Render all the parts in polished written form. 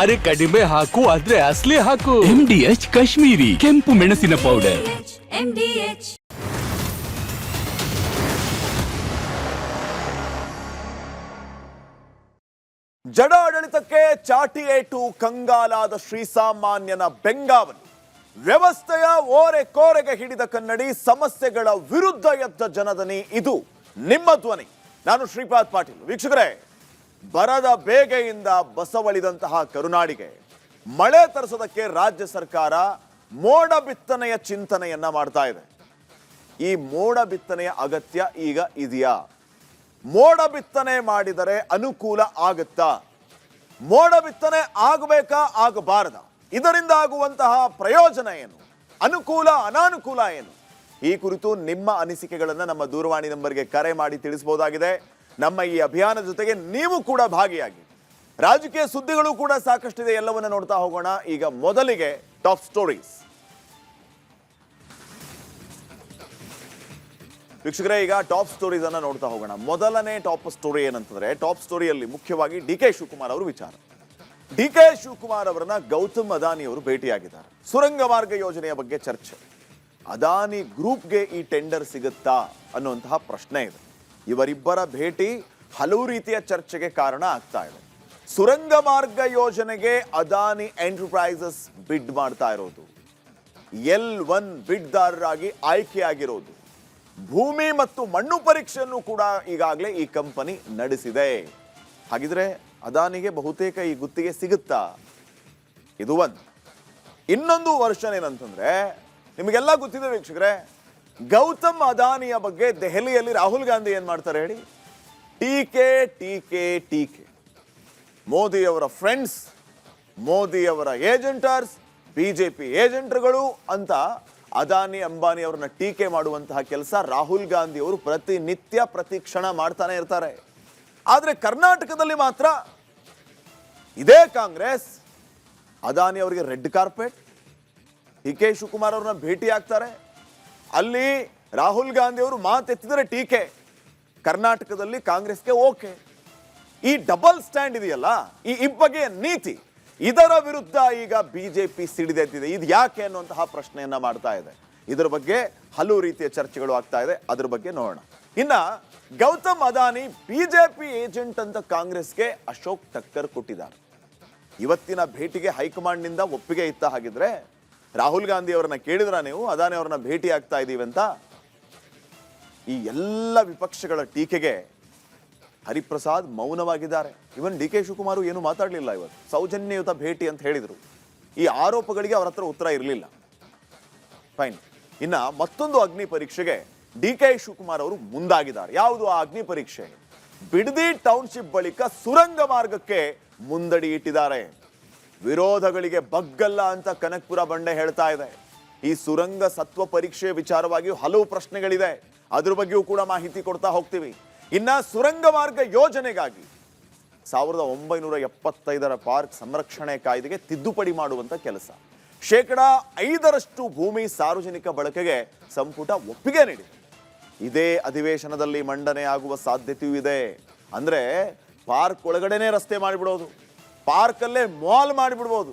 ಅರೆ ಕಡಿಮೆ ಹಾಕು ಆದ್ರೆ ಅಸಲಿ ಹಾಕು. MDH ಕಾಶ್ಮೀರಿ ಕೆಂಪು ಮೆಣಸಿನ ಪೌಡರ್. MDH ಜಡ ಆಡಳಿತಕ್ಕೆ ಚಾಟಿ ಏಟು ಕಂಗಾಲಾದ ಶ್ರೀಸಾಮಾನ್ಯನ ಬೆಂಗಾವಲು. ವ್ಯವಸ್ಥೆಯ ಓರೆ ಕೋರೆಗೆ ಹಿಡಿದ ಕನ್ನಡಿ, ಸಮಸ್ಯೆಗಳ ವಿರುದ್ಧ ಎದ್ದ ಜನದನಿ. ಇದು ನಿಮ್ಮ ಧ್ವನಿ. ನಾನು ಶ್ರೀಪಾದ್ ಪಾಟೀಲ್. ವೀಕ್ಷಕರೇ, ಬರದ ಬೇಗೆಯಿಂದ ಬಸವಳಿದಂತಹ ಕರುನಾಡಿಗೆ ಮಳೆ ತರಿಸೋದಕ್ಕೆ ರಾಜ್ಯ ಸರ್ಕಾರ ಮೋಡ ಬಿತ್ತನೆಯ ಚಿಂತನೆಯನ್ನ ಮಾಡ್ತಾ ಇದೆ. ಈ ಮೋಡ ಬಿತ್ತನೆಯ ಅಗತ್ಯ ಈಗ ಇದೆಯಾ? ಮೋಡ ಬಿತ್ತನೆ ಮಾಡಿದರೆ ಅನುಕೂಲ ಆಗುತ್ತಾ? ಮೋಡ ಬಿತ್ತನೆ ಆಗಬೇಕಾ ಆಗಬಾರದ? ಇದರಿಂದ ಆಗುವಂತಹ ಪ್ರಯೋಜನ ಏನು? ಅನುಕೂಲ ಅನಾನುಕೂಲ ಏನು? ಈ ಕುರಿತು ನಿಮ್ಮ ಅನಿಸಿಕೆಗಳನ್ನು ನಮ್ಮ ದೂರವಾಣಿ ನಂಬರ್ಗೆ ಕರೆ ಮಾಡಿ ತಿಳಿಸಬಹುದಾಗಿದೆ. ನಮ್ಮ ಈ ಅಭಿಯಾನದ ಜೊತೆಗೆ ನೀವು ಕೂಡ ಭಾಗಿಯಾಗಿ. ರಾಜಕೀಯ ಸುದ್ದಿಗಳು ಕೂಡ ಸಾಕಷ್ಟಿದೆ, ಎಲ್ಲವನ್ನ ನೋಡ್ತಾ ಹೋಗೋಣ. ಈಗ ಮೊದಲಿಗೆ ಟಾಪ್ ಸ್ಟೋರೀಸ್. ವೀಕ್ಷಕರೇ, ಈಗ ಟಾಪ್ ಸ್ಟೋರೀಸ್ ಅನ್ನ ನೋಡ್ತಾ ಹೋಗೋಣ. ಮೊದಲನೇ ಟಾಪ್ ಸ್ಟೋರಿ ಏನಂತಂದ್ರೆ, ಟಾಪ್ ಸ್ಟೋರಿಯಲ್ಲಿ ಮುಖ್ಯವಾಗಿ DK ಶಿವಕುಮಾರ್ ಅವರು ವಿಚಾರ. DK ಶಿವಕುಮಾರ್ ಅವರನ್ನ ಗೌತಮ್ ಅದಾನಿ ಅವರು ಭೇಟಿಯಾಗಿದ್ದಾರೆ. ಸುರಂಗ ಮಾರ್ಗ ಯೋಜನೆಯ ಬಗ್ಗೆ ಚರ್ಚೆ. ಅದಾನಿ ಗ್ರೂಪ್ಗೆ ಈ ಟೆಂಡರ್ ಸಿಗುತ್ತಾ ಅನ್ನುವಂತಹ ಪ್ರಶ್ನೆ ಇದೆ. ಇವರಿಬ್ಬರ ಭೇಟಿ ಹಲವು ರೀತಿಯ ಚರ್ಚೆಗೆ ಕಾರಣ ಆಗ್ತಾ ಇದೆ. ಸುರಂಗ ಮಾರ್ಗ ಯೋಜನೆಗೆ ಅದಾನಿ ಎಂಟರ್ಪ್ರೈಸಸ್ ಬಿಡ್ ಮಾಡ್ತಾ ಇರೋದು, L1 ಬಿಡ್ದಾರರಾಗಿ ಆಯ್ಕೆಯಾಗಿರೋದು, ಭೂಮಿ ಮತ್ತು ಮಣ್ಣು ಪರೀಕ್ಷೆಯನ್ನು ಕೂಡ ಈಗಾಗಲೇ ಈ ಕಂಪನಿ ನಡೆಸಿದೆ. ಹಾಗಿದ್ರೆ ಅದಾನಿಗೆ ಬಹುತೇಕ ಈ ಗುತ್ತಿಗೆ ಸಿಗುತ್ತಾ? ಇದು ಒಂದು. ಇನ್ನೊಂದು ವರ್ಷನ್ ಏನಂತಂದ್ರೆ, ನಿಮಗೆಲ್ಲ ಗೊತ್ತಿದೆ ವೀಕ್ಷಕರೇ, ಗೌತಮ್ ಅದಾನಿಯ ಬಗ್ಗೆ ದೆಹಲಿಯಲ್ಲಿ ರಾಹುಲ್ ಗಾಂಧಿ ಏನ್ ಮಾಡ್ತಾರೆ ಹೇಳಿ? ಟೀಕೆ ಟೀಕೆ ಟೀಕೆ. ಮೋದಿಯವರ ಫ್ರೆಂಡ್ಸ್, ಮೋದಿಯವರ ಏಜೆಂಟರ್ಸ್, ಬಿಜೆಪಿ ಏಜೆಂಟ್ರುಗಳು ಅಂತ ಅದಾನಿ ಅಂಬಾನಿ ಅವರನ್ನ ಟೀಕೆ ಮಾಡುವಂತಹ ಕೆಲಸ ರಾಹುಲ್ ಗಾಂಧಿ ಅವರು ಪ್ರತಿನಿತ್ಯ ಪ್ರತಿ ಕ್ಷಣ ಮಾಡ್ತಾನೆ ಇರ್ತಾರೆ. ಆದ್ರೆ ಕರ್ನಾಟಕದಲ್ಲಿ ಮಾತ್ರ ಇದೇ ಕಾಂಗ್ರೆಸ್ ಅದಾನಿ ಅವರಿಗೆ ರೆಡ್ ಕಾರ್ಪೆಟ್, DK ಶಿವಕುಮಾರ್ ಅವ್ರನ್ನ ಭೇಟಿ ಆಗ್ತಾರೆ. ಅಲ್ಲಿ ರಾಹುಲ್ ಗಾಂಧಿ ಅವರು ಮಾತೆತ್ತಿದರೆ ಟೀಕೆ. ಕರ್ನಾಟಕದಲ್ಲಿ ಕಾಂಗ್ರೆಸ್ಗೆ ಓಕೆ. ಈ ಡಬಲ್ ಸ್ಟ್ಯಾಂಡ್ ಇದೆಯಲ್ಲ, ಈ ಇಬ್ಬಗೆಯ ನೀತಿ, ಇದರ ವಿರುದ್ಧ ಈಗ ಬಿಜೆಪಿ ಸಿಡಿದೆದ್ದಿದೆ. ಇದು ಯಾಕೆ ಅನ್ನುವಂತಹ ಪ್ರಶ್ನೆಯನ್ನ ಮಾಡ್ತಾ ಇದೆ. ಇದರ ಬಗ್ಗೆ ಹಲವು ರೀತಿಯ ಚರ್ಚೆಗಳು ಆಗ್ತಾ ಇದೆ. ಅದ್ರ ಬಗ್ಗೆ ನೋಡೋಣ. ಇನ್ನ ಗೌತಮ್ ಅದಾನಿ ಬಿಜೆಪಿ ಏಜೆಂಟ್ ಅಂತ ಕಾಂಗ್ರೆಸ್ಗೆ ಅಶೋಕ್ ಟಕ್ಕರ್ ಕೊಟ್ಟಿದ್ದಾರೆ. ಇವತ್ತಿನ ಭೇಟಿಗೆ ಹೈಕಮಾಂಡ್ ನಿಂದ ಒಪ್ಪಿಗೆ ಇತ್ತ ಹಾಗಿದ್ರೆ ರಾಹುಲ್ ಗಾಂಧಿ ಅವರನ್ನ ಕೇಳಿದ್ರ ನೀವು ಅದಾನಿ ಅವರನ್ನ ಭೇಟಿ ಆಗ್ತಾ ಇದೀವಿ ಅಂತ? ಈ ಎಲ್ಲ ವಿಪಕ್ಷಗಳ ಟೀಕೆಗೆ ಹರಿಪ್ರಸಾದ್ ಮೌನವಾಗಿದ್ದಾರೆ. ಇವನ್ DK ಶಿವಕುಮಾರ್ ಏನು ಮಾತಾಡಲಿಲ್ಲ. ಇವತ್ತು ಸೌಜನ್ಯಯುತ ಭೇಟಿ ಅಂತ ಹೇಳಿದ್ರು. ಈ ಆರೋಪಗಳಿಗೆ ಅವರ ಹತ್ರ ಉತ್ತರ ಇರಲಿಲ್ಲ. ಫೈನ್. ಇನ್ನ ಮತ್ತೊಂದು ಅಗ್ನಿ ಪರೀಕ್ಷೆಗೆ DK ಶಿವಕುಮಾರ್ ಅವರು ಮುಂದಾಗಿದ್ದಾರೆ. ಯಾವುದು ಆ ಅಗ್ನಿ ಪರೀಕ್ಷೆ? ಬಿಡದಿ ಟೌನ್ಶಿಪ್ ಬಳಿಕ ಸುರಂಗ ಮಾರ್ಗಕ್ಕೆ ಮುಂದಡಿ ಇಟ್ಟಿದ್ದಾರೆ. ವಿರೋಧಗಳಿಗೆ ಬಗ್ಗಲ್ಲ ಅಂತ ಕನಕಪುರ ಬಂಡೆ ಹೇಳ್ತಾ ಇದೆ. ಈ ಸುರಂಗ ಸತ್ವ ಪರೀಕ್ಷೆ ವಿಚಾರವಾಗಿ ಹಲವು ಪ್ರಶ್ನೆಗಳಿದೆ. ಅದ್ರ ಬಗ್ಗೆಯೂ ಕೂಡ ಮಾಹಿತಿ ಕೊಡ್ತಾ ಹೋಗ್ತೀವಿ. ಇನ್ನ ಸುರಂಗ ಮಾರ್ಗ ಯೋಜನೆಗಾಗಿ 1975ರ ಪಾರ್ಕ್ ಸಂರಕ್ಷಣೆ ಕಾಯ್ದೆಗೆ ತಿದ್ದುಪಡಿ ಮಾಡುವಂತ ಕೆಲಸ. 5% ಭೂಮಿ ಸಾರ್ವಜನಿಕ ಬಳಕೆಗೆ ಸಂಪುಟ ಒಪ್ಪಿಗೆ ನೀಡಿದೆ. ಇದೇ ಅಧಿವೇಶನದಲ್ಲಿ ಮಂಡನೆ ಆಗುವ ಸಾಧ್ಯತೆಯೂ ಇದೆ. ಅಂದ್ರೆ ಪಾರ್ಕ್ ಒಳಗಡೆನೆ ರಸ್ತೆ ಮಾಡಿಬಿಡೋದು, ಪಾರ್ಕಲ್ಲೇ ಮಾಲ್ ಮಾಡಿಬಿಡ್ಬೋದು.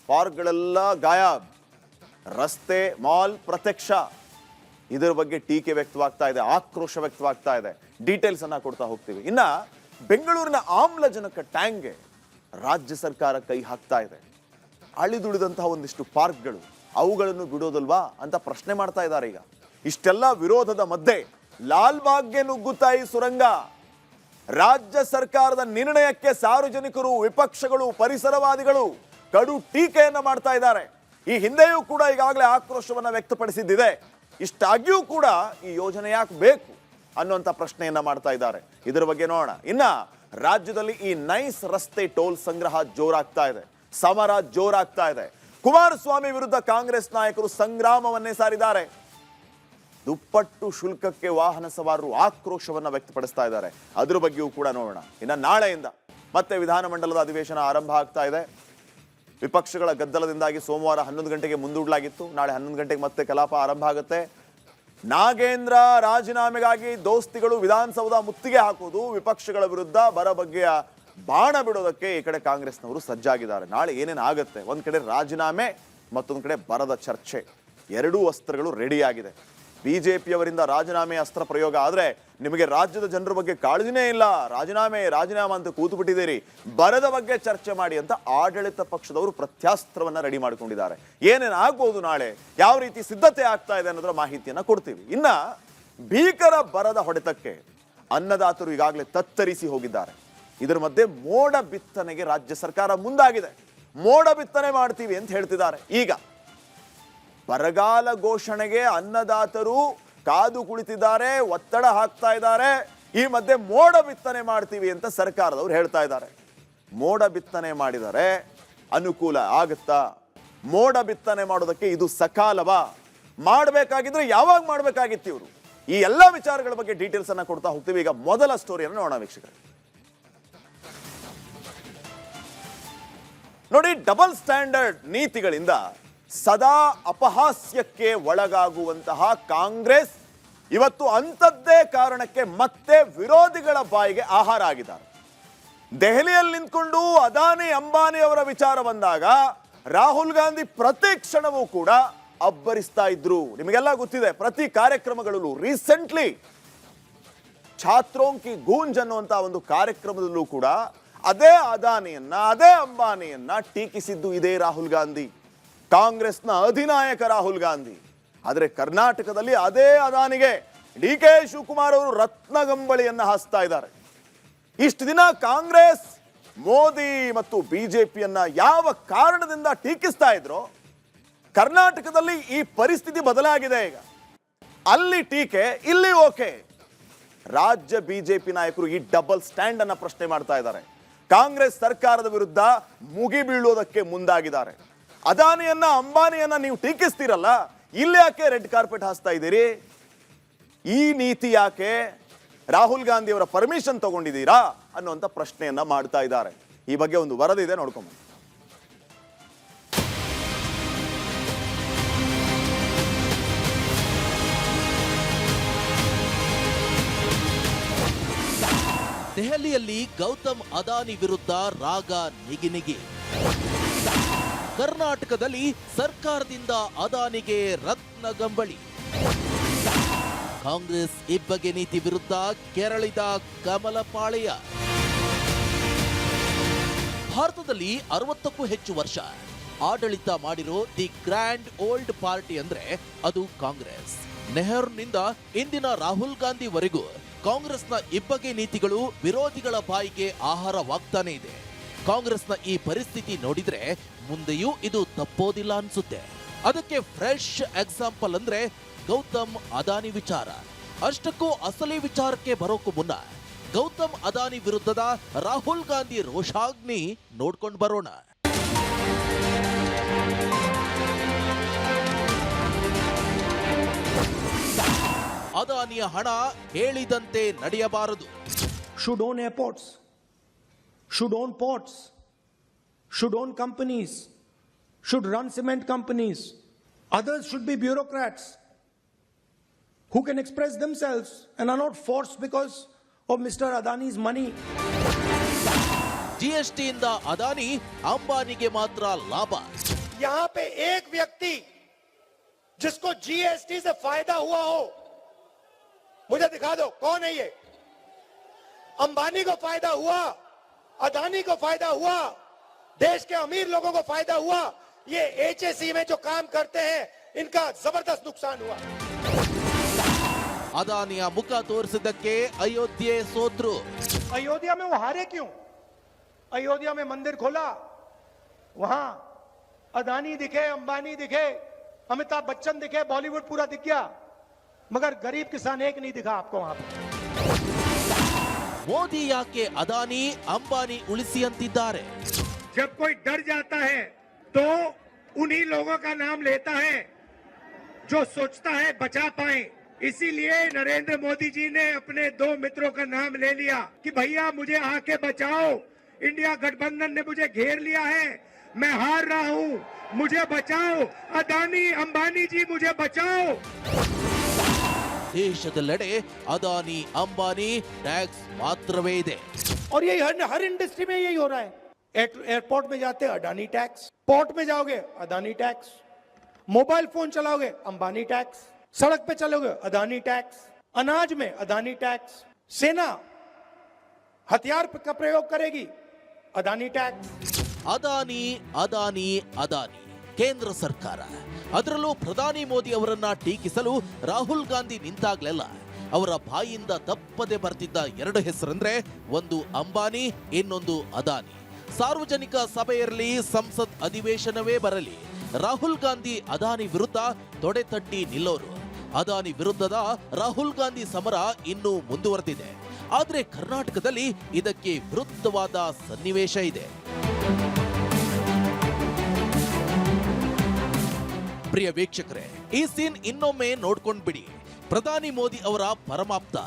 ಪಾರ್ಕ್ಗಳೆಲ್ಲ ಗಾಯಬ್, ರಸ್ತೆ ಮಾಲ್ ಪ್ರತ್ಯಕ್ಷ. ಇದರ ಬಗ್ಗೆ ಟೀಕೆ ವ್ಯಕ್ತವಾಗ್ತಾ ಇದೆ, ಆಕ್ರೋಶ ವ್ಯಕ್ತವಾಗ್ತಾ ಇದೆ. ಡೀಟೇಲ್ಸ್ ಅನ್ನ ಕೊಡ್ತಾ ಹೋಗ್ತೀವಿ. ಇನ್ನ ಬೆಂಗಳೂರಿನ ಆಮ್ಲಜನಕ ಟ್ಯಾಂಕ್ಗೆ ರಾಜ್ಯ ಸರ್ಕಾರ ಕೈ ಹಾಕ್ತಾ ಇದೆ. ಅಳಿದುಳಿದಂತಹ ಒಂದಿಷ್ಟು ಪಾರ್ಕ್ಗಳು, ಅವುಗಳನ್ನು ಬಿಡೋದಲ್ವಾ ಅಂತ ಪ್ರಶ್ನೆ ಮಾಡ್ತಾ ಇದ್ದಾರೆ. ಈಗ ಇಷ್ಟೆಲ್ಲ ವಿರೋಧದ ಮಧ್ಯೆ ಲಾಲ್ಬಾಗ್ಗೆ ನುಗ್ಗುತ್ತಾ ಈ ಸುರಂಗ. ರಾಜ್ಯ ಸರ್ಕಾರದ ನಿರ್ಣಯಕ್ಕೆ ಸಾರ್ವಜನಿಕರು, ವಿಪಕ್ಷಗಳು, ಪರಿಸರವಾದಿಗಳು ಕಡು ಟೀಕೆಯನ್ನ ಮಾಡ್ತಾ ಇದ್ದಾರೆ. ಈ ಹಿಂದೆಯೂ ಕೂಡ ಈಗಾಗಲೇ ಆಕ್ರೋಶವನ್ನ ವ್ಯಕ್ತಪಡಿಸಿದ್ದಿದೆ. ಇಷ್ಟಾಗಿಯೂ ಕೂಡ ಈ ಯೋಜನೆ ಯಾಕೆ ಬೇಕು ಅನ್ನುವಂಥ ಪ್ರಶ್ನೆಯನ್ನ ಮಾಡ್ತಾ ಇದ್ದಾರೆ. ಇದರ ಬಗ್ಗೆ ನೋಡೋಣ. ಇನ್ನ ರಾಜ್ಯದಲ್ಲಿ ಈ ನೈಸ್ ರಸ್ತೆ ಟೋಲ್ ಸಂಗ್ರಹ ಜೋರಾಗ್ತಾ ಇದೆ, ಸಮರ ಜೋರಾಗ್ತಾ ಇದೆ. ಕುಮಾರಸ್ವಾಮಿ ವಿರುದ್ಧ ಕಾಂಗ್ರೆಸ್ ನಾಯಕರು ಸಂಗ್ರಾಮವನ್ನೇ ಸಾರಿದ್ದಾರೆ. ದುಪ್ಪಟ್ಟು ಶುಲ್ಕಕ್ಕೆ ವಾಹನ ಸವಾರರು ಆಕ್ರೋಶವನ್ನ ವ್ಯಕ್ತಪಡಿಸ್ತಾ ಇದ್ದಾರೆ. ಅದ್ರ ಬಗ್ಗೆಯೂ ಕೂಡ ನೋಡೋಣ. ಇನ್ನು ನಾಳೆಯಿಂದ ಮತ್ತೆ ವಿಧಾನಮಂಡಲದ ಅಧಿವೇಶನ ಆರಂಭ ಆಗ್ತಾ ಇದೆ. ವಿಪಕ್ಷಗಳ ಗದ್ದಲದಿಂದಾಗಿ ಸೋಮವಾರ 11 ಗಂಟೆಗೆ ಮುಂದೂಡಲಾಗಿತ್ತು. ನಾಳೆ 11 ಗಂಟೆಗೆ ಮತ್ತೆ ಕಲಾಪ ಆರಂಭ ಆಗುತ್ತೆ. ನಾಗೇಂದ್ರ ರಾಜೀನಾಮೆಗಾಗಿ ದೋಸ್ತಿಗಳು ವಿಧಾನಸೌಧ ಮುತ್ತಿಗೆ ಹಾಕುವುದು, ವಿಪಕ್ಷಗಳ ವಿರುದ್ಧ ಬರ ಬಗ್ಗೆಯ ಬಾಣ ಬಿಡೋದಕ್ಕೆ ಈ ಕಡೆ ಕಾಂಗ್ರೆಸ್ನವರು ಸಜ್ಜಾಗಿದ್ದಾರೆ. ನಾಳೆ ಏನೇನು ಆಗುತ್ತೆ, ಒಂದ್ ಕಡೆ ರಾಜೀನಾಮೆ, ಮತ್ತೊಂದು ಕಡೆ ಬರದ ಚರ್ಚೆ, ಎರಡೂ ಅಸ್ತ್ರಗಳು ರೆಡಿ ಆಗಿದೆ. ಬಿಜೆಪಿಯವರಿಂದ ರಾಜೀನಾಮೆ ಅಸ್ತ್ರ ಪ್ರಯೋಗ ಆದ್ರೆ ನಿಮಗೆ ರಾಜ್ಯದ ಜನರ ಬಗ್ಗೆ ಕಾಳಜಿನೇ ಇಲ್ಲ, ರಾಜೀನಾಮೆ ಅಂತ ಕೂತು ಬಿಟ್ಟಿದ್ದೀರಿ, ಬರದ ಬಗ್ಗೆ ಚರ್ಚೆ ಮಾಡಿ ಅಂತ ಆಡಳಿತ ಪಕ್ಷದವರು ಪ್ರತ್ಯಾಸ್ತ್ರವನ್ನ ರೆಡಿ ಮಾಡ್ಕೊಂಡಿದ್ದಾರೆ. ಏನೇನು ಆಗ್ಬಹುದು, ನಾಳೆ ಯಾವ ರೀತಿ ಸಿದ್ಧತೆ ಆಗ್ತಾ ಇದೆ ಅನ್ನೋದರ ಮಾಹಿತಿಯನ್ನ ಕೊಡ್ತೀವಿ. ಇನ್ನ ಭೀಕರ ಬರದ ಹೊಡೆತಕ್ಕೆ ಅನ್ನದಾತರು ಈಗಾಗಲೇ ತತ್ತರಿಸಿ ಹೋಗಿದ್ದಾರೆ. ಇದರ ಮಧ್ಯೆ ಮೋಡ ಬಿತ್ತನೆಗೆ ರಾಜ್ಯ ಸರ್ಕಾರ ಮುಂದಾಗಿದೆ. ಮೋಡ ಬಿತ್ತನೆ ಮಾಡ್ತೀವಿ ಅಂತ ಹೇಳ್ತಿದ್ದಾರೆ. ಈಗ ಬರಗಾಲ ಘೋಷಣೆಗೆ ಅನ್ನದಾತರು ಕಾದು ಕುಳಿತಿದ್ದಾರೆ, ಒತ್ತಡ ಹಾಕ್ತಾ ಇದ್ದಾರೆ. ಈ ಮಧ್ಯೆ ಮೋಡ ಬಿತ್ತನೆ ಮಾಡ್ತೀವಿ ಅಂತ ಸರ್ಕಾರದವರು ಹೇಳ್ತಾ ಇದ್ದಾರೆ. ಮೋಡ ಬಿತ್ತನೆ ಮಾಡಿದರೆ ಅನುಕೂಲ ಆಗುತ್ತಾ? ಮೋಡ ಬಿತ್ತನೆ ಮಾಡೋದಕ್ಕೆ ಇದು ಸಕಾಲವಾ? ಮಾಡಬೇಕಾಗಿದ್ರೆ ಯಾವಾಗ ಮಾಡಬೇಕಾಗಿತ್ತು ಇವರು? ಈ ಎಲ್ಲ ವಿಚಾರಗಳ ಬಗ್ಗೆ ಡೀಟೇಲ್ಸ್ ಅನ್ನ ಕೊಡ್ತಾ ಹೋಗ್ತೀವಿ. ಈಗ ಮೊದಲ ಸ್ಟೋರಿಯನ್ನು ನೋಡೋಣ ವೀಕ್ಷಕರೇ. ನೋಡಿ, ಡಬಲ್ ಸ್ಟ್ಯಾಂಡರ್ಡ್ ನೀತಿಗಳಿಂದ ಸದಾ ಅಪಹಾಸ್ಯಕ್ಕೆ ಒಳಗಾಗುವಂತಹ ಕಾಂಗ್ರೆಸ್ ಇವತ್ತು ಅಂಥದ್ದೇ ಕಾರಣಕ್ಕೆ ಮತ್ತೆ ವಿರೋಧಿಗಳ ಬಾಯಿಗೆ ಆಹಾರ ಆಗಿದ್ದಾರೆ. ದೆಹಲಿಯಲ್ಲಿ ನಿಂತ್ಕೊಂಡು ಅದಾನಿ ಅಂಬಾನಿ ಅವರ ವಿಚಾರ ಬಂದಾಗ ರಾಹುಲ್ ಗಾಂಧಿ ಪ್ರತಿ ಕ್ಷಣವೂ ಕೂಡ ಅಬ್ಬರಿಸ್ತಾ ಇದ್ರು. ನಿಮಗೆಲ್ಲ ಗೊತ್ತಿದೆ, ಪ್ರತಿ ಕಾರ್ಯಕ್ರಮಗಳಲ್ಲೂ ರೀಸೆಂಟ್ಲಿ ಛಾತ್ರೋಂ ಕಿ ಗೂಂಜ್ ಅನ್ನುವಂತಹ ಒಂದು ಕಾರ್ಯಕ್ರಮದಲ್ಲೂ ಕೂಡ ಅದೇ ಅದಾನಿಯನ್ನ, ಅದೇ ಅಂಬಾನಿಯನ್ನ ಟೀಕಿಸಿದ್ದು ಇದೇ ರಾಹುಲ್ ಗಾಂಧಿ, ಕಾಂಗ್ರೆಸ್ನ ಅಧಿನಾಯಕ ರಾಹುಲ್ ಗಾಂಧಿ. ಆದರೆ ಕರ್ನಾಟಕದಲ್ಲಿ ಅದೇ ಅದಾನಿಗೆ ಡಿ.ಕೆ. ಶಿವಕುಮಾರ್ ಅವರು ರತ್ನಗಂಬಳಿಯನ್ನ ಹಾಸ್ತಾ ಇದ್ದಾರೆ. ಇಷ್ಟು ದಿನ ಕಾಂಗ್ರೆಸ್ ಮೋದಿ ಮತ್ತು ಬಿಜೆಪಿಯನ್ನ ಯಾವ ಕಾರಣದಿಂದ ಟೀಕಿಸ್ತಾ ಇದ್ರು, ಕರ್ನಾಟಕದಲ್ಲಿ ಈ ಪರಿಸ್ಥಿತಿ ಬದಲಾಗಿದೆ. ಈಗ ಅಲ್ಲಿ ಟೀಕೆ, ಇಲ್ಲಿ ಓಕೆ. ರಾಜ್ಯ ಬಿಜೆಪಿ ನಾಯಕರು ಈ ಡಬಲ್ ಸ್ಟ್ಯಾಂಡ್ ಅನ್ನ ಪ್ರಶ್ನೆ ಮಾಡ್ತಾ ಇದ್ದಾರೆ. ಕಾಂಗ್ರೆಸ್ ಸರ್ಕಾರದ ವಿರುದ್ಧ ಮುಗಿ ಬೀಳುವುದಕ್ಕೆ ಮುಂದಾಗಿದ್ದಾರೆ. ಅದಾನಿಯನ್ನ ಅಂಬಾನಿಯನ್ನ ನೀವು ಟೀಕಿಸ್ತೀರಲ್ಲ, ಇಲ್ಲಿ ಯಾಕೆ ರೆಡ್ ಕಾರ್ಪೆಟ್ ಹಾಸ್ತಾ ಇದ್ದೀರಿ? ಈ ನೀತಿ ಯಾಕೆ? ರಾಹುಲ್ ಗಾಂಧಿ ಅವರ ಪರ್ಮಿಷನ್ ತಗೊಂಡಿದ್ದೀರಾ ಅನ್ನುವಂಥ ಪ್ರಶ್ನೆಯನ್ನ ಮಾಡ್ತಾ ಇದ್ದಾರೆ. ಈ ಬಗ್ಗೆ ಒಂದು ವರದಿ ಇದೆ, ನೋಡ್ಕೊಂಬ. ದೆಹಲಿಯಲ್ಲಿ ಗೌತಮ್ ಅದಾನಿ ವಿರುದ್ಧ ರಾಗ ನಿಗಿನಿಗಿ. ಕರ್ನಾಟಕದಲ್ಲಿ ಸರ್ಕಾರದಿಂದ ಅದಾನಿಗೆ ರತ್ನಗಂಬಳಿ. ಕಾಂಗ್ರೆಸ್ ಇಬ್ಬಗೆ ನೀತಿ ವಿರುದ್ಧ ಕೆರಳಿದ ಕಮಲಪಾಳೆಯ. ಭಾರತದಲ್ಲಿ 60ಕ್ಕೂ ಹೆಚ್ಚು ವರ್ಷ ಆಡಳಿತ ಮಾಡಿರೋ ದಿ ಗ್ರ್ಯಾಂಡ್ ಓಲ್ಡ್ ಪಾರ್ಟಿ ಅಂದ್ರೆ ಅದು ಕಾಂಗ್ರೆಸ್. ನೆಹರುನಿಂದ ಇಂದಿನ ರಾಹುಲ್ ಗಾಂಧಿವರೆಗೂ ಕಾಂಗ್ರೆಸ್ನ ಇಬ್ಬಗೆ ನೀತಿಗಳು ವಿರೋಧಿಗಳ ಬಾಯಿಗೆ ಆಹಾರವಾಗ್ತಾನೆ ಇದೆ. ಕಾಂಗ್ರೆಸ್ನ ಈ ಪರಿಸ್ಥಿತಿ ನೋಡಿದ್ರೆ ಮುಂದೆಯೂ ಇದು ತಪ್ಪೋದಿಲ್ಲ ಅನ್ಸುತ್ತೆ. ಅದಕ್ಕೆ ಫ್ರೆಶ್ ಎಕ್ಸಾಂಪಲ್ ಅಂದ್ರೆ ಗೌತಮ್ ಅದಾನಿ ವಿಚಾರ. ಅಷ್ಟಕ್ಕೂ ಅಸಲಿ ವಿಚಾರಕ್ಕೆ ಬರೋಕು ಮುನ್ನ ಗೌತಮ್ ಅದಾನಿ ವಿರುದ್ಧದ ರಾಹುಲ್ ಗಾಂಧಿ ರೋಷಾಗ್ನಿ ನೋಡ್ಕೊಂಡು ಬರೋಣ. ಅದಾನಿಯ ಹಣ ಹೇಳಿದಂತೆ ನಡೆಯಬಾರದು. Should own airports, should own ports, should own companies, should run cement companies. Others should be bureaucrats who can express themselves and are not forced because of Mr. Adani's money. GST इंदा अदानी अंबानी मात्र लाभ. यहाँ पे एक व्यक्ति जिसको GST से फायदा हुआ हो, मुझे दिखा दो कौन है ये? अंबानी को फायदा हुआ, अदानी को फायदा हुआ, देश के अमीर लोगों को फायदा हुआ, ये एचएसई में जो काम करते हैं इनका जबरदस्त नुकसान हुआ. अदानिया मुख तोरिसिದ್ದಕ್ಕೆ अयोध्ये सोत्रू. अयोध्या में वो हारे क्यों? अयोध्या में मंदिर खोला, वहां अदानी दिखे, अंबानी दिखे, अमिताभ बच्चन दिखे, बॉलीवुड पूरा दिख गया, मगर गरीब किसान एक नहीं दिखा आपको वहां पर. ಮೋದಿ ಯಾಕೆ ಅದಾನಿ ಅಂಬಾನಿ ಉಳಿಸಿ ಅಂತಿದ್ದಾರೆ? जब कोई डर जाता है तो उन्हीं लोगों का नाम लेता है जो सोचता है बचा पाए. इसीलिए नरेंद्र मोदी जी ने अपने दो मित्रों का नाम ले लिया कि भैया मुझे आके बचाओ, इंडिया गठबंधन ने मुझे घेर लिया है, मैं हार रहा हूं, मुझे बचाओ, अदानी अंबानी जी मुझे बचाओ. ದೇಶದೆಲ್ಲೆಡೆ ಅದಾನಿ ಅಂಬಾನಿ ಟ್ಯಾಕ್ಸ್ ಮಾತ್ರವೇ ಇದೆ. और यही हर इंडस्ट्री में यही हो रहा है. एयरपोर्ट में जाते अडानी टैक्स, पोर्ट में जाओगे अदानी टैक्स, मोबाइल फोन चलाओगे अंबानी टैक्स, सड़क पे चलोगे अदानी टैक्स, अनाज में अदानी टैक्स, सेना हथियार का प्रयोग करेगी अदानी टैक्स. ಅದಾನಿ ಅದಾನಿ ಅದಾನಿ ಕೇಂದ್ರ ಸರ್ಕಾರ, ಅದರಲ್ಲೂ ಪ್ರಧಾನಿ ಮೋದಿ ಅವರನ್ನ ಟೀಕಿಸಲು ರಾಹುಲ್ ಗಾಂಧಿ ನಿಂತಾಗ್ಲೆಲ್ಲ ಅವರ ಬಾಯಿಂದ ತಪ್ಪದೆ ಬರ್ತಿದ್ದ ಎರಡು ಹೆಸರಂದ್ರೆ ಒಂದು ಅಂಬಾನಿ, ಇನ್ನೊಂದು ಅದಾನಿ. ಸಾರ್ವಜನಿಕ ಸಭೆ ಇರಲಿ, ಸಂಸತ್ ಅಧಿವೇಶನವೇ ಬರಲಿ, ರಾಹುಲ್ ಗಾಂಧಿ ಅದಾನಿ ವಿರುದ್ಧ ತೊಡೆ ತಟ್ಟಿ ನಿಲ್ಲೋರು. ಅದಾನಿ ವಿರುದ್ಧದ ರಾಹುಲ್ ಗಾಂಧಿ ಸಮರ ಇನ್ನೂ ಮುಂದುವರೆದಿದೆ. ಆದ್ರೆ ಕರ್ನಾಟಕದಲ್ಲಿ ಇದಕ್ಕೆ ವಿರುದ್ಧವಾದ ಸನ್ನಿವೇಶ ಇದೆ. ಪ್ರಿಯ ವೀಕ್ಷಕರೇ, ಈ ಸೀನ್ ಇನ್ನೊಮ್ಮೆ ನೋಡ್ಕೊಂಡ್ಬಿಡಿ. ಪ್ರಧಾನಿ ಮೋದಿ ಅವರ ಪರಮಾಪ್ತ,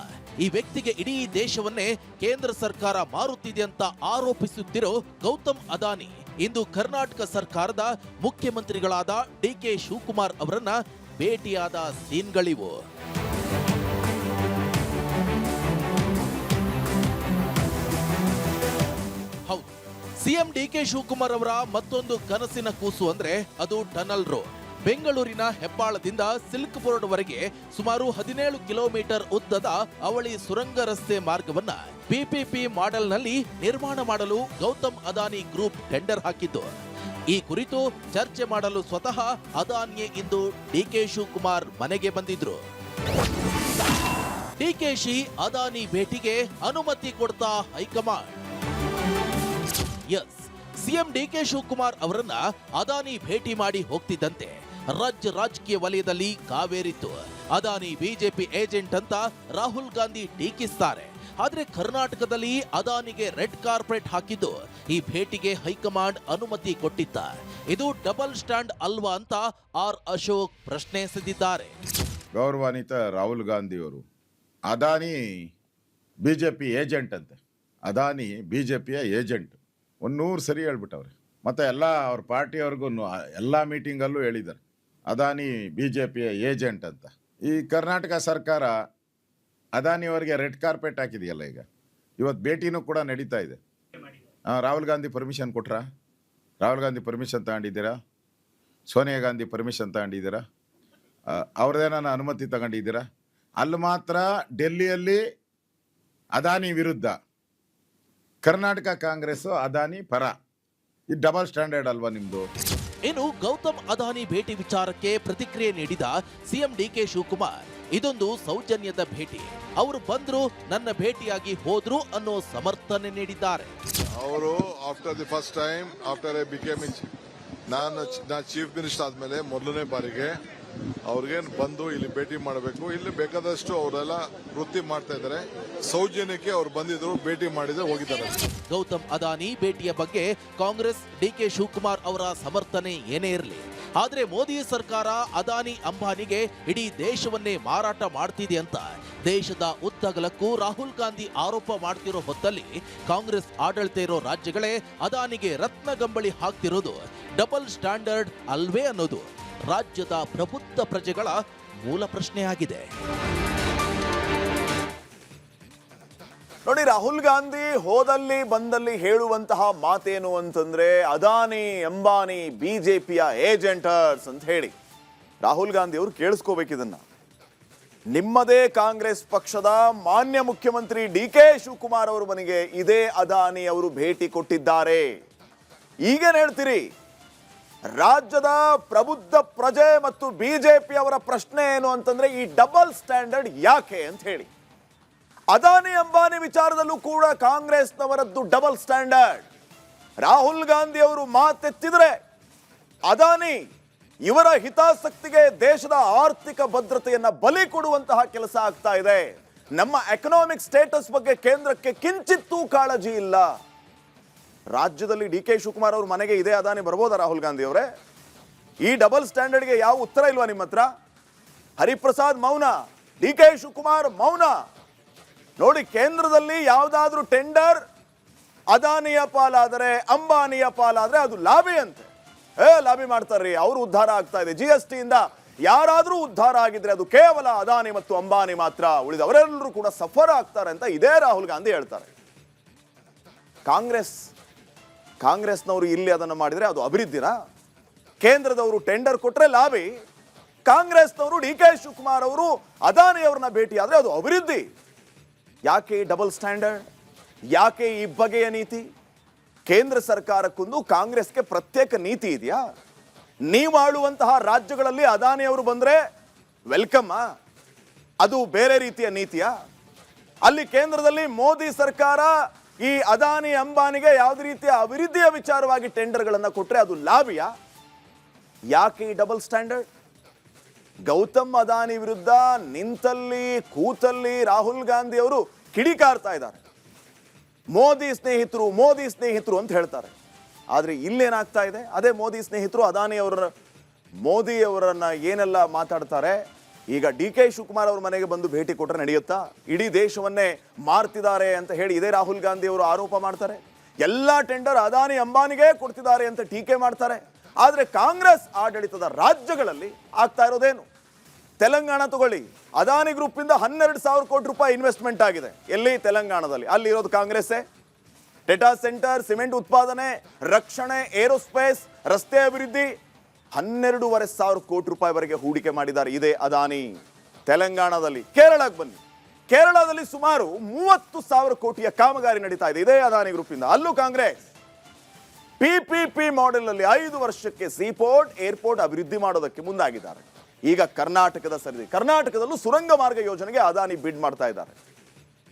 ಈ ವ್ಯಕ್ತಿಗೆ ಇಡೀ ದೇಶವನ್ನೇ ಕೇಂದ್ರ ಸರ್ಕಾರ ಮಾರುತ್ತಿದೆ ಅಂತ ಆರೋಪಿಸುತ್ತಿರೋ ಗೌತಮ್ ಅದಾನಿ ಇಂದು ಕರ್ನಾಟಕ ಸರ್ಕಾರದ ಮುಖ್ಯಮಂತ್ರಿಗಳಾದ ಡಿಕೆ ಶಿವಕುಮಾರ್ ಅವರನ್ನ ಭೇಟಿಯಾದ ಸೀನ್ಗಳಿವು. ಹೌದು, ಸಿಎಂ ಡಿಕೆ ಶಿವಕುಮಾರ್ ಅವರ ಮತ್ತೊಂದು ಕನಸಿನ ಕೂಸು ಅಂದ್ರೆ ಅದು ಟನಲ್ ರೋಡ್. ಬೆಂಗಳೂರಿನ ಹೆಬ್ಬಾಳದಿಂದ ಸಿಲ್ಕ್ ಬೋರ್ಡ್ ವರೆಗೆ ಸುಮಾರು 17 ಕಿಲೋಮೀಟರ್ ಉದ್ದದ ಅವಳಿ ಸುರಂಗ ರಸ್ತೆ ಮಾರ್ಗವನ್ನ ಪಿಪಿಪಿ ಮಾಡೆಲ್ನಲ್ಲಿ ನಿರ್ಮಾಣ ಮಾಡಲು ಗೌತಮ್ ಅದಾನಿ ಗ್ರೂಪ್ ಟೆಂಡರ್ ಹಾಕಿದ್ದು. ಈ ಕುರಿತು ಚರ್ಚೆ ಮಾಡಲು ಸ್ವತಃ ಅದಾನಿಯೇ ಇಂದು ಡಿಕೆ ಶಿವಕುಮಾರ್ ಮನೆಗೆ ಬಂದಿದ್ರು. ಡಿಕೆಶಿ ಅದಾನಿ ಭೇಟಿಗೆ ಅನುಮತಿ ಕೊಡ್ತಾ high command. Yes, CM DK Shivakumar ಅವರನ್ನ ಅದಾನಿ ಭೇಟಿ ಮಾಡಿ ಹೋಗ್ತಿದ್ದಂತೆ ರಾಜಕೀಯ ವಲಯದಲ್ಲಿ ಕಾವೇರಿತ್ತು. ಅದಾನಿ ಬಿಜೆಪಿ ಏಜೆಂಟ್ ಅಂತ ರಾಹುಲ್ ಗಾಂಧಿ ಟೀಕಿಸ್ತಾರೆ. ಆದ್ರೆ ಕರ್ನಾಟಕದಲ್ಲಿ ಅದಾನಿಗೆ ರೆಡ್ ಕಾರ್ಪೆಟ್ ಹಾಕಿದ್ದು ಈ ಭೇಟಿಗೆ ಹೈಕಮಾಂಡ್ ಅನುಮತಿ ಕೊಟ್ಟಿತ್ತ. ಇದು ಡಬಲ್ ಸ್ಟ್ಯಾಂಡ್ ಅಲ್ವಾ ಅಂತ ಆರ್ ಅಶೋಕ್ ಪ್ರಶ್ನೆ ಎಸೆದಿದ್ದಾರೆ. ಗೌರವಾನ್ವಿತ ರಾಹುಲ್ ಗಾಂಧಿಯವರು ಅದಾನಿ ಬಿಜೆಪಿ ಏಜೆಂಟ್ ಅಂತೆ. ಅದಾನಿ ಬಿಜೆಪಿಯ ಏಜೆಂಟ್ 100 ಸರಿ ಹೇಳ್ಬಿಟ್ಟವ್ರೆ. ಮತ್ತು ಎಲ್ಲ ಅವ್ರ ಪಾರ್ಟಿಯವ್ರಿಗೂ ಎಲ್ಲ ಮೀಟಿಂಗಲ್ಲೂ ಹೇಳಿದ್ದಾರೆ ಅದಾನಿ ಬಿಜೆಪಿಯ ಏಜೆಂಟ್ ಅಂತ. ಈ ಕರ್ನಾಟಕ ಸರ್ಕಾರ ಅದಾನಿಯವರಿಗೆ ರೆಡ್ ಕಾರ್ಪೆಟ್ ಹಾಕಿದೆಯಲ್ಲ, ಈಗ ಇವತ್ತು ಭೇಟಿನೂ ಕೂಡ ನಡೀತಾ ಇದೆ. ರಾಹುಲ್ ಗಾಂಧಿ ಪರ್ಮಿಷನ್ ಕೊಟ್ರಾ? ರಾಹುಲ್ ಗಾಂಧಿ ಪರ್ಮಿಷನ್ ತಗೊಂಡಿದ್ದೀರಾ? ಸೋನಿಯಾ ಗಾಂಧಿ ಪರ್ಮಿಷನ್ ತಗೊಂಡಿದ್ದೀರಾ? ಅವ್ರದ್ದೇನ ಅನುಮತಿ ತಗೊಂಡಿದ್ದೀರಾ? ಅಲ್ಲಿ ಮಾತ್ರ ಡೆಲ್ಲಿಯಲ್ಲಿ ಅದಾನಿ ವಿರುದ್ಧ, ಕರ್ನಾಟಕ ಕಾಂಗ್ರೆಸ್ ಅದಾನಿ ಪರ. ಇದು ಡಬಲ್ ಸ್ಟ್ಯಾಂಡರ್ಡ್ ಅಲ್ವಾ ನಿಮ್ದು? ಇನ್ನು ಗೌತಮ್ ಅದಾನಿ ಭೇಟಿ ವಿಚಾರಕ್ಕೆ ಪ್ರತಿಕ್ರಿಯೆ ನೀಡಿದ ಸಿಎಂ ಡಿಕೆ ಶಿವಕುಮಾರ್, ಇದೊಂದು ಸೌಜನ್ಯದ ಭೇಟಿ, ಅವರು ಬಂದ್ರು, ನನ್ನ ಭೇಟಿಯಾಗಿ ಹೋದ್ರು ಅನ್ನೋ ಸಮರ್ಥನೆ ನೀಡಿದ್ದಾರೆ. ಅವರು after the first time after I became ನಾನು ಚೀಫ್ ಮಿನಿಸ್ಟರ್ ಆದ್ಮೇಲೆ ಮೊದಲನೇ ಬಾರಿಗೆ ಅವ್ರಿಗೆ ಬಂದು ಇಲ್ಲಿ ಭೇಟಿ ಮಾಡಬೇಕು. ಇಲ್ಲಿ ಬೇಕಾದಷ್ಟು ಅವರೆಲ್ಲ ವೃತ್ತಿ ಮಾಡ್ತಾ ಇದ್ದಾರೆ. ಸೌಜನ್ಯಕ್ಕೆ ಅವ್ರು ಬಂದಿದ್ರು, ಭೇಟಿ ಮಾಡಿದ್ರೆ ಹೋಗಿದ್ದಾರೆ. ಗೌತಮ್ ಅದಾನಿ ಭೇಟಿಯ ಬಗ್ಗೆ ಕಾಂಗ್ರೆಸ್ ಡಿಕೆ ಶಿವಕುಮಾರ್ ಅವರ ಸಮರ್ಥನೆ ಏನೇ ಇರಲಿ, ಆದ್ರೆ ಮೋದಿ ಸರ್ಕಾರ ಅದಾನಿ ಅಂಬಾನಿಗೆ ಇಡೀ ದೇಶವನ್ನೇ ಮಾರಾಟ ಮಾಡ್ತಿದೆ ಅಂತ ದೇಶದ ಉದ್ದಗಲಕ್ಕೂ ರಾಹುಲ್ ಗಾಂಧಿ ಆರೋಪ ಮಾಡ್ತಿರೋ ಹೊತ್ತಲ್ಲಿ ಕಾಂಗ್ರೆಸ್ ಆಡಳಿತ ಇರೋ ರಾಜ್ಯಗಳೇ ಅದಾನಿಗೆ ರತ್ನಗಂಬಳಿ ಹಾಕ್ತಿರೋದು ಡಬಲ್ ಸ್ಟ್ಯಾಂಡರ್ಡ್ ಅಲ್ವೇ ಅನ್ನೋದು ರಾಜ್ಯದ ಪ್ರಬುದ್ಧ ಪ್ರಜೆಗಳ ಮೂಲ ಪ್ರಶ್ನೆಯಾಗಿದೆ. ನೋಡಿ, ರಾಹುಲ್ ಗಾಂಧಿ ಹೋದಲ್ಲಿ ಬಂದಲ್ಲಿ ಹೇಳುವಂತಹ ಮಾತೇನು ಅಂತಂದ್ರೆ ಅದಾನಿ ಅಂಬಾನಿ ಬಿಜೆಪಿಯ ಏಜೆಂಟರ್ಸ್ ಅಂತ ಹೇಳಿ. ರಾಹುಲ್ ಗಾಂಧಿ ಅವರು ಕೇಳಿಸ್ಕೋಬೇಕಿದನ್ನ. ನಿಮ್ಮದೇ ಕಾಂಗ್ರೆಸ್ ಪಕ್ಷದ ಮಾನ್ಯ ಮುಖ್ಯಮಂತ್ರಿ ಡಿಕೆ ಶಿವಕುಮಾರ್ ಅವರ ಮನೆಗೆ ಇದೇ ಅದಾನಿ ಅವರು ಭೇಟಿ ಕೊಟ್ಟಿದ್ದಾರೆ. ಈಗೇನು ಹೇಳ್ತೀರಿ? ರಾಜ್ಯದ ಪ್ರಬುದ್ಧ ಪ್ರಜೆ ಮತ್ತು ಬಿಜೆಪಿ ಅವರ ಪ್ರಶ್ನೆ ಏನು ಅಂತಂದ್ರೆ ಈ ಡಬಲ್ ಸ್ಟ್ಯಾಂಡರ್ಡ್ ಯಾಕೆ ಅಂತ ಹೇಳಿ. ಅದಾನಿ ಅಂಬಾನಿ ವಿಚಾರದಲ್ಲೂ ಕೂಡ ಕಾಂಗ್ರೆಸ್ನವರದ್ದು ಡಬಲ್ ಸ್ಟ್ಯಾಂಡರ್ಡ್. ರಾಹುಲ್ ಗಾಂಧಿ ಅವರು ಮಾತೆತ್ತಿದ್ರೆ ಅದಾನಿ ಇವರ ಹಿತಾಸಕ್ತಿಗೆ ದೇಶದ ಆರ್ಥಿಕ ಭದ್ರತೆಯನ್ನ ಬಲಿ ಕೊಡುವಂತಹ ಕೆಲಸ ಆಗ್ತಾ ಇದೆ. ನಮ್ಮ ಎಕನಾಮಿಕ್ ಸ್ಟೇಟಸ್ ಬಗ್ಗೆ ಕೇಂದ್ರಕ್ಕೆ ಕಿಂಚಿತ್ತೂ ಕಾಳಜಿ ಇಲ್ಲ. ರಾಜ್ಯದಲ್ಲಿ ಡಿ ಕೆ ಶಿವಕುಮಾರ್ ಅವ್ರ ಮನೆಗೆ ಇದೇ ಅದಾನಿ ಬರ್ಬೋದಾ ರಾಹುಲ್ ಗಾಂಧಿ ಅವರೇ? ಈ ಡಬಲ್ ಸ್ಟ್ಯಾಂಡರ್ಡ್ಗೆ ಯಾವ ಉತ್ತರ ಇಲ್ವಾ ನಿಮ್ಮ ಹತ್ರ? ಹರಿಪ್ರಸಾದ್ ಮೌನ, ಡಿ ಕೆ ಶಿವಕುಮಾರ್ ಮೌನ. ನೋಡಿ, ಕೇಂದ್ರದಲ್ಲಿ ಯಾವುದಾದ್ರೂ ಟೆಂಡರ್ ಅದಾನಿಯ ಪಾಲಾದರೆ ಅಂಬಾನಿಯ ಪಾಲಾದ್ರೆ ಅದು ಲಾಬಿ ಅಂತೆ. ಲಾಬಿ ಮಾಡ್ತಾರ್ರಿ, ಅವರು ಉದ್ಧಾರ ಆಗ್ತಾ ಇದೆ. GST ಇಂದ ಯಾರಾದರೂ ಉದ್ಧಾರ ಆಗಿದ್ರೆ ಅದು ಕೇವಲ ಅದಾನಿ ಮತ್ತು ಅಂಬಾನಿ ಮಾತ್ರ, ಉಳಿದವರೆಲ್ಲರೂ ಕೂಡ ಸಫರ್ ಆಗ್ತಾರೆ ಅಂತ ಇದೇ ರಾಹುಲ್ ಗಾಂಧಿ ಹೇಳ್ತಾರೆ. ಕಾಂಗ್ರೆಸ್ನವರು ಇಲ್ಲಿ ಅದನ್ನು ಮಾಡಿದರೆ ಅದು ಅಭಿವೃದ್ಧಿನಾ? ಕೇಂದ್ರದವರು ಟೆಂಡರ್ ಕೊಟ್ಟರೆ ಲಾಭಿ, ಕಾಂಗ್ರೆಸ್ನವರು ಡಿ ಕೆ ಶಿವಕುಮಾರ್ ಅವರು ಅದಾನಿ ಅವರನ್ನ ಭೇಟಿ ಆದರೆ ಅದು ಅಭಿವೃದ್ಧಿ. ಯಾಕೆ ಡಬಲ್ ಸ್ಟ್ಯಾಂಡರ್ಡ್? ಯಾಕೆ ಈ ಬಗೆಯ ನೀತಿ? ಕೇಂದ್ರ ಸರ್ಕಾರಕ್ಕೊಂದು ಕಾಂಗ್ರೆಸ್ಗೆ ಪ್ರತ್ಯೇಕ ನೀತಿ ಇದೆಯಾ? ನೀವು ಆಳುವಂತಹ ರಾಜ್ಯಗಳಲ್ಲಿ ಅದಾನಿ ಅವರು ಬಂದರೆ ವೆಲ್ಕಮ್, ಅದು ಬೇರೆ ರೀತಿಯ ನೀತಿಯಾ? ಅಲ್ಲಿ ಕೇಂದ್ರದಲ್ಲಿ ಮೋದಿ ಸರ್ಕಾರ ಈ ಅದಾನಿ ಅಂಬಾನಿಗೆ ಯಾವುದೇ ರೀತಿಯ ಅಭಿವೃದ್ಧಿಯ ವಿಚಾರವಾಗಿ ಟೆಂಡರ್ಗಳನ್ನು ಕೊಟ್ಟರೆ ಅದು ಲಾಭಿಯಾ? ಯಾಕೆ ಈ ಡಬಲ್ ಸ್ಟ್ಯಾಂಡರ್ಡ್? ಗೌತಮ್ ಅದಾನಿ ವಿರುದ್ಧ ನಿಂತಲ್ಲಿ ಕೂತಲ್ಲಿ ರಾಹುಲ್ ಗಾಂಧಿ ಅವರು ಕಿಡಿಕಾರ್ತಾ ಇದ್ದಾರೆ. ಮೋದಿ ಸ್ನೇಹಿತರು ಅಂತ ಹೇಳ್ತಾರೆ. ಆದರೆ ಇಲ್ಲೇನಾಗ್ತಾ ಇದೆ? ಅದೇ ಮೋದಿ ಸ್ನೇಹಿತರು ಮೋದಿ ಅವರನ್ನ ಏನೆಲ್ಲ ಮಾತಾಡ್ತಾರೆ. ಈಗ ಡಿ ಕೆ ಶಿವಕುಮಾರ್ ಅವ್ರ ಮನೆಗೆ ಬಂದು ಭೇಟಿ ಕೊಟ್ಟರೆ ನಡೆಯುತ್ತಾ? ಇಡೀ ದೇಶವನ್ನೇ ಮಾರ್ತಿದ್ದಾರೆ ಅಂತ ಹೇಳಿ ಇದೇ ರಾಹುಲ್ ಗಾಂಧಿ ಅವರು ಆರೋಪ ಮಾಡ್ತಾರೆ. ಎಲ್ಲ ಟೆಂಡರ್ ಅದಾನಿ ಅಂಬಾನಿಗೆ ಕೊಡ್ತಿದ್ದಾರೆ ಅಂತ ಟೀಕೆ ಮಾಡ್ತಾರೆ. ಆದರೆ ಕಾಂಗ್ರೆಸ್ ಆಡಳಿತದ ರಾಜ್ಯಗಳಲ್ಲಿ ಆಗ್ತಾ ಇರೋದೇನು? ತೆಲಂಗಾಣ ತಗೊಳ್ಳಿ, ಅದಾನಿ ಗ್ರೂಪ್ ಇಂದ 12,000 ಕೋಟಿ ರೂಪಾಯಿ ಇನ್ವೆಸ್ಟ್ಮೆಂಟ್ ಆಗಿದೆ. ಎಲ್ಲಿ? ತೆಲಂಗಾಣದಲ್ಲಿ. ಅಲ್ಲಿ ಇರೋದು ಕಾಂಗ್ರೆಸ್ಸೇ. ಡೇಟಾ ಸೆಂಟರ್, ಸಿಮೆಂಟ್ ಉತ್ಪಾದನೆ, ರಕ್ಷಣೆ, ಏರೋಸ್ಪೇಸ್, ರಸ್ತೆ ಅಭಿವೃದ್ಧಿ 12,500 ಕೋಟಿ ರೂಪಾಯಿವರೆಗೆ ಹೂಡಿಕೆ ಮಾಡಿದ್ದಾರೆ ಇದೇ ಅದಾನಿ ತೆಲಂಗಾಣದಲ್ಲಿ. ಕೇರಳಕ್ಕೆ ಬನ್ನಿ, ಕೇರಳದಲ್ಲಿ ಸುಮಾರು 30,000 ಕೋಟಿಯ ಕಾಮಗಾರಿ ನಡೀತಾ ಇದೆ ಇದೇ ಅದಾನಿ ಗ್ರೂಪ್ ಇಂದ. ಅಲ್ಲೂ ಕಾಂಗ್ರೆಸ್ PPP ಮಾಡೆಲ್ ಅಲ್ಲಿ 5 ವರ್ಷಕ್ಕೆ ಸೀಪೋರ್ಟ್, ಏರ್ಪೋರ್ಟ್ ಅಭಿವೃದ್ಧಿ ಮಾಡೋದಕ್ಕೆ ಮುಂದಾಗಿದ್ದಾರೆ. ಈಗ ಕರ್ನಾಟಕದಲ್ಲೂ ಸುರಂಗ ಮಾರ್ಗ ಯೋಜನೆಗೆ ಅದಾನಿ ಬಿಡ್ ಮಾಡ್ತಾ ಇದ್ದಾರೆ.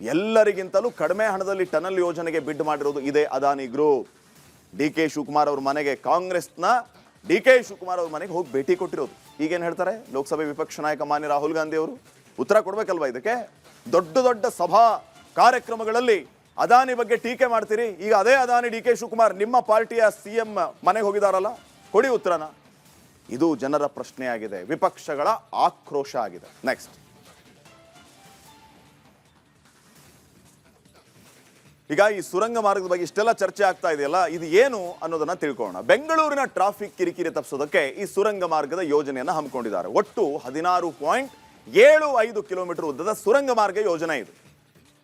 ಎಲ್ಲರಿಗಿಂತಲೂ ಕಡಿಮೆ ಹಣದಲ್ಲಿ ಟನಲ್ ಯೋಜನೆಗೆ ಬಿಡ್ ಮಾಡಿರೋದು ಇದೇ Adani group. D K Shivakumar ಅವ್ರ ಮನೆಗೆ ಕಾಂಗ್ರೆಸ್ನ ಡಿ ಕೆ ಶಿವಕುಮಾರ್ ಅವ್ರ ಮನೆಗೆ ಹೋಗಿ ಭೇಟಿ ಕೊಟ್ಟಿರೋದು. ಈಗೇನು ಹೇಳ್ತಾರೆ ಲೋಕಸಭೆ ವಿಪಕ್ಷ ನಾಯಕ ಮಾನ್ಯ ರಾಹುಲ್ ಗಾಂಧಿ ಅವರು? ಉತ್ತರ ಕೊಡ್ಬೇಕಲ್ವಾ ಇದಕ್ಕೆ? ದೊಡ್ಡ ಸಭಾ ಕಾರ್ಯಕ್ರಮಗಳಲ್ಲಿ ಅದಾನಿ ಬಗ್ಗೆ ಟೀಕೆ ಮಾಡ್ತೀರಿ. ಈಗ ಅದೇ ಅದಾನಿ ಡಿ ಕೆ ಶಿವಕುಮಾರ್ ನಿಮ್ಮ ಪಾರ್ಟಿಯ CM ಮನೆಗೆ ಹೋಗಿದಾರಲ್ಲ, ಕೊಡಿ ಉತ್ತರನ. ಇದು ಜನರ ಪ್ರಶ್ನೆ ಆಗಿದೆ, ವಿಪಕ್ಷಗಳ ಆಕ್ರೋಶ ಆಗಿದೆ. ನೆಕ್ಸ್ಟ್, ಈಗ ಈ ಸುರಂಗ ಮಾರ್ಗದ ಬಗ್ಗೆ ಇಷ್ಟೆಲ್ಲ ಚರ್ಚೆ ಆಗ್ತಾ ಇದೆಯಲ್ಲ, ಇದು ಏನು ಅನ್ನೋದನ್ನ ತಿಳ್ಕೊಳ್ಳೋಣ. ಬೆಂಗಳೂರಿನ ಟ್ರಾಫಿಕ್ ಕಿರಿಕಿರಿ ತಪ್ಪಿಸೋದಕ್ಕೆ ಈ ಸುರಂಗ ಮಾರ್ಗದ ಯೋಜನೆಯನ್ನು ಹಮ್ಮಿಕೊಂಡಿದ್ದಾರೆ. ಒಟ್ಟು 16.75 ಕಿಲೋಮೀಟರ್ ಉದ್ದದ ಸುರಂಗ ಮಾರ್ಗ ಯೋಜನೆ ಇದು.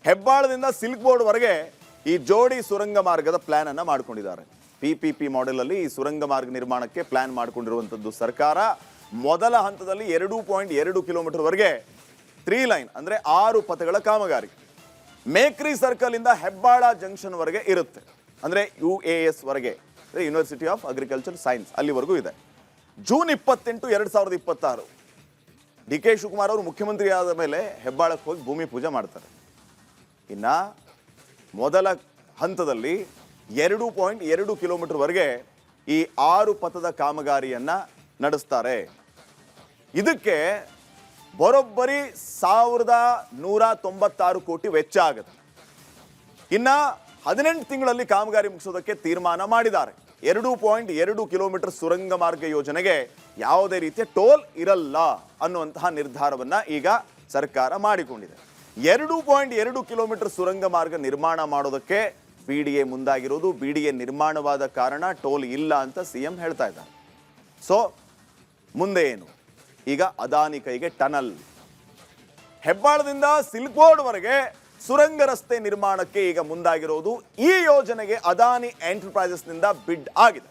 ಹೆಬ್ಬಾಳದಿಂದ ಸಿಲ್ಕ್ ಬೋರ್ಡ್ ವರೆಗೆ ಈ ಜೋಡಿ ಸುರಂಗ ಮಾರ್ಗದ ಪ್ಲಾನ್ ಅನ್ನ ಮಾಡಿಕೊಂಡಿದ್ದಾರೆ. PPP ಮಾಡೆಲ್ ಅಲ್ಲಿ ಈ ಸುರಂಗ ಮಾರ್ಗ ನಿರ್ಮಾಣಕ್ಕೆ ಪ್ಲಾನ್ ಮಾಡಿಕೊಂಡಿರುವಂತದ್ದು ಸರ್ಕಾರ. ಮೊದಲ ಹಂತದಲ್ಲಿ 2.2 ಕಿಲೋಮೀಟರ್ ವರೆಗೆ 3 ಲೈನ್ ಅಂದ್ರೆ 6 ಪಥಗಳ ಕಾಮಗಾರಿ ಮೇಕ್ರಿ ಸರ್ಕಲ್ ಇಂದ ಹೆಬ್ಬಾಳ ಜಂಕ್ಷನ್ ವರೆಗೆ ಇರುತ್ತೆ. ಅಂದ್ರೆ UAS ವರೆಗೆ, ಯೂನಿವರ್ಸಿಟಿ ಆಫ್ ಅಗ್ರಿಕಲ್ಚರ್ ಸೈನ್ಸ್ ಅಲ್ಲಿವರೆಗೂ ಇದೆ. ಜೂನ್ 28, 2026 ಡಿ ಕೆ ಶಿವಕುಮಾರ್ ಅವರು ಮುಖ್ಯಮಂತ್ರಿ ಆದ ಮೇಲೆ ಹೆಬ್ಬಾಳಕ್ಕೆ ಹೋಗಿ ಭೂಮಿ ಪೂಜೆ ಮಾಡ್ತಾರೆ. ಇನ್ನ ಮೊದಲ ಹಂತದಲ್ಲಿ 2.2 ಕಿಲೋಮೀಟರ್ ವರೆಗೆ ಈ 6 ಪಥದ ಕಾಮಗಾರಿಯನ್ನ ನಡೆಸ್ತಾರೆ. ಇದಕ್ಕೆ ಬರೋಬ್ಬರಿ 1,196 ಕೋಟಿ ವೆಚ್ಚ ಆಗುತ್ತೆ. ಇನ್ನ 18 ತಿಂಗಳಲ್ಲಿ ಕಾಮಗಾರಿ ಮುಗಿಸೋದಕ್ಕೆ ತೀರ್ಮಾನ ಮಾಡಿದ್ದಾರೆ. 2.2 ಕಿಲೋಮೀಟರ್ ಸುರಂಗ ಮಾರ್ಗ ಯೋಜನೆಗೆ ಯಾವುದೇ ರೀತಿಯ ಟೋಲ್ ಇರಲ್ಲ ಅನ್ನುವಂತಹ ನಿರ್ಧಾರವನ್ನ ಈಗ ಸರ್ಕಾರ ಮಾಡಿಕೊಂಡಿದೆ. 2.2 ಕಿಲೋಮೀಟರ್ ಸುರಂಗ ಮಾರ್ಗ ನಿರ್ಮಾಣ ಮಾಡೋದಕ್ಕೆ BDA ಮುಂದಾಗಿರೋದು. BDA ನಿರ್ಮಾಣವಾದ ಕಾರಣ ಟೋಲ್ ಇಲ್ಲ ಅಂತ CM ಹೇಳ್ತಾ ಇದ್ದಾರೆ. ಸೊ ಮುಂದೆ ಏನು? ಈಗ ಅದಾನಿ ಕೈಗೆ ಟನಲ್. ಹೆಬ್ಬಾಳದಿಂದ ಸಿಲ್ಕ್ ಬೋರ್ಡ್ ವರೆಗೆ ಸುರಂಗ ರಸ್ತೆ ನಿರ್ಮಾಣಕ್ಕೆ ಈಗ ಮುಂದಾಗಿರೋದು. ಈ ಯೋಜನೆಗೆ ಅದಾನಿ ಎಂಟರ್ಪ್ರೈಸಸ್ ನಿಂದ ಬಿಡ್ ಆಗಿದೆ.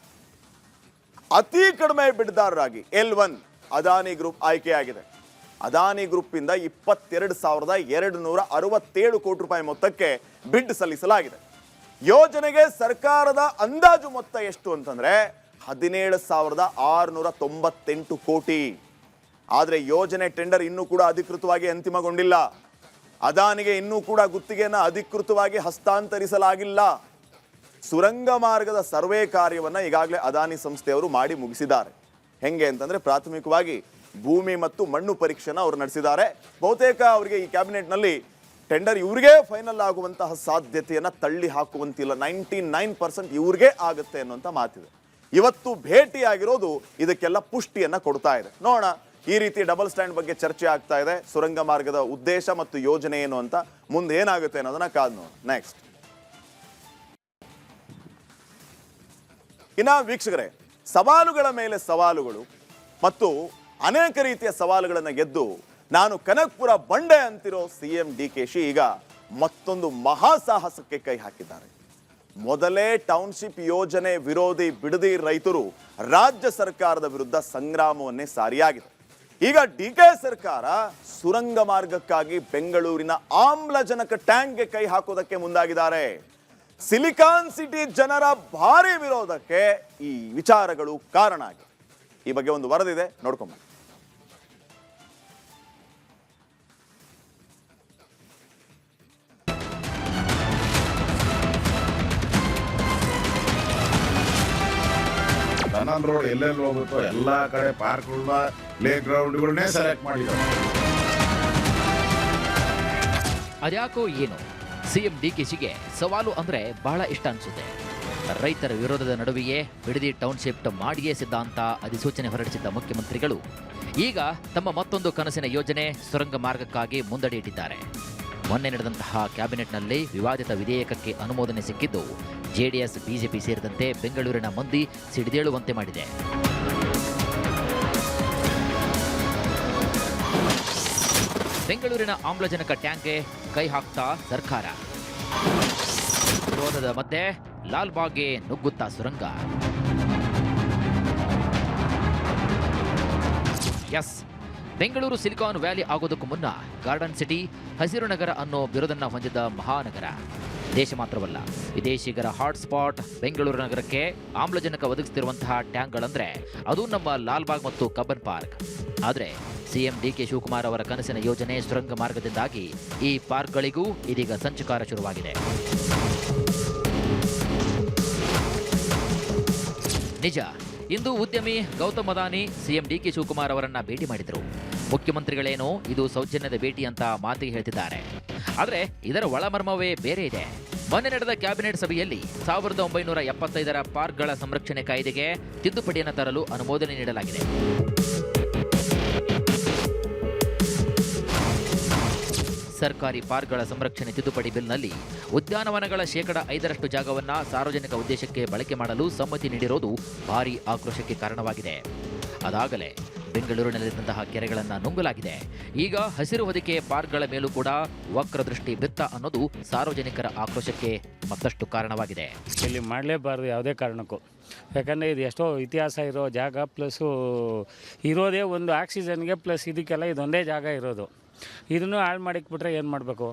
ಅತಿ ಕಡಿಮೆ ಬಿಡ್ದಾರರಾಗಿ L1 ಅದಾನಿ ಗ್ರೂಪ್ ಆಯ್ಕೆಯಾಗಿದೆ. ಅದಾನಿ ಗ್ರೂಪ್ ಇಂದ 22,267 ಕೋಟಿ ರೂಪಾಯಿ ಮೊತ್ತಕ್ಕೆ ಬಿಡ್ ಸಲ್ಲಿಸಲಾಗಿದೆ. ಯೋಜನೆಗೆ ಸರ್ಕಾರದ ಅಂದಾಜು ಮೊತ್ತ ಎಷ್ಟು ಅಂತಂದ್ರೆ 17,698 ಕೋಟಿ. ಆದರೆ ಯೋಜನೆ ಟೆಂಡರ್ ಇನ್ನೂ ಕೂಡ ಅಧಿಕೃತವಾಗಿ ಅಂತಿಮಗೊಂಡಿಲ್ಲ. ಅದಾನಿಗೆ ಇನ್ನೂ ಕೂಡ ಗುತ್ತಿಗೆಯನ್ನು ಅಧಿಕೃತವಾಗಿ ಹಸ್ತಾಂತರಿಸಲಾಗಿಲ್ಲ. ಸುರಂಗ ಮಾರ್ಗದ ಸರ್ವೆ ಕಾರ್ಯವನ್ನ ಈಗಾಗಲೇ ಅದಾನಿ ಸಂಸ್ಥೆಯವರು ಮಾಡಿ ಮುಗಿಸಿದ್ದಾರೆ. ಹೆಂಗೆ ಅಂತಂದ್ರೆ ಪ್ರಾಥಮಿಕವಾಗಿ ಭೂಮಿ ಮತ್ತು ಮಣ್ಣು ಪರೀಕ್ಷೆನ ಅವರು ನಡೆಸಿದ್ದಾರೆ. ಬಹುತೇಕ ಅವರಿಗೆ ಈ ಕ್ಯಾಬಿನೆಟ್ನಲ್ಲಿ ಟೆಂಡರ್ ಇವ್ರಿಗೆ ಫೈನಲ್ ಆಗುವಂತಹ ಸಾಧ್ಯತೆಯನ್ನ ತಳ್ಳಿ ಹಾಕುವಂತಿಲ್ಲ. 99% ಇವ್ರಿಗೆ ಆಗುತ್ತೆ ಅನ್ನುವಂಥ ಮಾತಿದೆ. ಇವತ್ತು ಭೇಟಿಯಾಗಿರೋದು ಇದಕ್ಕೆಲ್ಲ ಪುಷ್ಟಿಯನ್ನ ಕೊಡ್ತಾ ಇದೆ. ನೋಡೋಣ, ಈ ರೀತಿ ಡಬಲ್ ಸ್ಟ್ಯಾಂಡ್ ಬಗ್ಗೆ ಚರ್ಚೆ ಆಗ್ತಾ ಇದೆ. ಸುರಂಗ ಮಾರ್ಗದ ಉದ್ದೇಶ ಮತ್ತು ಯೋಜನೆ ಏನು ಅಂತ ಮುಂದೆ ಏನಾಗುತ್ತೆ ಅನ್ನೋದನ್ನ ಕಾದು ನೋಡೋಣ. ನೆಕ್ಸ್ಟ್, ಇನ್ನ ವೀಕ್ಷಕರೇ, ಸವಾಲುಗಳ ಮೇಲೆ ಸವಾಲುಗಳು ಮತ್ತು ಅನೇಕ ರೀತಿಯ ಸವಾಲುಗಳನ್ನು ಗೆದ್ದು ನಾನು ಕನಕಪುರ ಬಂಡೆ ಅಂತಿರೋ ಸಿಎಂ DKಶಿ ಈಗ ಮತ್ತೊಂದು ಮಹಾಸಾಹಸಕ್ಕೆ ಕೈ ಹಾಕಿದ್ದಾರೆ. ಮೊದಲೇ ಟೌನ್ಶಿಪ್ ಯೋಜನೆ ವಿರೋಧಿ ಬಿಡದಿ ರೈತರು ರಾಜ್ಯ ಸರ್ಕಾರದ ವಿರುದ್ಧ ಸಂಗ್ರಾಮವನ್ನೇ ಸಾರಿಯಾಗಿದೆ. ಈಗ DK ಸರ್ಕಾರ ಸುರಂಗ ಮಾರ್ಗಕ್ಕಾಗಿ ಬೆಂಗಳೂರಿನ ಆಮ್ಲಜನಕ ಟ್ಯಾಂಕ್ಗೆ ಕೈ ಹಾಕೋದಕ್ಕೆ ಮುಂದಾಗಿದ್ದಾರೆ. ಸಿಲಿಕಾನ್ ಸಿಟಿ ಜನರ ಭಾರಿ ವಿರೋಧಕ್ಕೆ ಈ ವಿಚಾರಗಳು ಕಾರಣ ಆಗಿದೆ. ಈ ಬಗ್ಗೆ ಒಂದು ವರದಿದೆ, ನೋಡ್ಕೊಂಬ. ಟನಲ್ ರೋಡ್ ಎಲ್ಲೆಲ್ಲಿ ಹೋಗುತ್ತೋ ಎಲ್ಲಾ ಕಡೆ ಪಾರ್ಕ್ಗಳನ್ನ ಪ್ಲೇ ಗ್ರೌಂಡ್ಗಳನ್ನೇ ಸೆಲೆಕ್ಟ್ ಮಾಡಿದ್ದಾರೆ. ಅದ್ಯಾಕೋ ಏನು ಸಿಎಂ DKಶಿಗೆ ಸವಾಲು ಅಂದ್ರೆ ಬಹಳ ಇಷ್ಟ ಅನ್ಸುತ್ತೆ. ರೈತರ ವಿರೋಧದ ನಡುವೆಯೇ ಬಿಡದಿ ಟೌನ್ಶಿಪ್ ಮಾಡಿಯೇ ಸಿದ್ಧಾಂತ ಅಧಿಸೂಚನೆ ಹೊರಡಿಸಿದ್ದ ಮುಖ್ಯಮಂತ್ರಿಗಳು ಈಗ ತಮ್ಮ ಮತ್ತೊಂದು ಕನಸಿನ ಯೋಜನೆ ಸುರಂಗ ಮಾರ್ಗಕ್ಕಾಗಿ ಮುಂದಡಿ ಇಟ್ಟಿದ್ದಾರೆ. ಮೊನ್ನೆ ನಡೆದಂತಹ ಕ್ಯಾಬಿನೆಟ್ನಲ್ಲಿ ವಿವಾದಿತ ವಿಧೇಯಕಕ್ಕೆ ಅನುಮೋದನೆ ಸಿಕ್ಕಿದ್ದು JDS BJP ಸೇರಿದಂತೆ ಬೆಂಗಳೂರಿನ ಮಂದಿ ಸಿಡಿದೇಳುವಂತೆ ಮಾಡಿದೆ. ಬೆಂಗಳೂರಿನ ಆಮ್ಲಜನಕ ಟ್ಯಾಂಕ್ಗೆ ಕೈ ಹಾಕ್ತಾ ಸರ್ಕಾರ. ವಿರೋಧದ ಮಧ್ಯೆ ಲಾಲ್ಬಾಗ್ಗೆ ನುಗ್ಗುತ್ತಾ ಸುರಂಗ. ಎಸ್, ಬೆಂಗಳೂರು ಸಿಲಿಕಾನ್ ವ್ಯಾಲಿ ಆಗೋದಕ್ಕೂ ಮುನ್ನ ಗಾರ್ಡನ್ ಸಿಟಿ, ಹಸಿರು ನಗರ ಅನ್ನೋ ಬಿರುದನ್ನ ಹೊಂದಿದ್ದ ಮಹಾನಗರ. ದೇಶ ಮಾತ್ರವಲ್ಲ, ವಿದೇಶಿಗರ ಹಾಟ್ಸ್ಪಾಟ್ ಬೆಂಗಳೂರು ನಗರಕ್ಕೆ ಆಮ್ಲಜನಕ ಒದಗಿಸುತ್ತಿರುವಂತಹ ಟ್ಯಾಂಕ್ಗಳಂದ್ರೆ ಅದು ನಮ್ಮ ಲಾಲ್ಬಾಗ್ ಮತ್ತು ಕಬ್ಬನ್ ಪಾರ್ಕ್. ಆದರೆ ಸಿಎಂ DK ಶಿವಕುಮಾರ್ ಅವರ ಕನಸಿನ ಯೋಜನೆ ಸುರಂಗ ಮಾರ್ಗದಿಂದಾಗಿ ಈ ಪಾರ್ಕ್ಗಳಿಗೂ ಇದೀಗ ಸಂಚುಕಾರ ಶುರುವಾಗಿದೆ. ನಿಜ, ಇಂದು ಉದ್ಯಮಿ ಗೌತಮ್ ಅದಾನಿ ಸಿಎಂ DK ಶಿವಕುಮಾರ್ ಅವರನ್ನ ಭೇಟಿ ಮಾಡಿದರು. ಮುಖ್ಯಮಂತ್ರಿಗಳೇನೋ ಇದು ಸೌಜನ್ಯದ ಭೇಟಿ ಅಂತ ಮಾತಿಗೆ ಹೇಳ್ತಿದ್ದಾರೆ. ಆದರೆ ಇದರ ಒಳಮರ್ಮವೇ ಬೇರೆ ಇದೆ. ಮೊನ್ನೆ ನಡೆದ ಕ್ಯಾಬಿನೆಟ್ ಸಭೆಯಲ್ಲಿ 1975ರ ಪಾರ್ಕ್ಗಳ ಸಂರಕ್ಷಣೆ ಕಾಯ್ದೆಗೆ ತಿದ್ದುಪಡಿಯನ್ನು ತರಲು ಅನುಮೋದನೆ ನೀಡಲಾಗಿದೆ. ಸರ್ಕಾರಿ ಪಾರ್ಕ್ಗಳ ಸಂರಕ್ಷಣೆ ತಿದ್ದುಪಡಿ ಬಿಲ್ನಲ್ಲಿ ಉದ್ಯಾನವನಗಳ 5% ಜಾಗವನ್ನು ಸಾರ್ವಜನಿಕ ಉದ್ದೇಶಕ್ಕೆ ಬಳಕೆ ಮಾಡಲು ಸಮ್ಮತಿ ನೀಡಿರೋದು ಭಾರೀ ಆಕ್ರೋಶಕ್ಕೆ ಕಾರಣವಾಗಿದೆ. ಅದಾಗಲೇ ಬೆಂಗಳೂರಿನಲ್ಲಿದ್ದಂತಹ ಕೆರೆಗಳನ್ನು ನುಂಗಲಾಗಿದೆ. ಈಗ ಹಸಿರು ಹೊದಿಕೆ ಪಾರ್ಕ್ಗಳ ಮೇಲೂ ಕೂಡ ವಕ್ರದೃಷ್ಟಿ ಬಿತ್ತ ಅನ್ನೋದು ಸಾರ್ವಜನಿಕರ ಆಕ್ರೋಶಕ್ಕೆ ಮತ್ತಷ್ಟು ಕಾರಣವಾಗಿದೆ. ಇಲ್ಲಿ ಮಾಡಲೇಬಾರ್ದು ಯಾವುದೇ ಕಾರಣಕ್ಕೂ. ಯಾಕಂದರೆ ಇದು ಎಷ್ಟೋ ಇತಿಹಾಸ ಇರೋ ಜಾಗ, ಪ್ಲಸ್ಸು ಇರೋದೇ ಒಂದು ಆಕ್ಸಿಜನ್ಗೆ, ಪ್ಲಸ್ ಇದಕ್ಕೆಲ್ಲ ಇದೊಂದೇ ಜಾಗ ಇರೋದು. ಇದನ್ನು ಹಾಳು ಮಾಡಿಕ್ಬಿಟ್ರೆ ಏನು ಮಾಡಬೇಕು?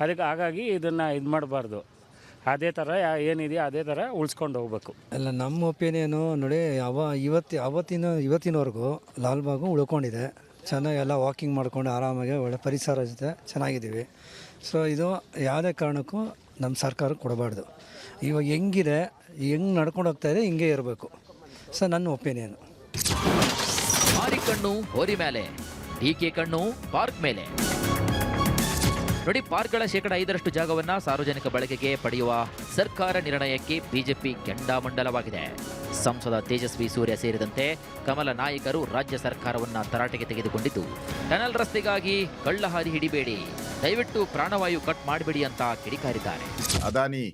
ಅದಕ್ಕೆ ಹಾಗಾಗಿ ಇದನ್ನು ಇದು ಮಾಡಬಾರ್ದು. ಅದೇ ಥರ ಏನಿದೆಯೋ ಅದೇ ಥರ ಉಳಿಸ್ಕೊಂಡು ಹೋಗ್ಬೇಕು. ಅಲ್ಲ, ನಮ್ಮ ಒಪಿನಿಯನು ನೋಡಿ, ಇವತ್ತಿನವರೆಗೂ ಲಾಲ್ಬಾಗು ಉಳ್ಕೊಂಡಿದೆ. ಚೆನ್ನಾಗಿ ಎಲ್ಲ ವಾಕಿಂಗ್ ಮಾಡ್ಕೊಂಡು ಆರಾಮಾಗಿ ಒಳ್ಳೆ ಪರಿಸರ ಜೊತೆ ಚೆನ್ನಾಗಿದ್ದೀವಿ. ಸೊ ಇದು ಯಾವುದೇ ಕಾರಣಕ್ಕೂ ನಮ್ಮ ಸರ್ಕಾರ ಕೊಡಬಾರ್ದು. ಇವಾಗ ಹೆಂಗಿದೆ, ಹೆಂಗೆ ನಡ್ಕೊಂಡು ಹೋಗ್ತಾ ಇದೆ, ಹಿಂಗೆ ಇರಬೇಕು. ಸೊ ನನ್ನ ಒಪಿನಿಯನು. ಮಾರಿ ಕಣ್ಣು ಹೋರಿ ಮೇಲೆ, DK ಕಣ್ಣು ಪಾರ್ಕ್ ಮೇಲೆ. ನೋಡಿ, ಪಾರ್ಕ್ಗಳ 5% ಜಾಗವನ್ನು ಸಾರ್ವಜನಿಕ ಬಳಕೆಗೆ ಪಡೆಯುವ ಸರ್ಕಾರ ನಿರ್ಣಯಕ್ಕೆ ಬಿಜೆಪಿ ಕೆಂಡಾಮಂಡಲವಾಗಿದೆ. ಸಂಸದ ತೇಜಸ್ವಿ ಸೂರ್ಯ ಸೇರಿದಂತೆ ಕಮಲ ನಾಯಕರು ರಾಜ್ಯ ಸರ್ಕಾರವನ್ನ ತರಾಟೆಗೆ ತೆಗೆದುಕೊಂಡಿದ್ದು, ಟನಲ್ ರಸ್ತೆಗಾಗಿ ಕಳ್ಳ ಹಾದಿ ಹಿಡಿಬೇಡಿ, ದಯವಿಟ್ಟು ಪ್ರಾಣವಾಯು ಕಟ್ ಮಾಡಬೇಡಿ ಅಂತ ಕಿಡಿಕಾರಿದ್ದಾರೆ. ಅದಾನಿ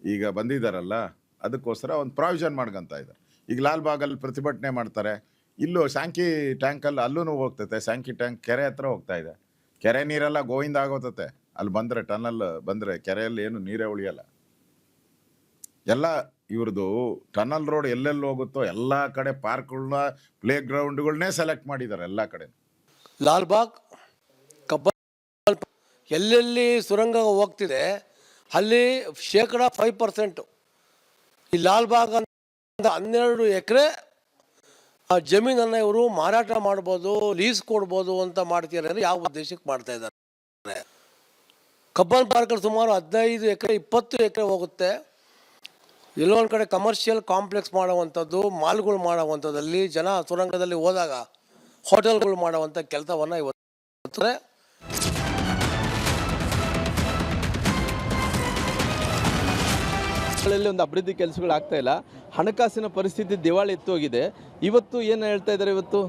ಈಗ ಬಂದಿದ್ದಾರಲ್ಲ, ಅದಕ್ಕೋಸ್ಕರ ಒಂದು ಪ್ರಾವಿಷನ್ ಮಾಡ್ಕೊಂತ ಇದ್ದಾರೆ. ಈಗ ಲಾಲ್ಬಾಗಲ್ಲಿ ಪ್ರತಿಭಟನೆ ಮಾಡ್ತಾರೆ, ಇಲ್ಲೂ ಸ್ಯಾಂಕಿ ಟ್ಯಾಂಕಲ್ಲಿ ಅಲ್ಲೂ ಹೋಗ್ತೈತೆ. ಸ್ಯಾಂಕಿ ಟ್ಯಾಂಕ್ ಕೆರೆ ಹತ್ರ ಹೋಗ್ತಾ ಇದೆ. ಕೆರೆ ನೀರೆಲ್ಲ ಗೋವಿಂದ ಆಗೋತತೆ. ಅಲ್ಲಿ ಬಂದರೆ, ಟನಲ್ ಬಂದರೆ ಕೆರೆಯಲ್ಲಿ ಏನು ನೀರೇ ಉಳಿಯಲ್ಲ. ಎಲ್ಲ ಇವ್ರದ್ದು ಟನಲ್ ರೋಡ್ ಎಲ್ಲೆಲ್ಲಿ ಹೋಗುತ್ತೋ ಎಲ್ಲ ಕಡೆ ಪಾರ್ಕ್ಗಳನ್ನ, ಪ್ಲೇ ಗ್ರೌಂಡ್ಗಳನ್ನೇ ಸೆಲೆಕ್ಟ್ ಮಾಡಿದ್ದಾರೆ ಎಲ್ಲ ಕಡೆ. ಲಾಲ್ಬಾಗ್, ಕಬ್ಬನ್, ಎಲ್ಲೆಲ್ಲಿ ಸುರಂಗ ಹೋಗ್ತಿದೆ ಅಲ್ಲಿ 5% ಈ ಲಾಲ್ಬಾಗ್ ಅಂತ 12 ಎಕರೆ ಜಮೀನನ್ನು ಇವರು ಮಾರಾಟ ಮಾಡ್ಬೋದು, ಲೀಸ್ ಕೊಡ್ಬೋದು ಅಂತ ಮಾಡ್ತಿದ್ದಾರೆ. ಯಾವ ಉದ್ದೇಶಕ್ಕೆ ಮಾಡ್ತಾ ಇದ್ದಾರೆ? ಕಬ್ಬನ್ ಪಾರ್ಕಲ್ಲಿ ಸುಮಾರು 15 ಎಕರೆ 20 ಎಕರೆ ಹೋಗುತ್ತೆ. ಎಲ್ಲೊಂದು ಕಡೆ ಕಮರ್ಷಿಯಲ್ ಕಾಂಪ್ಲೆಕ್ಸ್ ಮಾಡುವಂಥದ್ದು, ಮಾಲ್ಗಳು ಮಾಡುವಂಥದ್ದಲ್ಲಿ ಜನ ಸುರಂಗದಲ್ಲಿ ಹೋದಾಗ ಹೋಟೆಲ್ಗಳು ಮಾಡುವಂಥ ಕೆಲಸವನ್ನು ಇವತ್ತು ಒಂದು ಅಭಿವೃದ್ಧಿ ಕೆಲಸಗಳು ಆಗ್ತಾ ಇಲ್ಲ. ಹಣಕಾಸಿನ ಪರಿಸ್ಥಿತಿ ದಿವಾಳಿ ಎತ್ತೋಗಿದೆ. ಇವತ್ತು ಏನು ಹೇಳ್ತಾ ಇದ್ದಾರೆ, ಇವತ್ತು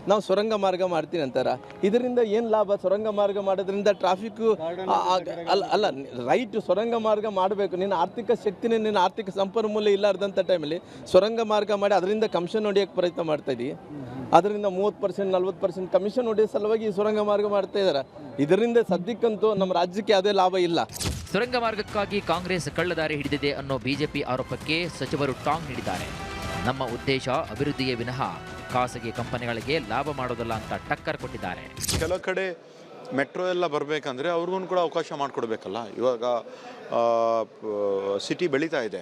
ನಾವು ಸುರಂಗ ಮಾರ್ಗ ಮಾಡ್ತೀನಿ ಅಂತಾರ. ಇದರಿಂದ ಏನು ಲಾಭ? ಸುರಂಗ ಮಾರ್ಗ ಮಾಡೋದ್ರಿಂದ ಟ್ರಾಫಿಕ್ ಅಲ್ಲ ರೈಟ್, ಸುರಂಗ ಮಾರ್ಗ ಮಾಡಬೇಕು. ನಿನ್ನ ಆರ್ಥಿಕ ಶಕ್ತಿನೇ, ನಿನ್ನ ಆರ್ಥಿಕ ಸಂಪನ್ಮೂಲ ಇಲ್ಲಾರ್ದಂಥ ಟೈಮಲ್ಲಿ ಸುರಂಗ ಮಾರ್ಗ ಮಾಡಿ ಅದರಿಂದ ಕಮಿಷನ್ ಹೊಡಿಯೋಕ್ಕೆ ಪ್ರಯತ್ನ ಮಾಡ್ತಾ ಇದ್ದೀವಿ. ಅದರಿಂದ 30% 40% ಕಮಿಷನ್ ಹೊಡೆಯೋ ಸಲುವಾಗಿ ಈ ಸುರಂಗ ಮಾರ್ಗ ಮಾಡ್ತಾ ಇದ್ದಾರೆ. ಇದರಿಂದ ಸದ್ಯಕ್ಕಂತೂ ನಮ್ಮ ರಾಜ್ಯಕ್ಕೆ ಯಾವುದೇ ಲಾಭ ಇಲ್ಲ. ಸುರಂಗ ಮಾರ್ಗಕ್ಕಾಗಿ ಕಾಂಗ್ರೆಸ್ ಕಳ್ಳದಾರಿ ಹಿಡಿದಿದೆ ಅನ್ನೋ ಬಿಜೆಪಿ ಆರೋಪಕ್ಕೆ ಸಚಿವರು ಟಾಂಗ್ ನೀಡಿದ್ದಾರೆ. ನಮ್ಮ ಉದ್ದೇಶ ಅಭಿವೃದ್ಧಿಯೇ ವಿನಃ ಖಾಸಗಿ ಕಂಪನಿಗಳಿಗೆ ಲಾಭ ಮಾಡೋದಲ್ಲ ಅಂತ ಟಕ್ಕರ್ ಕೊಟ್ಟಿದ್ದಾರೆ. ಕೆಲವು ಕಡೆ ಮೆಟ್ರೋ ಎಲ್ಲ ಬರಬೇಕಂದ್ರೆ ಅವ್ರಿಗೂ ಕೂಡ ಅವಕಾಶ ಮಾಡಿಕೊಡ್ಬೇಕಲ್ಲ. ಇವಾಗ ಸಿಟಿ ಬೆಳೀತಾ ಇದೆ,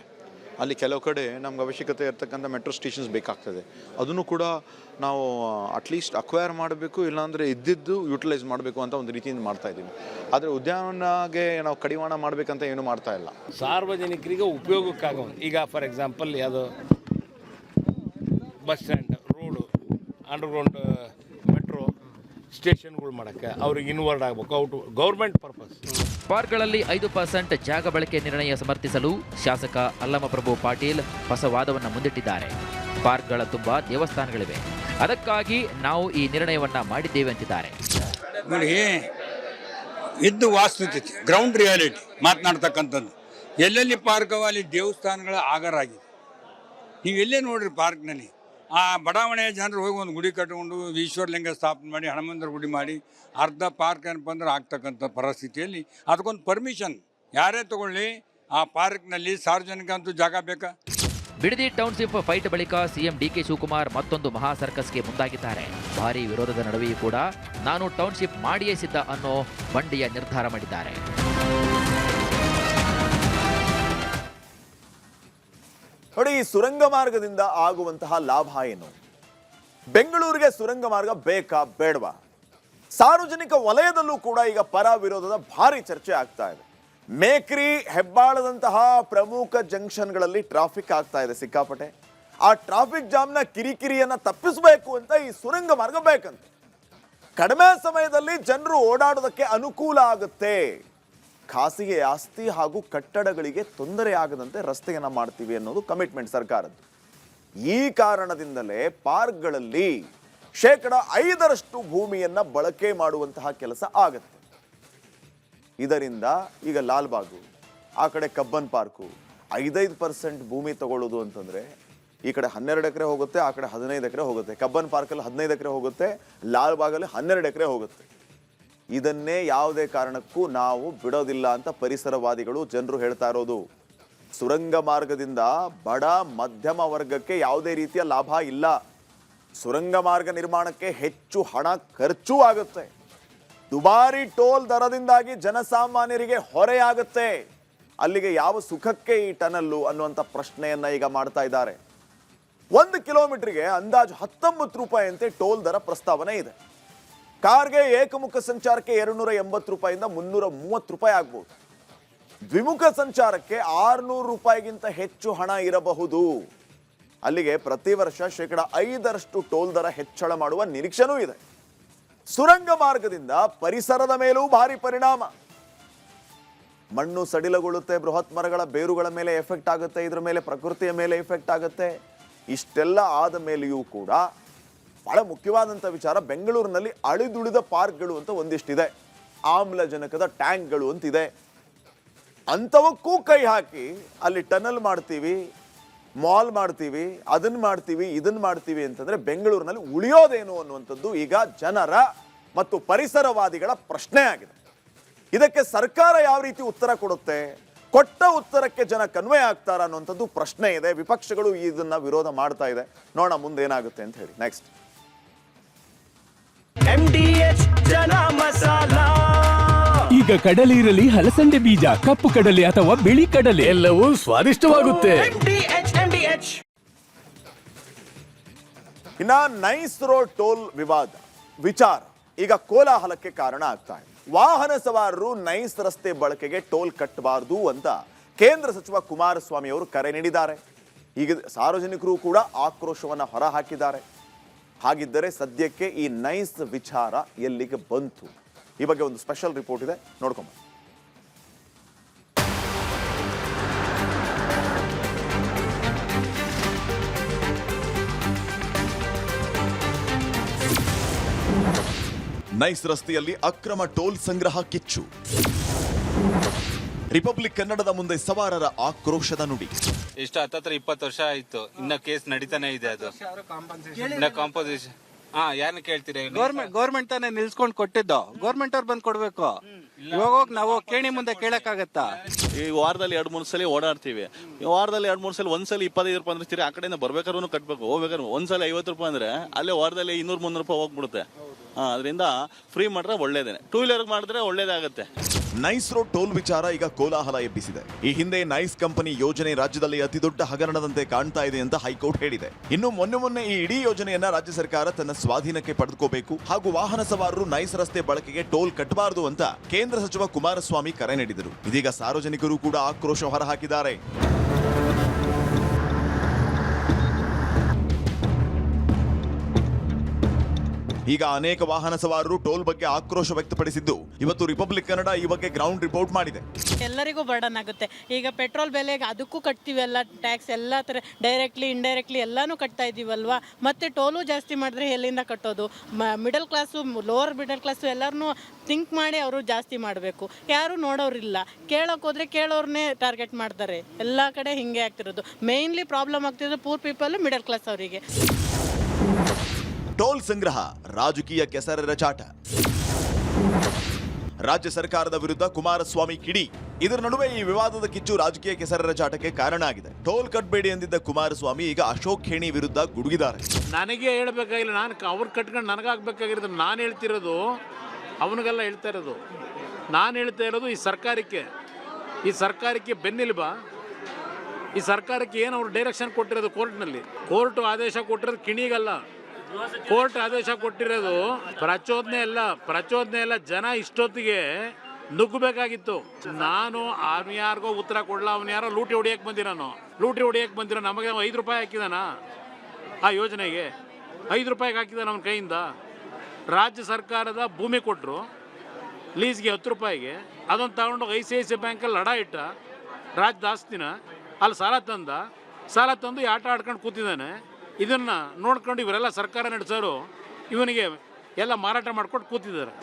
ಅಲ್ಲಿ ಕೆಲವು ಕಡೆ ನಮ್ಗೆ ಅವಶ್ಯಕತೆ ಇರ್ತಕ್ಕಂಥ ಮೆಟ್ರೋ ಸ್ಟೇಷನ್ಸ್ ಬೇಕಾಗ್ತದೆ. ಅದನ್ನು ಕೂಡ ನಾವು ಅಟ್ಲೀಸ್ಟ್ ಅಕ್ವೈರ್ ಮಾಡಬೇಕು, ಇಲ್ಲಾಂದರೆ ಇದ್ದಿದ್ದು ಯೂಟಿಲೈಸ್ ಮಾಡಬೇಕು ಅಂತ ಒಂದು ರೀತಿಯಿಂದ ಮಾಡ್ತಾ ಇದ್ದೀವಿ. ಆದರೆ ಉದ್ಯಾನವನಗೆ ನಾವು ಕಡಿವಾಣ ಮಾಡಬೇಕಂತ ಏನು ಮಾಡ್ತಾ ಇಲ್ಲ. ಸಾರ್ವಜನಿಕರಿಗೆ ಉಪಯೋಗಕ್ಕಾಗ ಈಗ ಫಾರ್ ಎಕ್ಸಾಂಪಲ್ ಯಾವುದು bus stand, road, underground metro ಸ್ಟೇಷನ್ಗಳು ಮಾಡೋಕ್ಕೆ ಅವ್ರಿಗೆ ಇನ್ವಾಲ್ವ್ ಆಗಬೇಕು. Out government purpose. ಪಾರ್ಕ್ಗಳಲ್ಲಿ 5% ಜಾಗ ಬಳಕೆ ನಿರ್ಣಯ ಸಮರ್ಥಿಸಲು ಶಾಸಕ ಅಲ್ಲಮಪ್ರಭು ಪಾಟೀಲ್ ಹೊಸ ವಾದವನ್ನು ಮುಂದಿಟ್ಟಿದ್ದಾರೆ. ಪಾರ್ಕ್ಗಳ ತುಂಬ ದೇವಸ್ಥಾನಗಳಿವೆ, ಅದಕ್ಕಾಗಿ ನಾವು ಈ ನಿರ್ಣಯವನ್ನ ಮಾಡಿದ್ದೇವೆ ಅಂತಿದ್ದಾರೆ. ನೋಡಿ, ಇದ್ದು ವಾಸ್ತುತಿಥಿ, ಗ್ರೌಂಡ್ ರಿಯಾಲಿಟಿ ಮಾತನಾಡ್ತಕ್ಕಂಥದ್ದು. ಎಲ್ಲೆಲ್ಲಿ ಪಾರ್ಕ್ ಅವ ಅಲ್ಲಿ ದೇವಸ್ಥಾನಗಳ ಆಗರಾಗಿದೆ. ನೀವು ಎಲ್ಲೇ ನೋಡ್ರಿ ಪಾರ್ಕ್ನಲ್ಲಿ ಆ ಬಡಾವಣೆಯ ಜನರು ಹೋಗಿ ಒಂದು ಗುಡಿ ಕಟ್ಟಿಕೊಂಡು ಈಶ್ವರಲಿಂಗ ಸ್ಥಾಪನೆ ಮಾಡಿ ಹನುಮಂತರ ಗುಡಿ ಮಾಡಿ ಅರ್ಧ ಪಾರ್ಕ್ ಏನಪ್ಪ ಅಂದ್ರೆ ಆಗ್ತಕ್ಕಂಥ ಪರಿಸ್ಥಿತಿಯಲ್ಲಿ ಅದಕ್ಕೊಂದು ಪರ್ಮಿಷನ್ ಯಾರೇ ತಗೊಳ್ಳಿ, ಆ ಪಾರ್ಕ್ನಲ್ಲಿ ಸಾರ್ವಜನಿಕ ಅಂತೂ ಜಾಗ ಬೇಕಾ? ಬಿಡದಿ ಟೌನ್ಶಿಪ್ ಫೈಟ್ ಬಳಿಕ ಸಿಎಂ ಡಿಕೆ ಶಿವಕುಮಾರ್ ಮತ್ತೊಂದು ಮಹಾ ಸರ್ಕಸ್ಗೆ ಮುಂದಾಗಿದ್ದಾರೆ. ಭಾರೀ ವಿರೋಧದ ನಡುವೆಯೂ ಕೂಡ ನಾನು ಟೌನ್ಶಿಪ್ ಮಾಡಿಯೇ ಸಿದ್ಧ ಅನ್ನೋ ಬಂಡಿಯ ನಿರ್ಧಾರ ಮಾಡಿದ್ದಾರೆ. ನೋಡಿ, ಈ ಸುರಂಗ ಮಾರ್ಗದಿಂದ ಆಗುವಂತಹ ಲಾಭ ಏನು? ಬೆಂಗಳೂರಿಗೆ ಸುರಂಗ ಮಾರ್ಗ ಬೇಕಾ ಬೇಡವಾ? ಸಾರ್ವಜನಿಕ ವಲಯದಲ್ಲೂ ಕೂಡ ಈಗ ಪರ ವಿರೋಧದ ಭಾರಿ ಚರ್ಚೆ ಆಗ್ತಾ ಇದೆ. ಮೇಕ್ರಿ, ಹೆಬ್ಬಾಳದಂತಹ ಪ್ರಮುಖ ಜಂಕ್ಷನ್ಗಳಲ್ಲಿ ಟ್ರಾಫಿಕ್ ಆಗ್ತಾ ಇದೆ ಸಿಕ್ಕಾಪಟ್ಟೆ. ಆ ಟ್ರಾಫಿಕ್ ಜಾಮ್ನ ಕಿರಿಕಿರಿಯನ್ನ ತಪ್ಪಿಸಬೇಕು ಅಂತ ಈ ಸುರಂಗ ಮಾರ್ಗ ಬೇಕಂತೆ. ಕಡಿಮೆ ಸಮಯದಲ್ಲಿ ಜನರು ಓಡಾಡೋದಕ್ಕೆ ಅನುಕೂಲ ಆಗುತ್ತೆ. ಖಾಸಗಿ ಆಸ್ತಿ ಹಾಗೂ ಕಟ್ಟಡಗಳಿಗೆ ತೊಂದರೆ ಆಗದಂತೆ ರಸ್ತೆಯನ್ನು ಮಾಡ್ತೀವಿ ಅನ್ನೋದು ಕಮಿಟ್ಮೆಂಟ್ ಸರ್ಕಾರದ್ದು. ಈ ಕಾರಣದಿಂದಲೇ ಪಾರ್ಕ್ಗಳಲ್ಲಿ 5% ಭೂಮಿಯನ್ನ ಬಳಕೆ ಮಾಡುವಂತಹ ಕೆಲಸ ಆಗುತ್ತೆ. ಇದರಿಂದ ಈಗ ಲಾಲ್ಬಾಗು, ಆ ಕಡೆ ಕಬ್ಬನ್ ಪಾರ್ಕು 5% ಭೂಮಿ ತಗೊಳ್ಳೋದು ಅಂತಂದ್ರೆ ಈ ಕಡೆ 12 ಎಕರೆ ಹೋಗುತ್ತೆ, ಆ ಕಡೆ 15 ಎಕರೆ ಹೋಗುತ್ತೆ. ಕಬ್ಬನ್ ಪಾರ್ಕಲ್ಲಿ 15 ಎಕರೆ ಹೋಗುತ್ತೆ, ಲಾಲ್ಬಾಗಲ್ಲಿ 12 ಎಕರೆ ಹೋಗುತ್ತೆ. ಇದನ್ನೇ ಯಾವುದೇ ಕಾರಣಕ್ಕೂ ನಾವು ಬಿಡೋದಿಲ್ಲ ಅಂತ ಪರಿಸರವಾದಿಗಳು ಜನರು ಹೇಳ್ತಾ ಇರೋದು. ಸುರಂಗ ಮಾರ್ಗದಿಂದ ಬಡ ಮಧ್ಯಮ ವರ್ಗಕ್ಕೆ ಯಾವುದೇ ರೀತಿಯ ಲಾಭ ಇಲ್ಲ. ಸುರಂಗ ಮಾರ್ಗ ನಿರ್ಮಾಣಕ್ಕೆ ಹೆಚ್ಚು ಹಣ ಖರ್ಚು ಆಗುತ್ತೆ. ದುಬಾರಿ ಟೋಲ್ ದರದಿಂದಾಗಿ ಜನಸಾಮಾನ್ಯರಿಗೆ ಹೊರೆಯಾಗುತ್ತೆ. ಅಲ್ಲಿಗೆ ಯಾವ ಸುಖಕ್ಕೆ ಈ ಟನಲ್ಲು ಅನ್ನುವಂಥ ಪ್ರಶ್ನೆಯನ್ನ ಈಗ ಮಾಡ್ತಾ ಇದ್ದಾರೆ. 1 ಕಿಲೋಮೀಟರ್ಗೆ ಅಂದಾಜು 19 ರೂಪಾಯಿ ಅಂತೆ ಟೋಲ್ ದರ ಪ್ರಸ್ತಾವನೆ ಇದೆ. ಕಾರ್ಗೆ ಏಕಮುಖ ಸಂಚಾರಕ್ಕೆ 280 ರೂಪಾಯಿಂದ 330 ರೂಪಾಯಿ ಆಗ್ಬೋದು. ದ್ವಿಮುಖ ಸಂಚಾರಕ್ಕೆ 600 ರೂಪಾಯಿಗಿಂತ ಹೆಚ್ಚು ಹಣ ಇರಬಹುದು. ಅಲ್ಲಿಗೆ ಪ್ರತಿ ವರ್ಷ 5% ಟೋಲ್ ದರ ಹೆಚ್ಚಳ ಮಾಡುವ ನಿರೀಕ್ಷೆನೂ ಇದೆ. ಸುರಂಗ ಮಾರ್ಗದಿಂದ ಪರಿಸರದ ಮೇಲೂ ಭಾರಿ ಪರಿಣಾಮ. ಮಣ್ಣು ಸಡಿಲಗೊಳ್ಳುತ್ತೆ, ಬೃಹತ್ ಮರಗಳ ಬೇರುಗಳ ಮೇಲೆ ಎಫೆಕ್ಟ್ ಆಗುತ್ತೆ, ಇದರ ಮೇಲೆ ಪ್ರಕೃತಿಯ ಮೇಲೆ ಎಫೆಕ್ಟ್ ಆಗುತ್ತೆ. ಇಷ್ಟೆಲ್ಲ ಆದ ಮೇಲೆಯೂ ಕೂಡ ಬಹಳ ಮುಖ್ಯವಾದಂಥ ವಿಚಾರ, ಬೆಂಗಳೂರಿನಲ್ಲಿ ಅಳಿದುಳಿದ ಪಾರ್ಕ್ಗಳು ಅಂತ ಒಂದಿಷ್ಟಿದೆ. ಆಮ್ಲಜನಕದ ಟ್ಯಾಂಕ್ಗಳು ಅಂತಿದೆ. ಅಂಥವಕ್ಕೂ ಕೈ ಹಾಕಿ ಅಲ್ಲಿ ಟನಲ್ ಮಾಡ್ತೀವಿ, ಮಾಲ್ ಮಾಡ್ತೀವಿ, ಅದನ್ನ ಮಾಡ್ತೀವಿ, ಇದನ್ನ ಮಾಡ್ತೀವಿ ಅಂತಂದ್ರೆ ಬೆಂಗಳೂರಿನಲ್ಲಿ ಉಳಿಯೋದೇನು ಅನ್ನುವಂಥದ್ದು ಈಗ ಜನರ ಮತ್ತು ಪರಿಸರವಾದಿಗಳ ಪ್ರಶ್ನೆ ಆಗಿದೆ. ಇದಕ್ಕೆ ಸರ್ಕಾರ ಯಾವ ರೀತಿ ಉತ್ತರ ಕೊಡುತ್ತೆ, ಕೊಟ್ಟ ಉತ್ತರಕ್ಕೆ ಜನ ಕನ್ವೆ ಆಗ್ತಾರ ಅನ್ನುವಂಥದ್ದು ಪ್ರಶ್ನೆ ಇದೆ. ವಿಪಕ್ಷಗಳು ಇದನ್ನ ವಿರೋಧ ಮಾಡ್ತಾ ಇದೆ. ನೋಡೋಣ ಮುಂದೆ ಏನಾಗುತ್ತೆ ಅಂತ ಹೇಳಿ. ನೆಕ್ಸ್ಟ್, MDH ಜನ ಮಸಾಲ. ಈಗ ಕಡಲೆ ಇರಲಿ, ಹಲಸಂಡೆ ಬೀಜ, ಕಪ್ಪು ಕಡಲೆ ಅಥವಾ ಬಿಳಿ ಕಡಲೆ, ಎಲ್ಲವೂ ಸ್ವಾದಿಷ್ಟವಾಗುತ್ತೆ. ಇನ್ನ ನೈಸ್ ರೋಡ್ ಟೋಲ್ ವಿಚಾರ ಈಗ ಕೋಲಾಹಲಕ್ಕೆ ಕಾರಣ ಆಗ್ತಾ ಇದೆ. ವಾಹನ ಸವಾರರು ನೈಸ್ ರಸ್ತೆ ಬಳಕೆಗೆ ಟೋಲ್ ಕಟ್ಟಬಾರದು ಅಂತ ಕೇಂದ್ರ ಸಚಿವ ಕುಮಾರಸ್ವಾಮಿ ಅವರು ಕರೆ ನೀಡಿದ್ದಾರೆ. ಈಗ ಸಾರ್ವಜನಿಕರು ಕೂಡ ಆಕ್ರೋಶವನ್ನು ಹೊರಹಾಕಿದ್ದಾರೆ. ಹಾಗಿದ್ದರೆ ಸದ್ಯಕ್ಕೆ ಈ ನೈಸ್ ವಿಚಾರ ಎಲ್ಲಿಗೆ ಬಂತು? ಈ ಬಗ್ಗೆ ಒಂದು ಸ್ಪೆಷಲ್ ರಿಪೋರ್ಟ್ ಇದೆ, ನೋಡ್ಕೊಂಬ. ನೈಸ್ ರಸ್ತೆಯಲ್ಲಿ ಅಕ್ರಮ ಟೋಲ್ ಸಂಗ್ರಹ ಕಿಚ್ಚು. ರಿಪಬ್ಲಿಕ್ ಕನ್ನಡದ ಮುಂದೆ ಸವಾರರ ಆಕ್ರೋಶದ ನುಡಿ. ಎಷ್ಟು 10-20 ವರ್ಷ ಆಯ್ತು, ಇನ್ನ ಕೇಸ್ ನಡೀತಾನೆ ಇದೆ. ಅದು ಇನ್ನ ಕಾಂಪೋಸಿಷನ್ ಯಾರನ್ನ ಕೇಳ್ತೀರಿ? ಗೌರ್ಮೆಂಟ್ ತಾನೇ ನಿಲ್ಸ್ಕೊಂಡ್ ಕೊಟ್ಟಿದ್ದು, ಗೌರ್ಮೆಂಟ್ ಅವ್ರು ಬಂದ್ ಕೊಡ್ಬೇಕು. ಇವಾಗ ನಾವು ಕೇಣಿ ಮುಂದೆ ಕೇಳಕ್ಕಾಗತ್ತಾ? ಈ ವಾರದಲ್ಲಿ 2-3 ಸಲ ಓಡಾಡ್ತೀವಿ. ವಾರದಲ್ಲಿ 2-3 ಸಲ, ಒಂದ್ಸಲ 25 ರೂಪಾಯಿ ಅಂದ್ರೆ ಆ ಕಡೆಯಿಂದ ಬರ್ಬೇಕಾದ್ರೂ ಕಟ್ಬೇಕು, ಹೋಗ್ಬೇಕಾದ್ರೆ ಒಂದ್ಸಲ 50 ರೂಪಾಯಿ ಅಂದ್ರೆ ಅಲ್ಲೇ ವಾರದಲ್ಲಿ 200-300 ರೂಪಾಯಿ ಹೋಗ್ಬಿಡುತ್ತೆ. ಅದರಿಂದ ಫ್ರೀ ಮಾಡಿದ್ರೆ ಒಳ್ಳೇದೇನೆ, ಟೂ ವೀಲರ್ ಮಾಡಿದ್ರೆ ಒಳ್ಳೇದಾಗತ್ತೆ. ನೈಸ್ ರೋಡ್ ಟೋಲ್ ವಿಚಾರ ಈಗ ಕೋಲಾಹಲ ಎಬ್ಬಿಸಿದೆ. ಈ ಹಿಂದೆ ನೈಸ್ ಕಂಪನಿ ಯೋಜನೆ ರಾಜ್ಯದಲ್ಲಿ ಅತಿ ದೊಡ್ಡ ಹಗರಣದಂತೆ ಕಾಣ್ತಾ ಇದೆ ಅಂತ ಹೈಕೋರ್ಟ್ ಹೇಳಿದೆ. ಇನ್ನು ಮೊನ್ನೆ ಈ ಇಡೀ ಯೋಜನೆಯನ್ನ ರಾಜ್ಯ ಸರ್ಕಾರ ತನ್ನ ಸ್ವಾಧೀನಕ್ಕೆ ಪಡೆದುಕೋಬೇಕು ಹಾಗೂ ವಾಹನ ಸವಾರರು ನೈಸ್ ರಸ್ತೆ ಬಳಕೆಗೆ ಟೋಲ್ ಕಟ್ಟಬಾರದು ಅಂತ ಕೇಂದ್ರ ಸಚಿವ ಕುಮಾರಸ್ವಾಮಿ ಕರೆ ನೀಡಿದರು. ಇದೀಗ ಸಾರ್ವಜನಿಕರು ಕೂಡ ಆಕ್ರೋಶ ಹೊರಹಾಕಿದ್ದಾರೆ. ಈಗ ಅನೇಕ ವಾಹನ ಸವಾರರು ಟೋಲ್ ಬಗ್ಗೆ ಆಕ್ರೋಶ ವ್ಯಕ್ತಪಡಿಸಿದ್ದು, ಇವತ್ತು ರಿಪಬ್ಲಿಕ್ ಕನ್ನಡ ಈ ಬಗ್ಗೆ ಗ್ರೌಂಡ್ ರಿಪೋರ್ಟ್ ಮಾಡಿದೆ. ಎಲ್ಲರಿಗೂ ಬರ್ಡನ್ ಆಗುತ್ತೆ. ಈಗ ಪೆಟ್ರೋಲ್ ಬೆಲೆಗೆ ಅದಕ್ಕೂ ಕಟ್ತೀವಿ, ಎಲ್ಲ ಟ್ಯಾಕ್ಸ್ ಎಲ್ಲ ಥರ ಡೈರೆಕ್ಟ್ಲಿ ಇಂಡೈರೆಕ್ಟ್ಲಿ ಎಲ್ಲನೂ ಕಟ್ತಾ ಇದ್ದೀವಲ್ವಾ. ಮತ್ತೆ ಟೋಲು ಜಾಸ್ತಿ ಮಾಡಿದ್ರೆ ಎಲ್ಲಿಂದ ಕಟ್ಟೋದು? Middle class, lower middle class ಎಲ್ಲರನ್ನೂ ಥಿಂಕ್ ಮಾಡಿ ಅವರು ಜಾಸ್ತಿ ಮಾಡಬೇಕು. ಯಾರು ನೋಡೋರಿಲ್ಲ. ಕೇಳೋಕೆ ಹೋದ್ರೆ ಕೇಳೋರ್ನೇ ಟಾರ್ಗೆಟ್ ಮಾಡ್ತಾರೆ. ಎಲ್ಲ ಕಡೆ ಹಿಂಗೆ ಆಗ್ತಿರೋದು. ಮೇಯ್ನ್ಲಿ ಪ್ರಾಬ್ಲಮ್ ಆಗ್ತಿರೋದು ಪೂರ್ ಪೀಪಲ್, ಮಿಡಲ್ ಕ್ಲಾಸ್ ಅವರಿಗೆ. ಟೋಲ್ ಸಂಗ್ರಹ ರಾಜಕೀಯ ಕೆಸರೆರ ಚಾಟ. ರಾಜ್ಯ ಸರ್ಕಾರದ ವಿರುದ್ಧ ಕುಮಾರಸ್ವಾಮಿ ಕಿಡಿ. ಇದರ ನಡುವೆ ಈ ವಿವಾದದ ಕಿಚ್ಚು ರಾಜಕೀಯ ಕೆಸರೆರ ಚಾಟಕ್ಕೆ ಕಾರಣ ಆಗಿದೆ. ಟೋಲ್ ಕಟ್ಬೇಡಿ ಎಂದಿದ್ದ ಕುಮಾರಸ್ವಾಮಿ ಈಗ ಅಶೋಕ್ ಖೇಣಿ ವಿರುದ್ಧ ಗುಡುಗಿದ್ದಾರೆ. ನನಗೆ ಹೇಳ್ಬೇಕಾಗಿಲ್ಲ, ನಾನು ಅವ್ರು ಕಟ್ಕೊಂಡು ನನಗಾಗಬೇಕಾಗಿರೋದು. ನಾನು ಹೇಳ್ತಿರೋದು ಅವನಿಗೆಲ್ಲ ಹೇಳ್ತಾ ಇರೋದು. ನಾನು ಹೇಳ್ತಾ ಇರೋದು ಈ ಸರ್ಕಾರಕ್ಕೆ ಬೆನ್ನೆಲುಬ. ಈ ಸರ್ಕಾರಕ್ಕೆ ಏನು ಅವ್ರು ಡೈರೆಕ್ಷನ್ ಕೊಟ್ಟಿರೋದು ಕೋರ್ಟ್ನಲ್ಲಿ. ಕೋರ್ಟ್ ಆದೇಶ ಕೊಟ್ಟಿರೋದು ಕಿಣಿಗಲ್ಲ, ಕೋರ್ಟ್ ಆದೇಶ ಕೊಟ್ಟಿರೋದು ಪ್ರಚೋದನೆ ಅಲ್ಲ. ಜನ ಇಷ್ಟೊತ್ತಿಗೆ ನುಗ್ಗಬೇಕಾಗಿತ್ತು. ನಾನು ಯಾರಿಗೋ ಉತ್ತರ ಕೊಡಲ್ಲ. ಅವನು ಯಾರೋ ಲೂಟಿ ಹೊಡಿಯಕ್ಕೆ ಬಂದಿರೋ ನಮಗೆ 5 ರೂಪಾಯಿ ಹಾಕಿದಾನ ಆ ಯೋಜನೆಗೆ? 5 ರೂಪಾಯಿಗೆ ಹಾಕಿದಾನ ಅವನ ಕೈಯಿಂದ. ರಾಜ್ಯ ಸರ್ಕಾರದ ಭೂಮಿ ಕೊಟ್ಟರು ಲೀಸ್ಗೆ 10 ರೂಪಾಯಿಗೆ. ಅದನ್ನು ತಗೊಂಡೋಗಿ ICICI ಬ್ಯಾಂಕಲ್ಲಿ ಲಡ ಇಟ್ಟ ರಾಜ್ಯದ ಆಸ್ತಿನ. ಅಲ್ಲಿ ಸಾಲ ತಂದು ಈ ಆಟ ಆಡ್ಕೊಂಡು ಕೂತಿದ್ದಾನೆ. ಇದನ್ನು ನೋಡ್ಕೊಂಡು ಇವರೆಲ್ಲ ಸರ್ಕಾರ ನಡೆಸೋರು ಇವನಿಗೆ ಎಲ್ಲ ಮಾರಾಟ ಮಾಡ್ಕೊಂಡು ಕೂತಿದ್ದಾರೆ.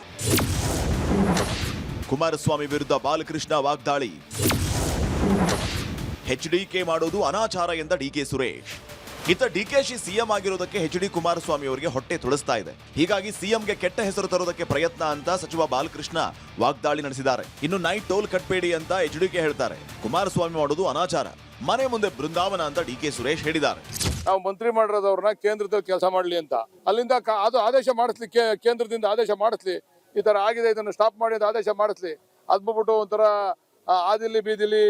ಕುಮಾರಸ್ವಾಮಿ ವಿರುದ್ಧ ಬಾಲಕೃಷ್ಣ ವಾಗ್ದಾಳಿ. HDK ಮಾಡೋದು ಅನಾಚಾರ ಎಂದ DK ಸುರೇಶ್. ಇತ್ತ DKಶಿ ಸಿಎಂ ಆಗಿರೋದಕ್ಕೆ HD ಕುಮಾರಸ್ವಾಮಿ ಅವರಿಗೆ ಹೊಟ್ಟೆ ತುಳಿಸ್ತಾ ಇದೆ. ಹೀಗಾಗಿ ಸಿಎಂಗೆ ಕೆಟ್ಟ ಹೆಸರು ತರೋದಕ್ಕೆ ಪ್ರಯತ್ನ ಅಂತ ಸಚಿವ ಬಾಲಕೃಷ್ಣ ವಾಗ್ದಾಳಿ ನಡೆಸಿದ್ದಾರೆ. ಇನ್ನು ನೈಟ್ ಟೋಲ್ ಕಟ್ಬೇಡಿ ಅಂತ HDK ಹೇಳ್ತಾರೆ. ಕುಮಾರಸ್ವಾಮಿ ಮಾಡೋದು ಅನಾಚಾರ, ಮನೆ ಮುಂದೆ ಬೃಂದಾವನ ಅಂತ DK ಸುರೇಶ್ ಹೇಳಿದ್ದಾರೆ. ನಾವು ಮಂತ್ರಿ ಮಾಡಿರೋದವ್ರನ್ನ ಕೇಂದ್ರದಲ್ಲಿ ಕೆಲಸ ಮಾಡಲಿ ಅಂತ ಅಲ್ಲಿಂದ ಅದು ಆದೇಶ ಮಾಡಿಸ್ಲಿ, ಕೇಂದ್ರದಿಂದ ಆದೇಶ ಮಾಡಿಸ್ಲಿ. ಈ ತರ ಆಗಿದೆ, ಇದನ್ನು ಸ್ಟಾಪ್ ಮಾಡಿ ಅಂತ ಆದೇಶ ಮಾಡಿಸ್ಲಿ. ಅದ್ಬಿಟ್ಟು ಒಂಥರ ಆದಿಲ್ಲಿ ಬೀದಿಲಿ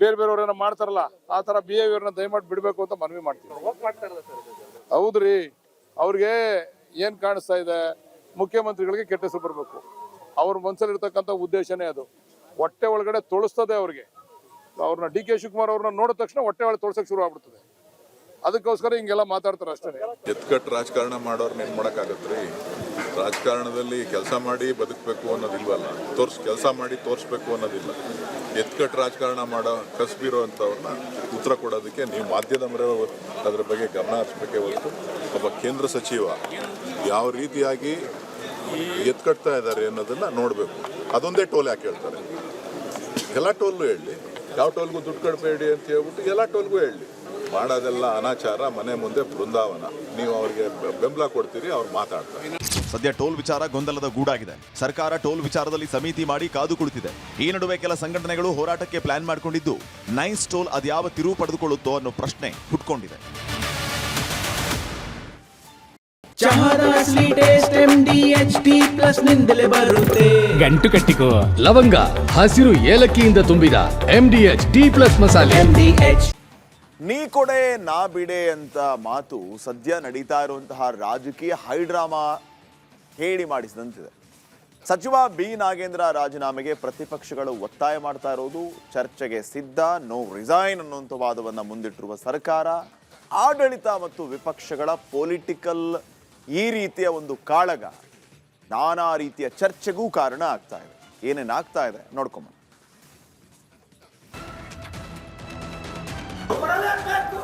ಬೇರೆಯವ್ರೇನೋ ಮಾಡ್ತಾರಲ್ಲ, ಆ ತರ ಬಿಹೇವಿಯರ್ನ ದಯಮಾಡಿ ಬಿಡಬೇಕು ಅಂತ ಮನವಿ ಮಾಡ್ತೀವಿ. ಹೌದ್ರಿ, ಅವ್ರಿಗೆ ಏನ್ ಕಾಣಿಸ್ತಾ ಇದೆ, ಮುಖ್ಯಮಂತ್ರಿಗಳಿಗೆ ಕೆಟ್ಟ ಹೆಸರು ಬರಬೇಕು. ಅವ್ರ ಮನಸ್ಸಲ್ಲಿರ್ತಕ್ಕಂಥ ಉದ್ದೇಶನೇ ಅದು. ಹೊಟ್ಟೆ ಒಳಗಡೆ ತೊಳಸ್ತದೆ ಅವ್ರಿಗೆ. ಅವ್ರನ್ನ DK ಶಿವಕುಮಾರ್ ಅವ್ರನ್ನ ನೋಡಿದ ತಕ್ಷಣ ಹೊಟ್ಟೆ ಒಳಗೆ ತೊಳಸಕ್ ಶುರು ಆಗ್ಬಿಡ್ತದೆ. ಅದಕ್ಕೋಸ್ಕರ ಹಿಂಗೆಲ್ಲ ಮಾತಾಡ್ತಾರೆ ಅಷ್ಟೇ. ಎತ್ಕಟ್ಟು ರಾಜಕಾರಣ ಮಾಡೋರ್ನ ಏನ್ ಮಾಡಕ್ಕಾಗತ್ರಿ? ರಾಜಕಾರಣದಲ್ಲಿ ಕೆಲಸ ಮಾಡಿ ಬದುಕಬೇಕು ಅನ್ನೋದಿಲ್ವಲ್ಲ, ಕೆಲಸ ಮಾಡಿ ತೋರಿಸ್ಬೇಕು ಅನ್ನೋದಿಲ್ಲ. ಎತ್ಕಟ್ಟು ರಾಜಕಾರಣ ಮಾಡೋ ಕಸಬಿರೋಂಥವ್ರನ್ನ ಉತ್ತರ ಕೊಡೋದಕ್ಕೆ ನೀವು ಮಾಧ್ಯಮದವರು ಅದ್ರ ಬಗ್ಗೆ ಗಮನ ಹರಿಸಬೇಕೇ ಹೊರತು ಒಬ್ಬ ಕೇಂದ್ರ ಸಚಿವ ಯಾವ ರೀತಿಯಾಗಿ ಎತ್ಕಟ್ತಾ ಇದ್ದಾರೆ ಅನ್ನೋದನ್ನ ನೋಡಬೇಕು. ಅದೊಂದೇ ಟೋಲ್ ಯಾಕೆ ಹೇಳ್ತಾರೆ? ಎಲ್ಲ ಟೋಲ್ಗೂ ಹೇಳಲಿ, ಯಾವ ಟೋಲ್ಗೂ ದುಡ್ಡು ಕಟ್ಟಬೇಡಿ ಅಂತ ಹೇಳ್ಬಿಟ್ಟು ಎಲ್ಲ ಟೋಲ್ಗೂ ಹೇಳಲಿ. ಮಾಡೋದೆಲ್ಲ ಅನಾಚಾರ, ಮನೆ ಮುಂದೆ ಬೃಂದಾವನ. ನೀವು ಅವ್ರಿಗೆ ಬೆಂಬಲ ಕೊಡ್ತೀರಿ, ಅವ್ರು ಮಾತಾಡ್ತಾರೆ. ಸದ್ಯ ಟೋಲ್ ವಿಚಾರ ಗೊಂದಲದ ಗೂಡಾಗಿದೆ. ಸರ್ಕಾರ ಟೋಲ್ ವಿಚಾರದಲ್ಲಿ ಸಮಿತಿ ಮಾಡಿ ಕಾದು ಕುಳಿತಿದೆ. ಈ ನಡುವೆ ಕೆಲ ಸಂಘಟನೆಗಳು ಹೋರಾಟಕ್ಕೆ ಪ್ಲಾನ್ ಮಾಡಿಕೊಂಡಿದ್ದು, ನೈಸ್ ಟೋಲ್ ಅದ್ಯಾವ ತಿರುವು ಪಡೆದುಕೊಳ್ಳುತ್ತೋ ಅನ್ನೋ ಪ್ರಶ್ನೆ ಹುಟ್ಕೊಂಡಿದೆ. ಗಂಟು ಕಟ್ಟಿಕೋ ಲವಂಗ, ಹಸಿರು ಏಲಕ್ಕಿಯಿಂದ ತುಂಬಿದ MDH+D+ ಮಸಾಲೆ. ನೀ ಕೊಡೆ ನಾ ಬಿಡೆ ಅಂತ ಮಾತು ಸದ್ಯ ನಡೀತಾ ಇರುವಂತಹ ರಾಜಕೀಯ ಹೈಡ್ರಾಮಾ ಹೇಳಿ ಮಾಡಿಸಿದಂತಿದೆ. ಸಚಿವ ಬಿ ನಾಗೇಂದ್ರ ರಾಜೀನಾಮೆಗೆ ಪ್ರತಿಪಕ್ಷಗಳು ಒತ್ತಾಯ ಮಾಡ್ತಾ ಇರೋದು, ಚರ್ಚೆಗೆ ಸಿದ್ಧ, ನೋ ರಿಸೈನ್ ಅನ್ನುವಂಥ ವಾದವನ್ನು ಮುಂದಿಟ್ಟಿರುವ ಸರ್ಕಾರ, ಆಡಳಿತ ಮತ್ತು ವಿಪಕ್ಷಗಳ ಪೊಲಿಟಿಕಲ್ ಈ ರೀತಿಯ ಒಂದು ಕಾಳಗ ನಾನಾ ರೀತಿಯ ಚರ್ಚೆಗೂ ಕಾರಣ ಆಗ್ತಾ ಇದೆ. ಏನೇನಾಗ್ತಾ ಇದೆ ನೋಡ್ಕೊಂಬ. ಕೊಡಲೇಬೇಕು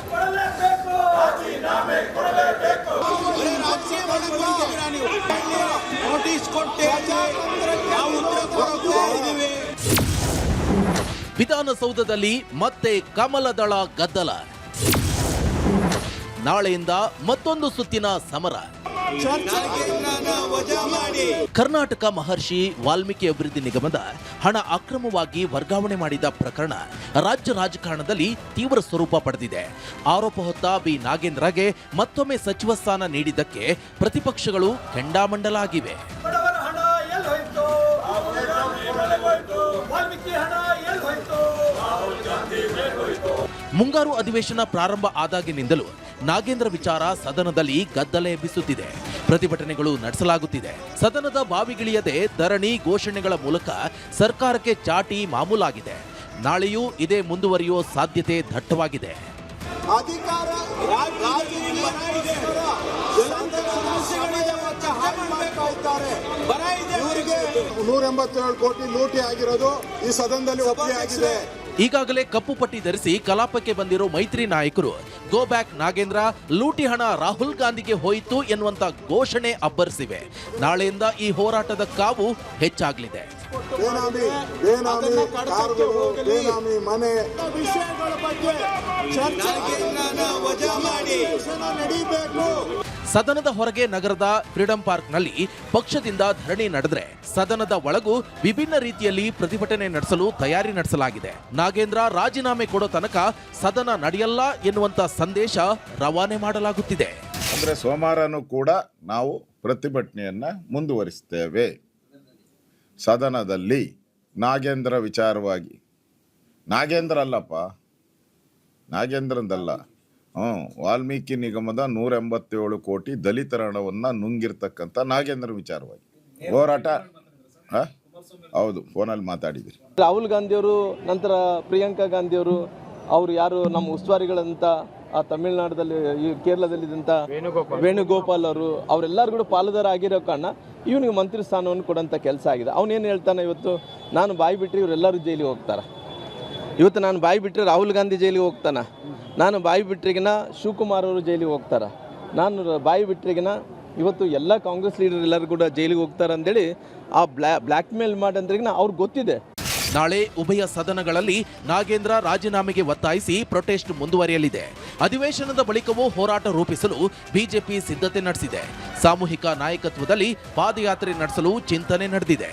ವಿಧಾನಸೌಧದಲ್ಲಿ ಮತ್ತೆ ಕಮಲದಳ ಗದ್ದಲ. ನಾಳೆಯಿಂದ ಮತ್ತೊಂದು ಸುತ್ತಿನ ಸಮರ. ಕರ್ನಾಟಕ ಮಹರ್ಷಿ ವಾಲ್ಮೀಕಿ ಅಭಿವೃದ್ಧಿ ನಿಗಮದ ಹಣ ಅಕ್ರಮವಾಗಿ ವರ್ಗಾವಣೆ ಮಾಡಿದ ಪ್ರಕರಣ ರಾಜ್ಯ ರಾಜಕಾರಣದಲ್ಲಿ ತೀವ್ರ ಸ್ವರೂಪ ಪಡೆದಿದೆ. ಆರೋಪ ಹೊತ್ತ ಬಿ ನಾಗೇಂದ್ರಗೆ ಮತ್ತೊಮ್ಮೆ ಸಚಿವ ಸ್ಥಾನ ನೀಡಿದ್ದಕ್ಕೆ ಪ್ರತಿಪಕ್ಷಗಳು ಕೆಂಡಾಮಂಡಲಾಗಿವೆ. ಮುಂಗಾರು ಅಧಿವೇಶನ ಪ್ರಾರಂಭ ಆದಾಗಿನಿಂದಲೂ ನಾಗೇಂದ್ರ ವಿಚಾರ ಸದನದಲ್ಲಿ ಗದ್ದಲ ಎಬ್ಬಿಸುತ್ತಿದೆ. ಪ್ರತಿಭಟನೆಗಳು ನಡೆಸಲಾಗುತ್ತಿದೆ. ಸದನದ ಬಾವಿಗಿಳಿಯದೆ ಧರಣಿ ಘೋಷಣೆಗಳ ಮೂಲಕ ಸರ್ಕಾರಕ್ಕೆ ಚಾಟಿ ಮಾಮೂಲಾಗಿದೆ. ನಾಳೆಯೂ ಇದೇ ಮುಂದುವರಿಯುವ ಸಾಧ್ಯತೆ ದಟ್ಟವಾಗಿದೆ. ಕೋಟಿ ಲೂಟಿ ಆಗಿರೋದು ಈ ಸದನದಲ್ಲಿ ಒಪ್ಪಿಗೆ ಆಗಿದೆ. ಈಗಾಗಲೇ ಕಪ್ಪು ಪಟ್ಟಿ ಧರಿಸಿ ಕಲಾಪಕ್ಕೆ ಬಂದಿರೋ ಮೈತ್ರಿ ನಾಯಕರು ಗೋ ಬ್ಯಾಕ್ ನಾಗೇಂದ್ರ, ಲೂಟಿ ಹಣ ರಾಹುಲ್ ಗಾಂಧಿಗೆ ಹೋಯಿತು ಎನ್ನುವಂತ ಘೋಷಣೆ ಅಬ್ಬರಿಸಿವೆ. ನಾಳೆಯಿಂದ ಈ ಹೋರಾಟದ ಕಾವು ಹೆಚ್ಚಾಗಲಿದೆ. ಸದನದ ಹೊರಗೆ ನಗರದ ಫ್ರೀಡಂ ಪಾರ್ಕ್ನಲ್ಲಿ ಪಕ್ಷದಿಂದ ಧರಣಿ ನಡೆದರೆ ಸದನದ ಒಳಗೂ ವಿಭಿನ್ನ ರೀತಿಯಲ್ಲಿ ಪ್ರತಿಭಟನೆ ನಡೆಸಲು ತಯಾರಿ ನಡೆಸಲಾಗಿದೆ. ನಾಗೇಂದ್ರ ರಾಜೀನಾಮೆ ಕೊಡೋ ತನಕ ಸದನ ನಡೆಯಲ್ಲ ಎನ್ನುವಂತ ಸಂದೇಶ ರವಾನೆ ಮಾಡಲಾಗುತ್ತಿದೆ. ಅಂದರೆ ಸೋಮವಾರನೂ ಕೂಡ ನಾವು ಪ್ರತಿಭಟನೆಯನ್ನ ಮುಂದುವರಿಸ್ತೇವೆ. ಸದನದಲ್ಲಿ ನಾಗೇಂದ್ರ ವಿಚಾರವಾಗಿ, ನಾಗೇಂದ್ರ ಅಲ್ಲಪ್ಪ, ನಾಗೇಂದ್ರಂದಲ್ಲ, ವಾಲ್ಮೀಕಿ ನಿಗಮದ 187 ಕೋಟಿ ದಲಿತರ ಹಣವನ್ನು ನುಂಗಿರ್ತಕ್ಕಂಥ ನಾಗೇಂದ್ರ ವಿಚಾರವಾಗಿ ಹೋರಾಟ. ಹೌದು, ಫೋನಲ್ಲಿ ಮಾತಾಡಿದ್ರಿ. ರಾಹುಲ್ ಗಾಂಧಿಯವರು, ನಂತರ ಪ್ರಿಯಾಂಕಾ ಗಾಂಧಿಯವರು, ಅವರು ಯಾರು ನಮ್ಮ ಉಸ್ತುವಾರಿಗಳಂತ ಆ ತಮಿಳುನಾಡಲ್ಲಿ, ಈ ಕೇರಳದಲ್ಲಿದ್ದಂಥ ವೇಣುಗೋಪಾಲ್ ಅವರು, ಅವರೆಲ್ಲರೂ ಕೂಡ ಪಾಲುದಾರ ಆಗಿರೋ ಕಾರಣ ಇವನಿಗೆ ಮಂತ್ರಿ ಸ್ಥಾನವನ್ನು ಕೊಡೋಂಥ ಕೆಲಸ ಆಗಿದೆ. ಅವನೇನು ಹೇಳ್ತಾನೆ, ಇವತ್ತು ನಾನು ಬಾಯಿ ಬಿಟ್ಟರೆ ಇವರೆಲ್ಲರೂ ಜೈಲಿಗೆ ಹೋಗ್ತಾರೆ. ಇವತ್ತು ನಾನು ಬಾಯಿ ಬಿಟ್ಟರೆ ರಾಹುಲ್ ಗಾಂಧಿ ಜೈಲಿಗೆ ಹೋಗ್ತಾನೆ, ನಾನು ಬಾಯಿ ಬಿಟ್ಟರಿಗಿನ ಶಿವಕುಮಾರ್ ಅವರು ಜೈಲಿಗೆ ಹೋಗ್ತಾರೆ, ನಾನು ಬಾಯಿ ಬಿಟ್ಟರಿಗಿನ ಇವತ್ತು ಎಲ್ಲ ಕಾಂಗ್ರೆಸ್ ಲೀಡರ್ ಎಲ್ಲರೂ ಕೂಡ ಜೈಲಿಗೆ ಹೋಗ್ತಾರೆ ಅಂತೇಳಿ ಆ ಬ್ಲ್ಯಾಕ್ ಮೇಲ್ ಮಾಡಂದ್ರಿಗಿನ ಅವ್ರಿಗೆ ಗೊತ್ತಿದೆ. ನಾಳೆ ಉಭಯ ಸದನಗಳಲ್ಲಿ ನಾಗೇಂದ್ರ ರಾಜೀನಾಮೆಗೆ ಒತ್ತಾಯಿಸಿ ಪ್ರೊಟೆಸ್ಟ್ ಮುಂದುವರಿಯಲಿದೆ. ಅಧಿವೇಶನದ ಬಳಿಕವೂ ಹೋರಾಟ ರೂಪಿಸಲು ಬಿಜೆಪಿ ಸಿದ್ಧತೆ ನಡೆಸಿದೆ. ಸಾಮೂಹಿಕ ನಾಯಕತ್ವದಲ್ಲಿ ಪಾದಯಾತ್ರೆ ನಡೆಸಲು ಚಿಂತನೆ ನಡೆದಿದೆ.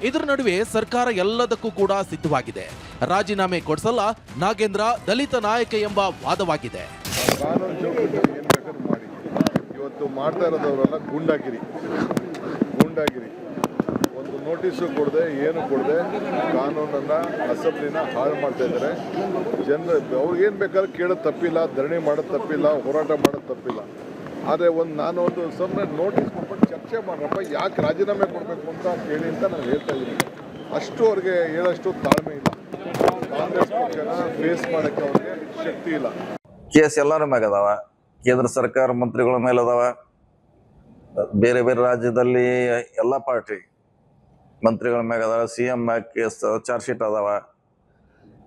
ಇದರ ನಡುವೆ ಸರ್ಕಾರ ಎಲ್ಲದಕ್ಕೂ ಕೂಡ ಸಿದ್ಧವಾಗಿದೆ. ರಾಜೀನಾಮೆ ಕೊಡಿಸಲ್ಲ, ನಾಗೇಂದ್ರ ದಲಿತ ನಾಯಕ ಎಂಬ ವಾದವಾಗಿದೆ. ಇವತ್ತು ಮಾಡ್ತಾ ಇರೋದವರೆಲ್ಲ ಗೂಂಡಾಗಿರಿ, ಒಂದು ನೋಟಿಸು ಕೊಡದೆ, ಏನು ಕೊಡದೆ ಕಾನೂನನ್ನ, ಅಸೆಂಬ್ಲಿನ ಹಾಳು ಮಾಡ್ತಾ ಇದ್ದಾರೆ. ಜನರು ಅವ್ರಿಗೇನು ಬೇಕಾದ್ರೂ ಕೇಳೋದು ತಪ್ಪಿಲ್ಲ, ಧರಣಿ ಮಾಡೋದು ತಪ್ಪಿಲ್ಲ, ಹೋರಾಟ ಮಾಡೋದು ತಪ್ಪಿಲ್ಲ. ಆದರೆ ನಾನು ಒಂದು ಸುಮ್ಮನೆ ನೋಟಿಸ್ ಕೊಟ್ಬಿಟ್ಟು ಚರ್ಚೆ ಮಾಡ್ರಪ್ಪ, ಯಾಕೆ ರಾಜೀನಾಮೆ ಕೊಡಬೇಕು ಅಂತ ಕೇಳಿ ಅಂತ ನಾನು ಹೇಳ್ತಾ ಇದ್ದೀನಿ. ಅಷ್ಟು ಅವ್ರಿಗೆ ಹೇಳೋಷ್ಟು ತಾಳ್ಮೆ ಇಲ್ಲ. ಕಾಂಗ್ರೆಸ್ ಪಕ್ಷನ ಫೇಸ್ ಮಾಡೋಕ್ಕೆ ಅವ್ರಿಗೆ ಶಕ್ತಿ ಇಲ್ಲ. ಕೇಸ್ ಎಲ್ಲರ ಮ್ಯಾಗ ಅದಾವ, ಕೇಂದ್ರ ಸರ್ಕಾರ ಮಂತ್ರಿಗಳ ಮೇಲೆ ಅದಾವ, ಬೇರೆ ಬೇರೆ ರಾಜ್ಯದಲ್ಲಿ ಎಲ್ಲ ಪಾರ್ಟಿ ಮಂತ್ರಿಗಳ ಮ್ಯಾಗ ಅದಾವ, CM ಮ್ಯಾಗ ಕೇಸ್ ಚಾರ್ಜ್ ಶೀಟ್ ಅದಾವ.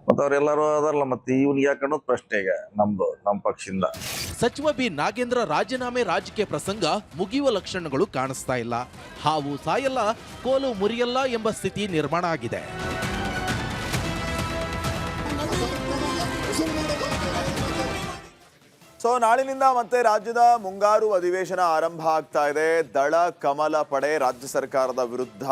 ಮತ್ತು ಅವರೆಲ್ಲರೂ ಅದಾರಲ್ಲ, ಮತ್ತೆ ಇವ್ನಿಗೆ ಯಾಕೆ ಅನ್ನೋದು ಪ್ರಶ್ನೆ ಈಗ ನಮ್ಮ ಪಕ್ಷದಿಂದ. ಸಚಿವ ಬಿ ನಾಗೇಂದ್ರ ರಾಜೀನಾಮೆ ರಾಜಕೀಯ ಪ್ರಸಂಗ ಮುಗಿಯುವ ಲಕ್ಷಣಗಳು ಕಾಣಿಸ್ತಾ ಇಲ್ಲ. ಹಾವು ಸಾಯಲ್ಲ, ಕೋಲು ಮುರಿಯಲ್ಲ ಎಂಬ ಸ್ಥಿತಿ ನಿರ್ಮಾಣ ಆಗಿದೆ. ಸೊ ನಾಳಿನಿಂದ ಮತ್ತೆ ರಾಜ್ಯದ ಮುಂಗಾರು ಅಧಿವೇಶನ ಆರಂಭ ಆಗ್ತಾ ಇದೆ. ದಳ ಕಮಲ ಪಡೆ ರಾಜ್ಯ ಸರ್ಕಾರದ ವಿರುದ್ಧ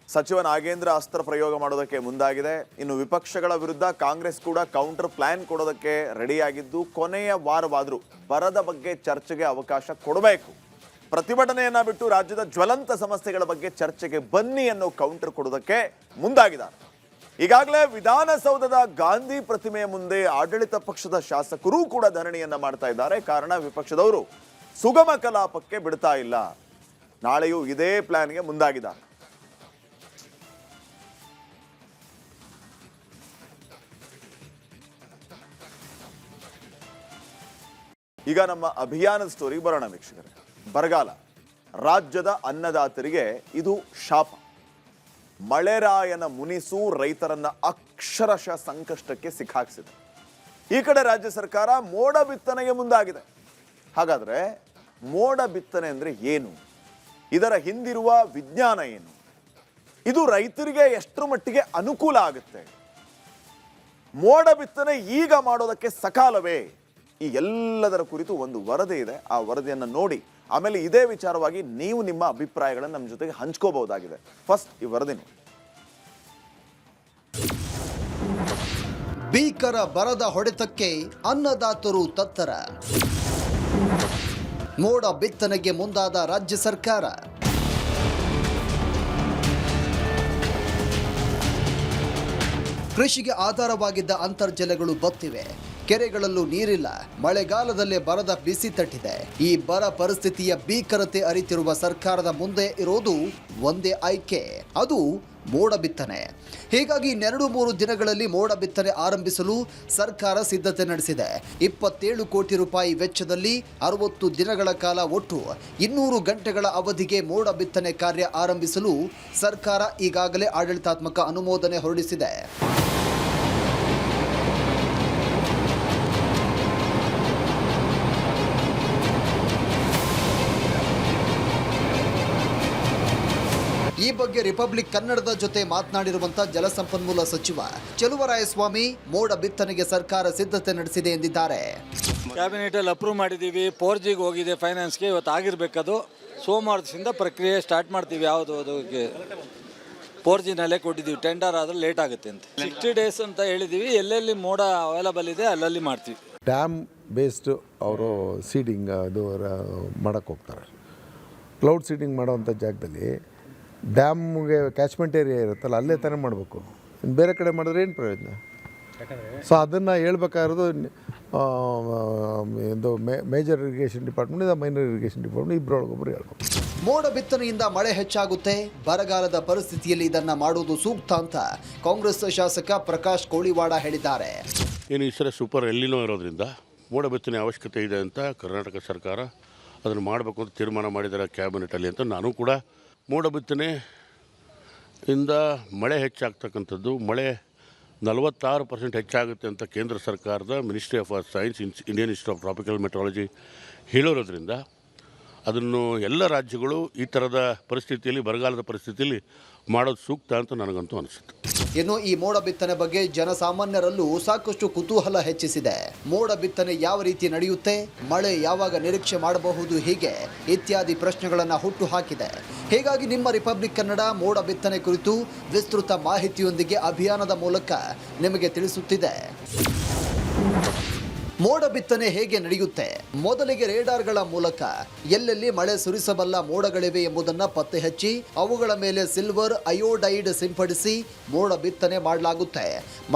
ಸಚಿವ ನಾಗೇಂದ್ರ ಅಸ್ತ್ರ ಪ್ರಯೋಗ ಮಾಡೋದಕ್ಕೆ ಮುಂದಾಗಿದೆ. ಇನ್ನು ವಿಪಕ್ಷಗಳ ವಿರುದ್ಧ ಕಾಂಗ್ರೆಸ್ ಕೂಡ ಕೌಂಟರ್ ಪ್ಲಾನ್ ಕೊಡೋದಕ್ಕೆ ರೆಡಿಯಾಗಿದ್ದು, ಕೊನೆಯ ವಾರವಾದರೂ ಬರದ ಬಗ್ಗೆ ಚರ್ಚೆಗೆ ಅವಕಾಶ ಕೊಡಬೇಕು. ಪ್ರತಿಭಟನೆಯನ್ನ ಬಿಟ್ಟು ರಾಜ್ಯದ ಜ್ವಲಂತ ಸಮಸ್ಯೆಗಳ ಬಗ್ಗೆ ಚರ್ಚೆಗೆ ಬನ್ನಿ ಅನ್ನೋ ಕೌಂಟರ್ ಕೊಡೋದಕ್ಕೆ ಮುಂದಾಗಿದ್ದಾರೆ. ಈಗಾಗಲೇ ವಿಧಾನಸೌಧದ ಗಾಂಧಿ ಪ್ರತಿಮೆಯ ಮುಂದೆ ಆಡಳಿತ ಪಕ್ಷದ ಶಾಸಕರು ಕೂಡ ಧರಣಿಯನ್ನ ಮಾಡ್ತಾ ಇದ್ದಾರೆ. ಕಾರಣ, ವಿಪಕ್ಷದವರು ಸುಗಮ ಕಲಾಪಕ್ಕೆ ಬಿಡ್ತಾ ಇಲ್ಲ. ನಾಳೆಯೂ ಇದೇ ಪ್ಲಾನ್ಗೆ ಮುಂದಾಗಿದ್ದಾರೆ. ಈಗ ನಮ್ಮ ಅಭಿಯಾನದ ಸ್ಟೋರಿಗೆ ಬರೋಣ ವೀಕ್ಷಕರೇ. ಬರಗಾಲ ರಾಜ್ಯದ ಅನ್ನದಾತರಿಗೆ ಇದು ಶಾಪ. ಮಳೆರಾಯನ ಮುನಿಸು ರೈತರನ್ನ ಅಕ್ಷರಶಃ ಸಂಕಷ್ಟಕ್ಕೆ ಸಿಕ್ಕಾಕ್ಸಿದೆ. ಈ ಕಡೆ ರಾಜ್ಯ ಸರ್ಕಾರ ಮೋಡ ಬಿತ್ತನೆಗೆ ಮುಂದಾಗಿದೆ. ಹಾಗಾದ್ರೆ ಮೋಡ ಬಿತ್ತನೆ ಅಂದ್ರೆ ಏನು? ಇದರ ಹಿಂದಿರುವ ವಿಜ್ಞಾನ ಏನು? ಇದು ರೈತರಿಗೆ ಎಷ್ಟರ ಮಟ್ಟಿಗೆ ಅನುಕೂಲ ಆಗುತ್ತೆ? ಮೋಡ ಬಿತ್ತನೆ ಈಗ ಮಾಡೋದಕ್ಕೆ ಸಕಾಲವೇ? ಈ ಎಲ್ಲದರ ಕುರಿತು ಒಂದು ವರದಿ ಇದೆ. ಆ ವರದಿಯನ್ನು ನೋಡಿ ಆಮೇಲೆ ಇದೇ ವಿಚಾರವಾಗಿ ನೀವು ನಿಮ್ಮ ಅಭಿಪ್ರಾಯಗಳನ್ನು ನಮ್ಮ ಜೊತೆಗೆ ಹಂಚ್ಕೋಬಹುದಾಗಿದೆ. ಫಸ್ಟ್ ಈ ವರದಿ ನೋಡಿ. ಭೀಕರ ಬರದ ಹೊಡೆತಕ್ಕೆ ಅನ್ನದಾತರು ತತ್ತರ. ಮೋಡ ಬಿತ್ತನೆಗೆ ಮುಂದಾದ ರಾಜ್ಯ ಸರ್ಕಾರ. ಕೃಷಿಗೆ ಆಧಾರವಾಗಿದ್ದ ಅಂತರ್ಜಲಗಳು ಬತ್ತಿವೆ. ಕೆರೆಗಳಲ್ಲೂ ನೀರಿಲ್ಲ. ಮಳೆಗಾಲದಲ್ಲೇ ಬರದ ಬಿಸಿ ತಟ್ಟಿದೆ. ಈ ಬರ ಪರಿಸ್ಥಿತಿಯ ಭೀಕರತೆ ಅರಿತಿರುವ ಸರ್ಕಾರದ ಮುಂದೆ ಇರೋದು ಒಂದೇ ಆಯ್ಕೆ, ಅದು ಮೋಡ ಬಿತ್ತನೆ. ಹೀಗಾಗಿ ಇನ್ನೆರಡು 3 ದಿನಗಳಲ್ಲಿ ಮೋಡ ಬಿತ್ತನೆ ಆರಂಭಿಸಲು ಸರ್ಕಾರ ಸಿದ್ಧತೆ ನಡೆಸಿದೆ. 27 ಕೋಟಿ ರೂಪಾಯಿ ವೆಚ್ಚದಲ್ಲಿ 60 ದಿನಗಳ ಕಾಲ ಒಟ್ಟು 200 ಗಂಟೆಗಳ ಅವಧಿಗೆ ಮೋಡ ಬಿತ್ತನೆ ಕಾರ್ಯ ಆರಂಭಿಸಲು ಸರ್ಕಾರ ಈಗಾಗಲೇ ಆಡಳಿತಾತ್ಮಕ ಅನುಮೋದನೆ ಹೊರಡಿಸಿದೆ. ಈ ಬಗ್ಗೆ ರಿಪಬ್ಲಿಕ್ ಕನ್ನಡದ ಜೊತೆ ಮಾತನಾಡಿರುವಂತಹ ಜಲಸಂಪನ್ಮೂಲ ಸಚಿವ ಚೆಲುವರಾಯಸ್ವಾಮಿ ಮೋಡ ಬಿತ್ತನೆಗೆ ಸರ್ಕಾರ ಸಿದ್ಧತೆ ನಡೆಸಿದೆ ಎಂದಿದ್ದಾರೆ. ಕ್ಯಾಬಿನೆಟ್ ಅಲ್ಲಿ ಅಪ್ರೂವ್ ಮಾಡಿದ್ದೀವಿ. 4Gಗೆ ಹೋಗಿದೆ ಫೈನಾನ್ಸ್ಗೆ. ಇವತ್ತು ಆಗಿರ್ಬೇಕದು. ಸೋಮವಾರದಿಂದ ಪ್ರಕ್ರಿಯೆ ಸ್ಟಾರ್ಟ್ ಮಾಡ್ತೀವಿ. ಯಾವುದು ಅದಕ್ಕೆ 4Gನಲ್ಲೇ ಕೊಟ್ಟಿದ್ದೀವಿ. ಟೆಂಡರ್ ಆದರೆ ಲೇಟ್ ಆಗುತ್ತೆ ಅಂತ 60 ಡೇಸ್ ಅಂತ ಹೇಳಿದ್ದೀವಿ. ಎಲ್ಲೆಲ್ಲಿ ಮೋಡ ಅವೈಲಬಲ್ ಇದೆ ಅಲ್ಲಲ್ಲಿ ಮಾಡ್ತೀವಿ. ಡ್ಯಾಮ್ ಬೇಸ್ಡ್ ಅವರು ಸೀಡಿಂಗ್ ಅದು ಮಾಡೋಕ್ಕೆ ಹೋಗ್ತಾರೆ. ಕ್ಲೌಡ್ ಸೀಡಿಂಗ್ ಮಾಡೋವಂಥ ಜಾಗದಲ್ಲಿ ಡ್ಯಾಮ್ಗೆ ಕ್ಯಾಚ್ಮೆಂಟ್ ಏರಿಯಾ ಇರುತ್ತಲ್ಲ, ಅಲ್ಲೇ ತಾನೇ ಮಾಡಬೇಕು. ಇನ್ನು ಬೇರೆ ಕಡೆ ಮಾಡಿದ್ರೆ ಏನು ಪ್ರಯೋಜನ? ಸೊ ಅದನ್ನು ಹೇಳ್ಬೇಕಾಗಿರೋದು ಇದು ಮೇಜರ್ ಇರಿಗೇಷನ್ ಡಿಪಾರ್ಟ್ಮೆಂಟ್, ಇದು ಮೈನರ್ ಇರಿಗೇಷನ್ ಡಿಪಾರ್ಟ್ಮೆಂಟ್, ಇಬ್ಬರೊಳಗೊಬ್ಬರು ಹೇಳ್ಬೇಕು. ಮೋಡ ಬಿತ್ತನೆಯಿಂದ ಮಳೆ ಹೆಚ್ಚಾಗುತ್ತೆ. ಬರಗಾಲದ ಪರಿಸ್ಥಿತಿಯಲ್ಲಿ ಇದನ್ನು ಮಾಡುವುದು ಸೂಕ್ತ ಅಂತ ಕಾಂಗ್ರೆಸ್ ಶಾಸಕ ಪ್ರಕಾಶ್ ಕೋಳಿವಾಡ ಹೇಳಿದ್ದಾರೆ. ಏನು ಈ ಸಲ ಸೂಪರ್ ಎಲ್ಲಿನೋ ಇರೋದ್ರಿಂದ ಮೋಡ ಬಿತ್ತನೆ ಅವಶ್ಯಕತೆ ಇದೆ ಅಂತ ಕರ್ನಾಟಕ ಸರ್ಕಾರ ಅದನ್ನು ಮಾಡಬೇಕು ಅಂತ ತೀರ್ಮಾನ ಮಾಡಿದ್ದಾರೆ ಕ್ಯಾಬಿನೆಟಲ್ಲಿ ಅಂತ. ನಾನು ಕೂಡ ಮೋಡ ಬಿತ್ತನೆಯಿಂದ ಮಳೆ ಹೆಚ್ಚಾಗ್ತಕ್ಕಂಥದ್ದು, ಮಳೆ 46% ಹೆಚ್ಚಾಗುತ್ತೆ ಅಂತ ಕೇಂದ್ರ ಸರ್ಕಾರದ ministry of science, Indian institute of tropical meteorology ಹೇಳಿರೋದ್ರಿಂದ ಅದನ್ನು ಎಲ್ಲ ರಾಜ್ಯಗಳು ಈ ಥರದ ಪರಿಸ್ಥಿತಿಯಲ್ಲಿ, ಬರಗಾಲದ ಪರಿಸ್ಥಿತಿಯಲ್ಲಿ ಮಾಡೋದು ಸೂಕ್ತ ಅಂತ ನನಗಂತೂ ಅನಿಸುತ್ತೆ. ಇನ್ನು ಈ ಮೋಡ ಬಿತ್ತನೆ ಬಗ್ಗೆ ಜನಸಾಮಾನ್ಯರಲ್ಲೂ ಸಾಕಷ್ಟು ಕುತೂಹಲ ಹೆಚ್ಚಿಸಿದೆ. ಮೋಡ ಬಿತ್ತನೆ ಯಾವ ರೀತಿ ನಡೆಯುತ್ತೆ, ಮಳೆ ಯಾವಾಗ ನಿರೀಕ್ಷೆ ಮಾಡಬಹುದು, ಹೀಗೆ ಇತ್ಯಾದಿ ಪ್ರಶ್ನೆಗಳನ್ನು ಹುಟ್ಟು ಹಾಕಿದೆ. ಹೀಗಾಗಿ ನಿಮ್ಮ ರಿಪಬ್ಲಿಕ್ ಕನ್ನಡ ಮೋಡ ಬಿತ್ತನೆ ಕುರಿತು ವಿಸ್ತೃತ ಮಾಹಿತಿಯೊಂದಿಗೆ ಅಭಿಯಾನದ ಮೂಲಕ ನಿಮಗೆ ತಿಳಿಸುತ್ತಿದೆ. ಮೋಡ ಬಿತ್ತನೆ ಹೇಗೆ ನಡೆಯುತ್ತೆ? ಮೊದಲಿಗೆ ರೇಡಾರ್ಗಳ ಮೂಲಕ ಎಲ್ಲೆಲ್ಲಿ ಮಳೆ ಸುರಿಸಬಲ್ಲ ಮೋಡಗಳಿವೆ ಎಂಬುದನ್ನು ಪತ್ತೆ ಹಚ್ಚಿ ಅವುಗಳ ಮೇಲೆ ಸಿಲ್ವರ್ ಅಯೋಡೈಡ್ ಸಿಂಪಡಿಸಿ ಮೋಡ ಬಿತ್ತನೆ ಮಾಡಲಾಗುತ್ತೆ.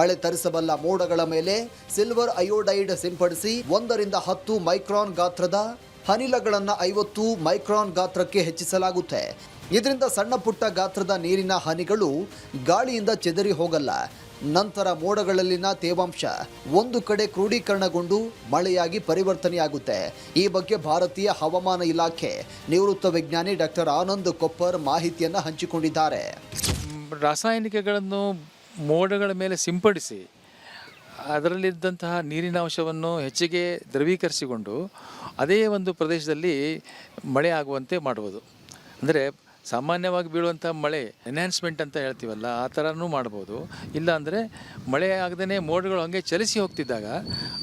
ಮಳೆ ತರಿಸಬಲ್ಲ ಮೋಡಗಳ ಮೇಲೆ ಸಿಲ್ವರ್ ಅಯೋಡೈಡ್ ಸಿಂಪಡಿಸಿ 1 ರಿಂದ 10 ಮೈಕ್ರಾನ್ ಗಾತ್ರದ ಹನಿಲಗಳನ್ನು 50 ಮೈಕ್ರಾನ್ ಗಾತ್ರಕ್ಕೆ ಹೆಚ್ಚಿಸಲಾಗುತ್ತೆ. ಇದರಿಂದ ಸಣ್ಣ ಪುಟ್ಟ ಗಾತ್ರದ ನೀರಿನ ಹನಿಗಳು ಗಾಳಿಯಿಂದ ಚೆದರಿ ಹೋಗಲ್ಲ. ನಂತರ ಮೋಡಗಳಲ್ಲಿನ ತೇವಾಂಶ ಒಂದು ಕಡೆ ಕ್ರೋಢೀಕರಣಗೊಂಡು ಮಳೆಯಾಗಿ ಪರಿವರ್ತನೆಯಾಗುತ್ತೆ. ಈ ಬಗ್ಗೆ ಭಾರತೀಯ ಹವಾಮಾನ ಇಲಾಖೆ ನಿವೃತ್ತ ವಿಜ್ಞಾನಿ ಡಾಕ್ಟರ್ ಆನಂದ್ ಕೊಪ್ಪರ್ ಮಾಹಿತಿಯನ್ನು ಹಂಚಿಕೊಂಡಿದ್ದಾರೆ. ರಾಸಾಯನಿಕಗಳನ್ನು ಮೋಡಗಳ ಮೇಲೆ ಸಿಂಪಡಿಸಿ ಅದರಲ್ಲಿದ್ದಂತಹ ನೀರಿನ ಅಂಶವನ್ನು ಹೆಚ್ಚಿಗೆ ದ್ರವೀಕರಿಸಿಕೊಂಡು ಅದೇ ಒಂದು ಪ್ರದೇಶದಲ್ಲಿ ಮಳೆ ಆಗುವಂತೆ ಮಾಡುವುದು. ಅಂದರೆ ಸಾಮಾನ್ಯವಾಗಿ ಬೀಳುವಂಥ ಮಳೆ ಎನ್ಹ್ಯಾನ್ಸ್ಮೆಂಟ್ ಅಂತ ಹೇಳ್ತೀವಲ್ಲ, ಆ ಥರನೂ ಮಾಡ್ಬೋದು. ಇಲ್ಲ ಅಂದರೆ ಮಳೆ ಆಗದೇ ಮೋಡಗಳು ಹಾಗೆ ಚಲಿಸಿ ಹೋಗ್ತಿದ್ದಾಗ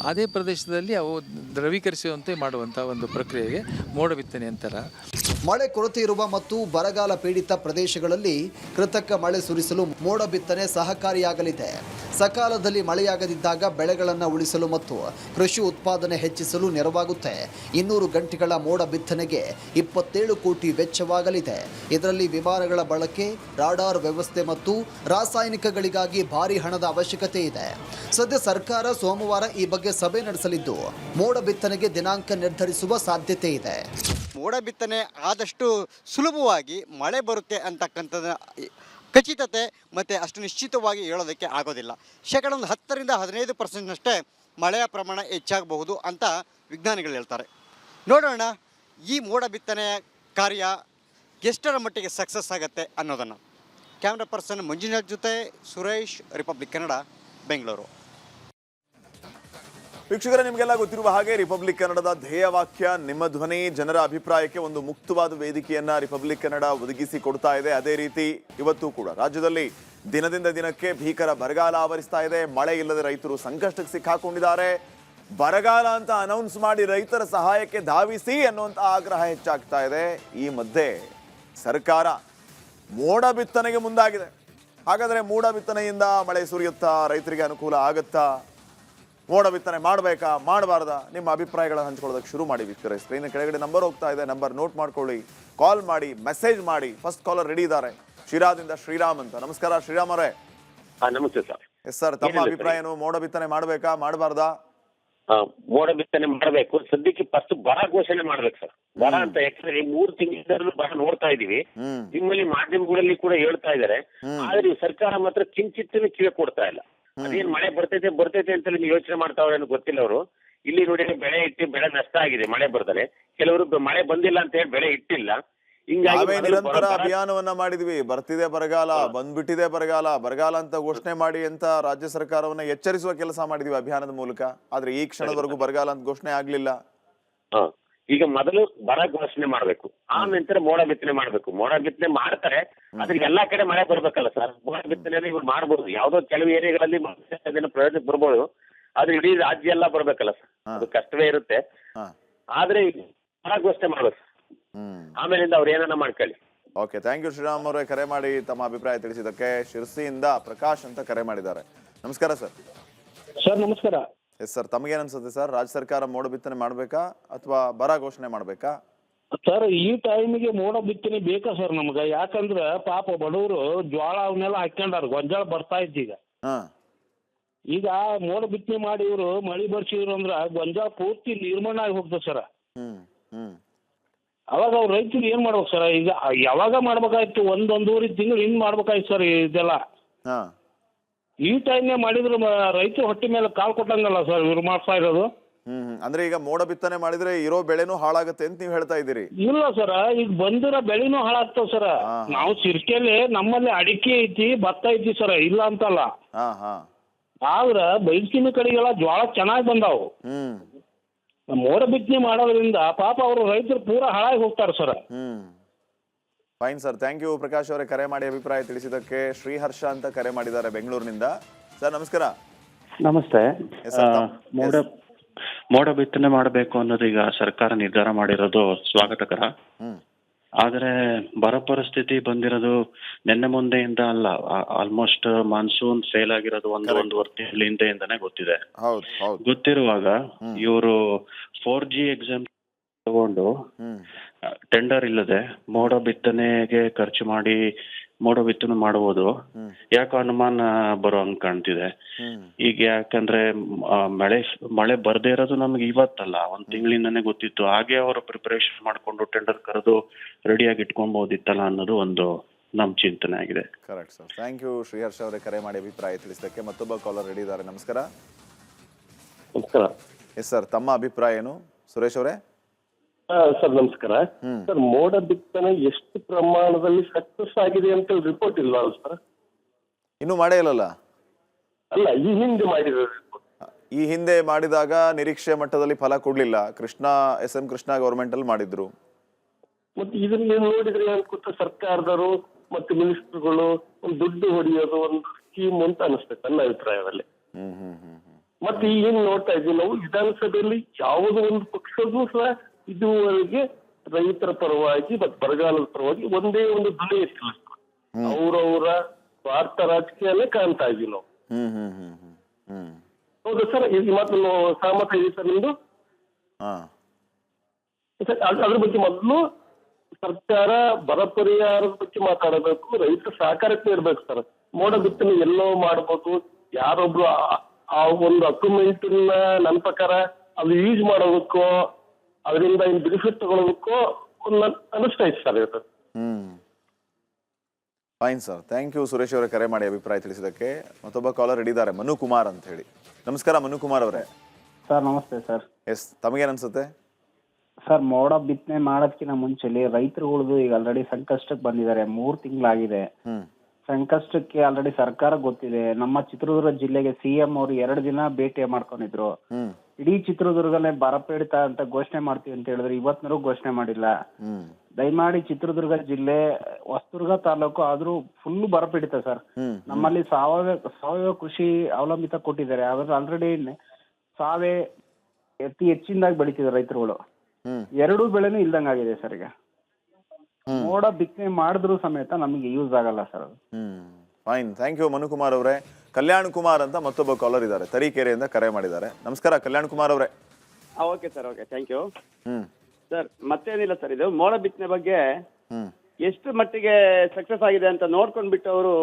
ಅದೇ ಪ್ರದೇಶದಲ್ಲಿ ಅವು ದ್ರವೀಕರಿಸುವಂತೆ ಮಾಡುವಂಥ ಒಂದು ಪ್ರಕ್ರಿಯೆಗೆ ಮೋಡ ಬಿತ್ತನೆ ಅಂತಾರೆ. ಮಳೆ ಕೊರತೆ ಇರುವ ಮತ್ತು ಬರಗಾಲ ಪೀಡಿತ ಪ್ರದೇಶಗಳಲ್ಲಿ ಕೃತಕ ಮಳೆ ಸುರಿಸಲು ಮೋಡ ಬಿತ್ತನೆ ಸಹಕಾರಿಯಾಗಲಿದೆ. ಸಕಾಲದಲ್ಲಿ ಮಳೆಯಾಗದಿದ್ದಾಗ ಬೆಳೆಗಳನ್ನು ಉಳಿಸಲು ಮತ್ತು ಕೃಷಿ ಉತ್ಪಾದನೆ ಹೆಚ್ಚಿಸಲು ನೆರವಾಗುತ್ತೆ. 200 ಗಂಟೆಗಳ ಮೋಡ ಬಿತ್ತನೆಗೆ 27 ಕೋಟಿ ವೆಚ್ಚವಾಗಲಿದೆ. ಇದರಲ್ಲಿ ವಿಮಾನಗಳ ಬಳಕೆ, ರಾಡಾರ್ ವ್ಯವಸ್ಥೆ ಮತ್ತು ರಾಸಾಯನಿಕಗಳಿಗಾಗಿ ಭಾರಿ ಹಣದ ಅವಶ್ಯಕತೆ ಇದೆ. ಸದ್ಯ ಸರ್ಕಾರ ಸೋಮವಾರ ಈ ಬಗ್ಗೆ ಸಭೆ ನಡೆಸಲಿದ್ದು ಮೋಡ ಬಿತ್ತನೆಗೆ ದಿನಾಂಕ ನಿರ್ಧರಿಸುವ ಸಾಧ್ಯತೆ ಇದೆ. ಮೋಡ ಬಿತ್ತನೆ ಆದಷ್ಟು ಸುಲಭವಾಗಿ ಮಳೆ ಬರುತ್ತೆ ಅಂತಕ್ಕಂಥದ್ದು ಖಚಿತತೆ ಮತ್ತು ಅಷ್ಟು ನಿಶ್ಚಿತವಾಗಿ ಹೇಳೋದಕ್ಕೆ ಆಗೋದಿಲ್ಲ. ಶೇಕಡ 10 ರಿಂದ 15% ಮಳೆಯ ಪ್ರಮಾಣ ಹೆಚ್ಚಾಗಬಹುದು ಅಂತ ವಿಜ್ಞಾನಿಗಳು ಹೇಳ್ತಾರೆ. ನೋಡೋಣ ಈ ಮೋಡ ಬಿತ್ತನೆಯ ಕಾರ್ಯ ಎಷ್ಟರ ಮಟ್ಟಿಗೆ ಸಕ್ಸಸ್ ಆಗುತ್ತೆ ಅನ್ನೋದನ್ನು. ಕ್ಯಾಮ್ರಾ ಪರ್ಸನ್ ಮಂಜುನಾಥ್ ಜೊತೆ ಸುರೇಶ್, ರಿಪಬ್ಲಿಕ್ ಕನ್ನಡ, ಬೆಂಗಳೂರು. ವೀಕ್ಷಕರೇ, ನಿಮಗೆಲ್ಲ ಗೊತ್ತಿರುವ ಹಾಗೆ ರಿಪಬ್ಲಿಕ್ ಕನ್ನಡದ ಧ್ಯೇಯವಾಕ್ಯ ನಿಮ್ಮ ಧ್ವನಿ, ಜನರ ಅಭಿಪ್ರಾಯಕ್ಕೆ ಒಂದು ಮುಕ್ತವಾದ ವೇದಿಕೆಯನ್ನ ರಿಪಬ್ಲಿಕ್ ಕನ್ನಡ ಒದಗಿಸಿ ಕೊಡ್ತಾ ಇದೆ. ಅದೇ ರೀತಿ ಇವತ್ತು ಕೂಡ ರಾಜ್ಯದಲ್ಲಿ ದಿನದಿಂದ ದಿನಕ್ಕೆ ಭೀಕರ ಬರಗಾಲ ಆವರಿಸ್ತಾ ಇದೆ. ಮಳೆ ಇಲ್ಲದೆ ರೈತರು ಸಂಕಷ್ಟಕ್ಕೆ ಸಿಕ್ಕಾಕೊಂಡಿದ್ದಾರೆ. ಬರಗಾಲ ಅಂತ ಅನೌನ್ಸ್ ಮಾಡಿ ರೈತರ ಸಹಾಯಕ್ಕೆ ಧಾವಿಸಿ ಅನ್ನುವಂಥ ಆಗ್ರಹ ಹೆಚ್ಚಾಗ್ತಾ ಇದೆ. ಈ ಮಧ್ಯೆ ಸರ್ಕಾರ ಮೋಡ ಬಿತ್ತನೆಗೆ ಮುಂದಾಗಿದೆ. ಹಾಗಾದರೆ ಮೋಡ ಬಿತ್ತನೆಯಿಂದ ಮಳೆ ಸುರಿಯುತ್ತಾ, ರೈತರಿಗೆ ಅನುಕೂಲ ಆಗುತ್ತಾ? ಮೋಡ ಬಿತ್ತನೆ ಮಾಡಬೇಕಾ, ಮಾಡಬಾರ್ದಾ? ನಿಮ್ಮ ಅಭಿಪ್ರಾಯಗಳನ್ನು ಹಂಚ್ಕೊಳ್ಳೋದಕ್ಕೆ ಶುರು ಮಾಡಿ ವೀಕ್ಷಕರೇ. ಸ್ಕ್ರೀನ್ ಕೆಳಗಡೆ ನಂಬರ್ ಹೋಗ್ತಾ ಇದೆ, ನಂಬರ್ ನೋಟ್ ಮಾಡ್ಕೊಳ್ಳಿ, ಕಾಲ್ ಮಾಡಿ, ಮೆಸೇಜ್ ಮಾಡಿ. ಫಸ್ಟ್ ಕಾಲರ್ ರೆಡಿ ಇದ್ದಾರೆ, ಶಿರಾದಿಂದ ಶ್ರೀರಾಮ್ ಅಂತ. ನಮಸ್ಕಾರ ಶ್ರೀರಾಮ್ ಅವರೇ. ನಮಸ್ತೆ ಸರ್. ಎಸ್ ಸರ್, ತಮ್ಮ ಅಭಿಪ್ರಾಯ ಏನು? ಮೋಡ ಬಿತ್ತನೆ ಮಾಡಬೇಕಾ, ಮಾಡಬಾರ್ದಾ? ಮೋಡ ಬಿತ್ತನೆ ಮಾಡಬೇಕು. ಸದ್ಯಕ್ಕೆ ಫಸ್ಟ್ ಬರ ಘೋಷಣೆ ಮಾಡ್ಬೇಕು ಸರ್. ಬರ ಅಂತ ಯಾಕಂದ್ರೆ 3 ತಿಂಗಳಿಂದ ಬರ ನೋಡ್ತಾ ಇದೀವಿ. ನಿಮ್ಮಲ್ಲಿ ಮಾಧ್ಯಮಗಳಲ್ಲಿ ಕೂಡ ಹೇಳ್ತಾ ಇದಾರೆ. ಆದ್ರೆ ಸರ್ಕಾರ ಮಾತ್ರ ಕಿಂಚಿತ್ತೂ ಕಿವಿ ಕೊಡ್ತಾ ಇಲ್ಲ. ಅದೇನ್ ಮಳೆ ಬರ್ತೈತೆ ಅಂತ ಯೋಚನೆ ಮಾಡ್ತಾವ್ರೆ ಅನ್ನೋ ಗೊತ್ತಿಲ್ಲ ಅವರು. ಇಲ್ಲಿ ನೋಡಿ, ಬೆಳೆ ಇಟ್ಟು ಬೆಳೆ ನಷ್ಟ ಆಗಿದೆ ಮಳೆ ಬರ್ತಾರೆ. ಕೆಲವರು ಮಳೆ ಬಂದಿಲ್ಲ ಅಂತ ಹೇಳಿ ಬೆಳೆ ಇಟ್ಟಿಲ್ಲ. ನಾವೇ ನಿರಂತರ ಅಭಿಯಾನವನ್ನ ಮಾಡಿದ್ವಿ. ಬರ್ತಿದೆ ಬರಗಾಲ, ಬಂದ್ಬಿಟ್ಟಿದೆ ಬರಗಾಲ, ಬರಗಾಲ ಅಂತ ಘೋಷಣೆ ಮಾಡಿ ಅಂತ ರಾಜ್ಯ ಸರ್ಕಾರವನ್ನ ಎಚ್ಚರಿಸುವ ಕೆಲಸ ಮಾಡಿದ್ವಿ ಅಭಿಯಾನದ ಮೂಲಕ. ಆದ್ರೆ ಈ ಕ್ಷಣದವರೆಗೂ ಬರಗಾಲ ಅಂತ ಘೋಷಣೆ ಆಗ್ಲಿಲ್ಲ. ಈಗ ಮೊದಲು ಬರ ಘೋಷಣೆ ಮಾಡ್ಬೇಕು, ಆನಂತರ ಮೋಡ ಬಿತ್ತನೆ ಮಾಡ್ಬೇಕು. ಮೋಡ ಬಿತ್ತನೆ ಮಾಡ್ತಾರೆ, ಆದ್ರೆ ಎಲ್ಲಾ ಕಡೆ ಮಳೆ ಬರ್ಬೇಕಲ್ಲ ಸರ್. ಮೋಡ ಬಿತ್ತನೆ ಇವ್ರು ಮಾಡ್ಬೋದು, ಯಾವ್ದೋ ಕೆಲವು ಏರಿಯಾಗಳಲ್ಲಿ ಪ್ರಯೋಜನಕ್ಕೆ ಬರ್ಬೋದು, ಆದ್ರೆ ಇಡೀ ರಾಜ್ಯ ಎಲ್ಲ ಬರ್ಬೇಕಲ್ಲ ಸರ್. ಅದು ಕಷ್ಟವೇ ಇರುತ್ತೆ. ಆದ್ರೆ ಬರ ಘೋಷಣೆ ಮಾಡ್ಬೇಕು, ಆಮೇಲಿಂದ ಅವ್ರು ಏನನ್ನ ಮಾಡ್ಕೊಳ್ಳಿ. ಓಕೆ, ಥ್ಯಾಂಕ್ ಯು ಶ್ರೀರಾಮ್ ಅವರೇ, ಕರೆ ಮಾಡಿ ತಮ್ಮ ಅಭಿಪ್ರಾಯ ತಿಳಿಸಿದ್ದಕ್ಕೆ. ಶಿರ್ಸಿಯಿಂದ ಪ್ರಕಾಶ್ ಅಂತ ಕರೆ ಮಾಡಿದ್ದಾರೆ. ನಮಸ್ಕಾರ ಸರ್. ಸರ್ ನಮಸ್ಕಾರ. ಎಸ್ ಸರ್, ತಮಗೇನ್ ಅನ್ಸುತ್ತೆ ಸರ್? ರಾಜ್ಯ ಸರ್ಕಾರ ಮೋಡ ಬಿತ್ತನೆ ಮಾಡ್ಬೇಕಾ ಅಥವಾ ಬರ ಘೋಷಣೆ ಮಾಡ್ಬೇಕಾ? ಸರ್, ಈ ಟೈಮಿಗೆ ಮೋಡ ಬಿತ್ತನೆ ಬೇಕಾ ಸರ್ ನಮ್ಗೆ? ಯಾಕಂದ್ರೆ ಪಾಪ ಬಡವರು ಜ್ವಾಳ ಅವನ್ನೆಲ್ಲ ಹಾಕ್ಕೊಂಡಾರ, ಗೊಂಜಾಳ ಬರ್ತಾ ಇದ್ದೀಗ. ಈಗ ಮೋಡ ಬಿತ್ತನೆ ಮಾಡಿ ಇವರು ಮಳಿ ಬರ್ಸಿದ್ರು ಅಂದ್ರ ಗೊಂಜಾಳ ಪೂರ್ತಿ ನಿರ್ಮಾಣ ಆಗಿ ಹೋಗ್ತದೆ ಸರ್. ಅವಾಗ ಅವ್ರ ರೈತರು ಏನ್ ಮಾಡ್ಬೇಕು ಸರ್? ಈಗ ಯಾವಾಗ ಮಾಡ್ಬೇಕಾಯ್ತು? ಒಂದೂವರೆ ತಿಂಗಳು ಹಿಂಗ್ ಮಾಡ್ಬೇಕಾಯ್ತು ಸರ್ ಇದೆಲ್ಲ. ಈ ಟೈಮ್ನೇ ಮಾಡಿದ್ರು ರೈತರು ಹೊಟ್ಟೆ ಮೇಲೆ ಕಾಲ್ ಕೊಟ್ಟಂಗಲ್ಲ ಸರ್ ಇವ್ರು ಮಾಡ್ತಾ ಇರೋದು. ಅಂದ್ರೆ ಈಗ ಮೋಡ ಬಿತ್ತನೆ ಮಾಡಿದ್ರೆ ಇರೋ ಬೆಳೆನೂ ಹಾಳಾಗುತ್ತೆ ಅಂತ ನೀವು ಹೇಳ್ತಾ ಇದ್ದೀರಿ? ಇಲ್ಲ ಸರ್, ಈಗ ಬಂದಿರೋ ಬೆಳೆನೂ ಹಾಳಾಗ್ತಾವ ಸರ್. ನಾವು ಸಿರ್ಕೆಲಿ ನಮ್ಮಲ್ಲಿ ಅಡಿಕೆ ಐತಿ, ಭತ್ತ ಐತಿ ಸರ್, ಇಲ್ಲ ಅಂತಲ್ಲ. ಆದ್ರ ಬೈಲ್ಸಿನ ಕಡೆಗೆಲ್ಲ ಜ್ವಾಳ ಚೆನ್ನಾಗಿ ಬಂದಾವು. ಮೋಡ ಬಿತ್ತನೆ ಮಾಡೋದ್ರಿಂದ ಪಾಪ ಅವರು ರೈತರು ಪೂರಾ ಹಾಳಾಗಿ ಹೋಗ್ತಾರೆ sir. Fine sir, thank you Prakash ಅವರೇ, ಕರೆ ಮಾಡಿ ಅಭಿಪ್ರಾಯ ತಿಳಿಸಿದ್ದಕ್ಕೆ. ಶ್ರೀಹರ್ಷ ಅಂತ ಕರೆ ಮಾಡಿದ್ದಾರೆ ಬೆಂಗಳೂರಿನಿಂದ. ಸರ್ ನಮಸ್ಕಾರ. ನಮಸ್ತೆ. ಮೋಡ ಬಿತ್ತನೆ ಮಾಡಬೇಕು ಅನ್ನೋದು ಈಗ ಸರ್ಕಾರ ನಿರ್ಧಾರ ಮಾಡಿರೋದು ಸ್ವಾಗತಕರ. ಆದರೆ ಬರ ಪರಿಸ್ಥಿತಿ ಬಂದಿರೋದು ನಿನ್ನೆ ಮೊನ್ನೆಯಿಂದ ಅಲ್ಲ. ಆಲ್ಮೋಸ್ಟ್ ಮಾನ್ಸೂನ್ ಫೇಲ್ ಆಗಿರೋದು ಒಂದೂವರೆ ತಿಂಗಳ ಹಿಂದೆಯಿಂದಾನೇ ಗೊತ್ತಿದೆ. ಗೊತ್ತಿರುವಾಗ ಇವರು 4G ಎಕ್ಸಾಮ್ ತಗೊಂಡು ಟೆಂಡರ್ ಇಲ್ಲದೆ ಮೋಡ ಬಿತ್ತನೆಗೆ ಖರ್ಚು ಮಾಡಿ ಮೋಡ ಬಿತ್ತನೆ ಮಾಡುವುದು ಯಾಕೆ ಅನುಮಾನ ಬರೋ ಹಂಗ್ ಕಾಣ್ತಿದೆ. ಈಗ ಯಾಕಂದ್ರೆ ಮಳೆ ಬರ್ದೇ ಇರೋದು ನಮ್ಗೆ ಇವತ್ತಲ್ಲ, ಒಂದ್ ತಿಂಗಳಿಂದಾನೇ ಗೊತ್ತಿತ್ತು. ಹಾಗೆ ಅವರು ಪ್ರಿಪರೇಷನ್ ಮಾಡ್ಕೊಂಡು ಟೆಂಡರ್ ಕರೆದು ರೆಡಿಯಾಗಿ ಇಟ್ಕೊಬಹುದಿತ್ತಲ್ಲ ಅನ್ನೋದು ಒಂದು ನಮ್ ಚಿಂತನೆ ಆಗಿದೆ. Correct sir, thank you Shriharsha ಅವರೇ, ಕರೆ ಮಾಡಿ ಅಭಿಪ್ರಾಯ ತಿಳಿಸಿದ್ದಕ್ಕೆ. ಮತ್ತೊಬ್ಬ ಕಾಲರ್ ರೆಡಿ ಇದ್ದಾರೆ. ನಮಸ್ಕಾರ. ನಮಸ್ಕಾರ. ಎಸ್ ಸರ್, ತಮ್ಮ ಅಭಿಪ್ರಾಯ ಏನು? ಸುರೇಶ್ ಅವರೇ. ಸರ್ ನಮಸ್ಕಾರ. ಸರ್, ಮೋಡ ಬಿತ್ತನೆ ಎಷ್ಟು ಪ್ರಮಾಣದಲ್ಲಿ ಸಕ್ಸಸ್ ಆಗಿದೆ ಅಂತ ರಿಪೋರ್ಟ್ ಇಲ್ಲ ಅಲ್ಲ ಸರ್? ಇನ್ನೂ ಮಾಡೇ ಇಲ್ಲಲ್ಲ? ಅಲ್ಲ, ಈ ಹಿಂದೆ ಮಾಡಿರೋದು. ಈ ಹಿಂದೆ ಮಾಡಿದಾಗ ನಿರೀಕ್ಷೆ ಮಟ್ಟದಲ್ಲಿ ಫಲ ಕೊಡ್ಲಿಲ್ಲ. SM ಕೃಷ್ಣ ಗವರ್ಮೆಂಟ್ ಅಲ್ಲಿ ಮಾಡಿದ್ರು. ಮತ್ತೆ ಇದನ್ನ ನೋಡಿದ್ರೆ ಅನ್ಕುತ್ತ ಸರ್ಕಾರದವರು ಮತ್ತೆ ಮಿನಿಸ್ಟರ್ಗಳು ಒಂದು ದುಡ್ಡು ಹೊಡೆಯೋದು ಒಂದು ಸ್ಕೀಮ್ ಅಂತ ಅನಿಸ್ತೈತೆ ನನ್ನ ಅಭಿಪ್ರಾಯದಲ್ಲಿ. ಮತ್ತೆ ಈಗ ನೋಡ್ತಾ ಇದ್ದೀವಿ ನಾವು ವಿಧಾನಸಭೆಯಲ್ಲಿ ಯಾವುದೋ ಒಂದು ಪಕ್ಷದೂ ಸಹ ಇದುವರೆಗೆ ರೈತರ ಪರವಾಗಿ ಮತ್ತು ಬರಗಾಲದ ಪರವಾಗಿ ಒಂದೇ ಒಂದು ಧ್ವನಿ ಇರ್ತಿಲ್ಲ. ಅವರವರ ಸ್ವಾರ್ಥ ರಾಜಕೀಯನೇ ಕಾಣ್ತಾ ಇದೀವಿ ನಾವು. ಹೌದಾ ಸರ್? ಈಗ ಮಾತ್ರ ಸಹಮತ ಇದೆ ಸರ್ ನಿಮ್ದು? ಅದ್ರ ಬಗ್ಗೆ ಮೊದಲು ಸರ್ಕಾರ ಬರ ಪರಿಹಾರದ ಬಗ್ಗೆ ಮಾತಾಡಬೇಕು, ರೈತರ ಸಹಕಾರಕ್ಕೆ ಇರ್ಬೇಕು ಸರ್. ಮೋಡ ಬಿತ್ತನೆ ಎಲ್ಲೋ ಮಾಡ್ಬೋದು, ಯಾರೊಬ್ರು ಆ ಒಂದು ಅಕ್ಯುಮೆಂಟ್ ನನ್ನ ಪ್ರಕಾರ ಅದು ಯೂಸ್ ಮಾಡೋದಕ್ಕೋ ಅದರಿಂದ ಏನು ಬೆನಿಫಿಟ್ ತಗೊಳ್ಳೋದಕ್ಕೋ ಅನಿಸ್ತಾ ಇತ್ತು ಸರ್ ಇವತ್ತು. Fine sir, thank you Suresh ಅವರೇ, ಕರೆ ಮಾಡಿ ಅಭಿಪ್ರಾಯ ತಿಳಿಸಿದ್ದಕ್ಕೆ. ಮತ್ತೊಬ್ಬ ಕಾಲರ್ ಹಿಡಿದ್ದಾರೆ, ಮನು ಕುಮಾರ್ ಅಂತ ಹೇಳಿ. ನಮಸ್ಕಾರ ಮನು ಕುಮಾರ್ ಅವರೇ. ಸರ್ ನಮಸ್ತೆ ಸರ್. ಎಸ್, ತಮಗೇನ್ ಅನ್ಸುತ್ತೆ ಸರ್? ಮೋಡ ಬಿತ್ತನೆ ಮಾಡೋದಕ್ಕಿಂತ ಮುಂಚೆಲಿ ರೈತರುಗಳದು ಈಗ ಆಲ್ರೆಡಿ ಸಂಕಷ್ಟಕ್ಕೆ ಬಂದಿದ್ದಾರೆ. 3 ತಿಂಗಳಾಗಿದೆ. ಸಂಕಷ್ಟಕ್ಕೆ ಆಲ್ರೆಡಿ ಸರ್ಕಾರ ಗೊತ್ತಿದೆ. ನಮ್ಮ ಚಿತ್ರದುರ್ಗ ಜಿಲ್ಲೆಗೆ CM ಅವರು 2 ದಿನ ಭೇಟಿ ಮಾಡ್ಕೊಂಡಿದ್ರು. ಇಡೀ ಚಿತ್ರದುರ್ಗನೇ ಬರಪೀಡಿತ ಅಂತ ಘೋಷಣೆ ಮಾಡ್ತೀವಿ ಅಂತ ಹೇಳಿದ್ರೆ ಇವತ್ತಿನವರೆಗೂ ಘೋಷಣೆ ಮಾಡಿಲ್ಲ. ದಯಮಾಡಿ ಚಿತ್ರದುರ್ಗ ಜಿಲ್ಲೆ ಹೊಸದುರ್ಗ ತಾಲೂಕು ಆದ್ರೂ ಫುಲ್ ಬರಪೀಡಿತ ಸರ್. ನಮ್ಮಲ್ಲಿ ಸಾವಯವ ಕೃಷಿ ಅವಲಂಬಿತ ಕೊಟ್ಟಿದ್ದಾರೆ. ಆದ್ರೆ ಆಲ್ರೆಡಿ ಸಾವೇ ಹೆಚ್ಚಿನದಾಗಿ ಬೆಳಿತಿದ್ದಾರೆ ರೈತರುಗಳು. 2 ಬೆಳೆನೂ ಇಲ್ದಂಗಾಗಿದೆ ಸರ್. ಈಗ ಮೋಡ ಬಿತ್ತನೆ ಮಾಡಿದ್ರು ಸಮೇತ ನಮಗೆ ಯೂಸ್ ಆಗಲ್ಲ ಸರ್ ಅದು. ಫೈನ್, ಥ್ಯಾಂಕ್ ಯು ಮನುಕುಮಾರ್ ಅವರೇ. ಕಲ್ಯಾಣ್ ಕುಮಾರ್ ಅಂತ ಮತ್ತೊಬ್ಬ ಕಾಲರ್ ಇದ್ದಾರೆ, ತರೀಕೆರೆಯಿಂದ ಕರೆ ಮಾಡಿದ್ದಾರೆ. ನಮಸ್ಕಾರ ಕಲ್ಯಾಣ್ ಕುಮಾರ್ ಅವರೇ. Okay sir, okay, thank you sir. ಮತ್ತೇನಿಲ್ಲ ಸರ್, ಇದು ಮೋಡ ಬಿತ್ತನೆ ಬಗ್ಗೆ ಎಷ್ಟು ಮಟ್ಟಿಗೆ ಸಕ್ಸಸ್ ಆಗಿದೆ ಅಂತ ನೋಡ್ಕೊಂಡ್ಬಿಟ್ಟು ಅವರು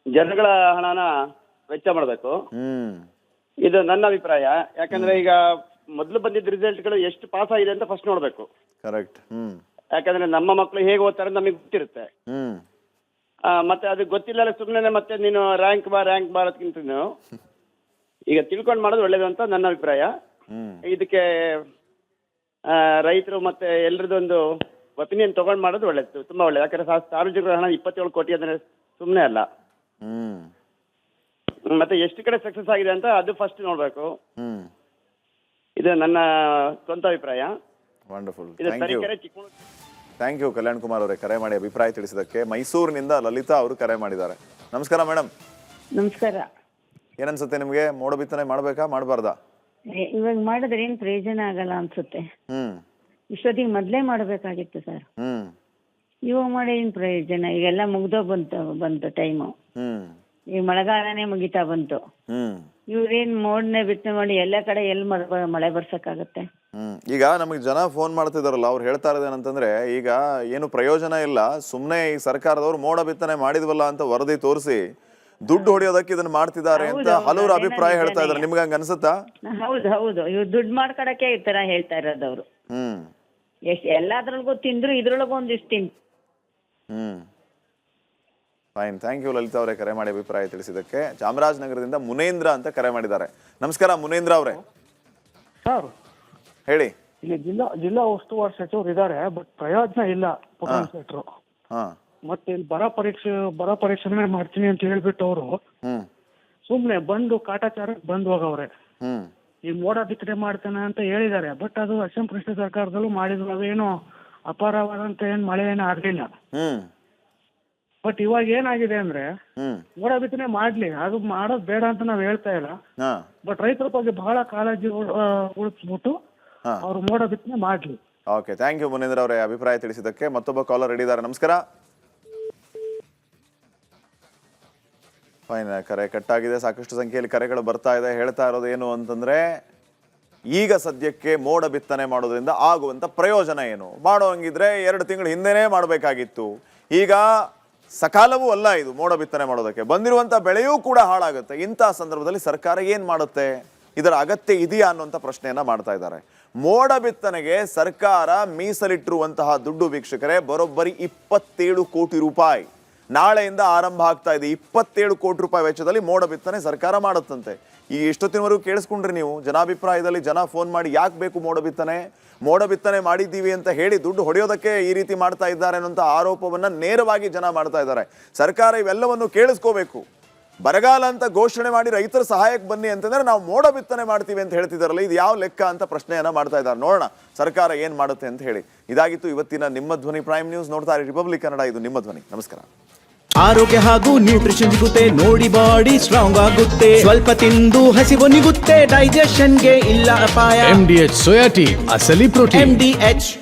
ಜನಗಳ ಹಣನ ವೆಚ್ಚ ಮಾಡಬೇಕು. ಇದು ನನ್ನ ಅಭಿಪ್ರಾಯ. ಯಾಕಂದ್ರೆ ಈಗ ಮೊದಲು ಬಂದಿದ್ದ ರಿಸಲ್ಟ್ಗಳು ಎಷ್ಟು ಪಾಸ್ ಆಗಿದೆ ಅಂತ ಫಸ್ಟ್ ನೋಡ್ಬೇಕು. ಕರೆಕ್ಟ್. ಯಾಕಂದ್ರೆ ನಮ್ಮ ಮಕ್ಕಳು ಹೇಗೆ ಓದ್ತಾರೆ ನಮಗೆ ಗೊತ್ತಿರುತ್ತೆ. ಮತ್ತೆ ಅದು ಗೊತ್ತಿಲ್ಲ ಸುಮ್ಮನೆ ಮತ್ತೆ ನೀನು ರ್ಯಾಂಕ್ ಬಾರ್ ಅದಕ್ಕಿಂತ ಈಗ ತಿಳ್ಕೊಂಡು ಮಾಡೋದು ಒಳ್ಳೇದು ಅಂತ ನನ್ನ ಅಭಿಪ್ರಾಯ. ಇದಕ್ಕೆ ರೈತರು ಮತ್ತೆ ಎಲ್ರದೊಂದು ಒಪಿನಿಯನ್ ತಗೊಂಡ್ ಮಾಡೋದು ಒಳ್ಳೇದು, ತುಂಬಾ ಒಳ್ಳೇದು. ಯಾಕಂದ್ರೆ ಸಾರ್ವಜನಿಕರ ಹಣ 27 ಕೋಟಿ ಅಂದ್ರೆ ಸುಮ್ಮನೆ ಅಲ್ಲ. ಮತ್ತೆ ಎಷ್ಟು ಕಡೆ ಸಕ್ಸಸ್ ಆಗಿದೆ ಅಂತ ಅದು ಫಸ್ಟ್ ನೋಡ್ಬೇಕು. ಇದು ನನ್ನ ಸ್ವಂತ ಅಭಿಪ್ರಾಯ. ವಂಡರ್ಫುಲ್, ಇದು ತರೀಕೆರೆ ಚಿಕ್ಕಮಗಳೂರು. ಥ್ಯಾಂಕ್ ಯು ಕಲ್ಯಾಣ್ ಕುಮಾರ್ ಅವರೇ ಕರೆ ಮಾಡಿ ಅಭಿಪ್ರಾಯ ತಿಳಿಸಿದಕ್ಕೆ. ಮೈಸೂರಿನಿಂದ ಲಲಿತಾ ಅವರು ಕರೆ ಮಾಡಿದ್ದಾರೆ. ನಮಸ್ಕಾರ ಮೇಡಮ್. ನಮಸ್ಕಾರ. ಏನನ್ಸುತ್ತೆ ನಿಮ್ಗೆ, ಮೋಡ ಬಿತ್ತನೆ ಮಾಡ್ಬೇಕಾ ಮಾಡಬಾರ್ದಾ? ಇವಾಗ ಮಾಡಿದ್ರೆ ಏನ್ ಪ್ರಯೋಜನ ಆಗಲ್ಲ ಅನ್ಸುತ್ತೆ. ಇಷ್ಟೊತ್ತಿಗೆ ಮೊದ್ಲೇ ಮಾಡ್ಬೇಕಾಗಿತ್ತು ಸರ್. ಇವಾಗ ಮಾಡಿ ಏನ್ ಪ್ರಯೋಜನ? ಈಗೆಲ್ಲ ಮುಗ್ದೋ ಬಂತು ಟೈಮು. ಈಗ ಮಳೆಗಾಲನೇ ಮುಗಿತಾ ಬಂತು. ಇವ್ರೇನ್ ಮೋಡನೆ ಬಿತ್ತನೆ ಮಾಡಿ ಎಲ್ಲ ಕಡೆ ಎಲ್ಲಿ ಮಳೆ ಬರ್ಸಕ್ಕಾಗತ್ತೆ? ಈಗ ನಮಗೆ ಜನ ಫೋನ್ ಮಾಡ್ತಿದಾರಲ್ಲ, ಅವ್ರು ಹೇಳ್ತಾ ಇರೋದೇನಂತಂದ್ರೆ ಈಗ ಏನು ಪ್ರಯೋಜನ ಇಲ್ಲ, ಸುಮ್ನೆ ಈ ಸರ್ಕಾರದವ್ರು ಮೋಡ ಬಿತ್ತನೆ ಮಾಡಿದ್ವಲ್ಲ ಅಂತ ವರದಿ ತೋರಿಸಿ ದುಡ್ಡು ಹೊಡೆಯೋದಕ್ಕೆ ಇದನ್ನ ಮಾಡ್ತಿದ್ದಾರೆ ಅಂತ ಹಲವರು ಅಭಿಪ್ರಾಯ ಹೇಳ್ತಾ ಇದಾರೆ. ನಿಮ್ಗೆ ಹಂಗ ಅನ್ಸುತ್ತಾ? ಹೌದು, ಇವ್ರು ದುಡ್ಡು ಮಾಡ್ಕೊಡಕ್ಕೆ ಈ ತರ ಹೇಳ್ತಾ ಇರೋದವ್ರು. ಎಲ್ಲಾದ್ರೊಳಗೂ ತಿಂದ್ರು, ಇದ್ರೊಳಗೂ ಒಂದಿಷ್ಟು ತಿಂದ್ರು. ಫೈನ್, ಥ್ಯಾಂಕ್ ಯು ಲಲಿತಾ ಅವರೇ ಕರೆ ಮಾಡಿ ಅಭಿಪ್ರಾಯ ತಿಳಿಸಿದಕ್ಕೆ. ಚಾಮರಾಜನಗರದಿಂದ ಮುನೇಂದ್ರ ಅಂತ ಕರೆ ಮಾಡಿದ್ದಾರೆ. ನಮಸ್ಕಾರ ಮುನೇಂದ್ರ ಅವರೇ. ಸರ್ ಹೇಳಿ. ಇಲ್ಲಿ ಜಿಲ್ಲಾ ಉಸ್ತುವಾರಿ ಸಚಿವರು ಇದ್ದಾರೆ, ಬಟ್ ಪ್ರಯೋಜನ ಇಲ್ಲ. ಪುಟ್ಟರಂಗಶೆಟ್ಟರು ಮತ್ತೆ ಇಲ್ಲಿ ಬರ ಪರೀಕ್ಷೆ ಮಾಡ್ತೀನಿ ಅಂತ ಹೇಳ್ಬಿಟ್ಟು ಅವರು ಸುಮ್ನೆ ಬಂದು ಕಾಟಾಚಾರಕ್ಕೆ ಬಂದು ಹೋಗವ್ರೆ. ಈ ಮೋಡ ಬಿತ್ತನೆ ಮಾಡ್ತಾನೆ ಅಂತ ಹೇಳಿದ್ದಾರೆ, ಬಟ್ ಅದು ಅಸ್ಸಾಂ ಪ್ರಶ್ನೆ ಸರ್ಕಾರದಲ್ಲೂ ಮಾಡಿದ್ರು. ಅವೇನು ಅಪಾರವಾದಂತ ಏನ್ ಮಳೆ ಏನೂ ಆಗ್ಲಿಲ್ಲ. ಬಟ್ ಇವಾಗ ಏನಾಗಿದೆ ಅಂದ್ರೆ ಮೋಡ ಬಿತ್ತನೆ ಮಾಡ್ಲಿ, ಅದು ಮಾಡೋದ್ ಬೇಡ ಅಂತ ನಾವ್ ಹೇಳ್ತಾ ಇಲ್ಲ. ಬಟ್ ರೈತರ ಬಗ್ಗೆ ಬಹಳ ಕಾಳಜಿ ಉಳಿಸ್ಬಿಟ್ಟು ಅವ್ರು ಮೋಡ ಬಿತ್ತನೆ ಮಾಡ್ಲಿ. ಓಕೆ, ಥ್ಯಾಂಕ್ ಯು ಮುನೇಂದ್ರ ಅವರೇ ಅಭಿಪ್ರಾಯ ತಿಳಿಸಿದಕ್ಕೆ. ಮತ್ತೊಬ್ಬ ಕಾಲರ್ ರೆಡಿ ಇದ್ದಾರೆ. ನಮಸ್ಕಾರ. ಫೈನ್, ಕರೆ ಕಟ್ಟಾಗಿದೆ. ಸಾಕಷ್ಟು ಸಂಖ್ಯೆಯಲ್ಲಿ ಕರೆಗಳು ಬರ್ತಾ ಇದೆ. ಹೇಳ್ತಾ ಇರೋದು ಏನು ಅಂತಂದ್ರೆ, ಈಗ ಸದ್ಯಕ್ಕೆ ಮೋಡ ಬಿತ್ತನೆ ಮಾಡೋದ್ರಿಂದ ಆಗುವಂತ ಪ್ರಯೋಜನ ಏನು? ಮಾಡೋ ಹಂಗಿದ್ರೆ 2 ತಿಂಗಳ ಹಿಂದೆನೇ ಮಾಡಬೇಕಾಗಿತ್ತು. ಈಗ ಸಕಾಲವೂ ಅಲ್ಲ ಇದು ಮೋಡ ಬಿತ್ತನೆ ಮಾಡೋದಕ್ಕೆ. ಬಂದಿರುವಂತ ಬೆಳೆಯೂ ಕೂಡ ಹಾಳಾಗುತ್ತೆ. ಇಂತಹ ಸಂದರ್ಭದಲ್ಲಿ ಸರ್ಕಾರ ಏನ್ ಮಾಡುತ್ತೆ? ಇದರ ಅಗತ್ಯ ಇದೆಯಾ ಅನ್ನುವಂಥ ಪ್ರಶ್ನೆಯನ್ನ ಮಾಡ್ತಾ ಇದ್ದಾರೆ. ಮೋಡ ಬಿತ್ತನೆಗೆ ಸರ್ಕಾರ ಮೀಸಲಿಟ್ಟಿರುವಂತಹ ದುಡ್ಡು ವೀಕ್ಷಕರೇ ಬರೋಬ್ಬರಿ 27 ಕೋಟಿ ರೂಪಾಯಿ. ನಾಳೆಯಿಂದ ಆರಂಭ ಆಗ್ತಾ ಇದೆ. 27 ಕೋಟಿ ರೂಪಾಯಿ ವೆಚ್ಚದಲ್ಲಿ ಮೋಡ ಬಿತ್ತನೆ ಸರ್ಕಾರ ಮಾಡುತ್ತಂತೆ. ಈ ಇಷ್ಟೊತ್ತಿನವರೆಗೂ ಕೇಳಿಸ್ಕೊಂಡ್ರಿ ನೀವು ಜನಾಭಿಪ್ರಾಯದಲ್ಲಿ ಜನ ಫೋನ್ ಮಾಡಿ ಯಾಕೆ ಬೇಕು ಮೋಡ ಬಿತ್ತನೆ ಮಾಡಿದ್ದೀವಿ ಅಂತ ಹೇಳಿ ದುಡ್ಡು ಹೊಡೆಯೋದಕ್ಕೆ ಈ ರೀತಿ ಮಾಡ್ತಾ ಇದ್ದಾರೆ ಅನ್ನೋಂಥ ಆರೋಪವನ್ನ ನೇರವಾಗಿ ಜನ ಮಾಡ್ತಾ ಇದ್ದಾರೆ. ಸರ್ಕಾರ ಇವೆಲ್ಲವನ್ನು ಕೇಳಿಸ್ಕೋಬೇಕು. ಬರಗಾಲ ಅಂತ ಘೋಷಣೆ ಮಾಡಿ ರೈತರ ಸಹಾಯಕ್ಕೆ ಬನ್ನಿ ಅಂತಂದ್ರೆ ನಾವು ಮೋಡ ಬಿತ್ತನೆ ಮಾಡ್ತೀವಿ ಅಂತ ಹೇಳ್ತಿದಾರಲ್ಲ, ಇದು ಯಾವ ಲೆಕ್ಕ ಅಂತ ಪ್ರಶ್ನೆಯನ್ನ ಮಾಡ್ತಾ ಇದ್ದಾರೆ. ನೋಡೋಣ ಸರ್ಕಾರ ಏನ್ ಮಾಡುತ್ತೆ ಅಂತ ಹೇಳಿ. ಇದಾಗಿತ್ತು ಇವತ್ತಿನ ನಿಮ್ಮ ಧ್ವನಿ ಪ್ರೈಮ್ ನ್ಯೂಸ್. ನೋಡ್ತಾ ಇರಿ ರಿಪಬ್ಲಿಕ್ ಕನ್ನಡ, ಇದು ನಿಮ್ಮ ಧ್ವನಿ. ನಮಸ್ಕಾರ. ಆರೋಗ್ಯ ಹಾಗೂ ನ್ಯೂಟ್ರಿಷನ್ ಸಿಗುತ್ತೆ, ನೋಡಿ ಬಾಡಿ ಸ್ಟ್ರಾಂಗ್ ಆಗುತ್ತೆ. ಸ್ವಲ್ಪ ತಿಂದು ಹಸಿವು ನಿಗುತ್ತೆ, ಡೈಜೆಷನ್ಗೆ ಇಲ್ಲ ಅಪಾಯ. MDH ಸೋಯಾ ಟೀ ಅಸಲಿ ಪ್ರೋಟೀನ್. MDH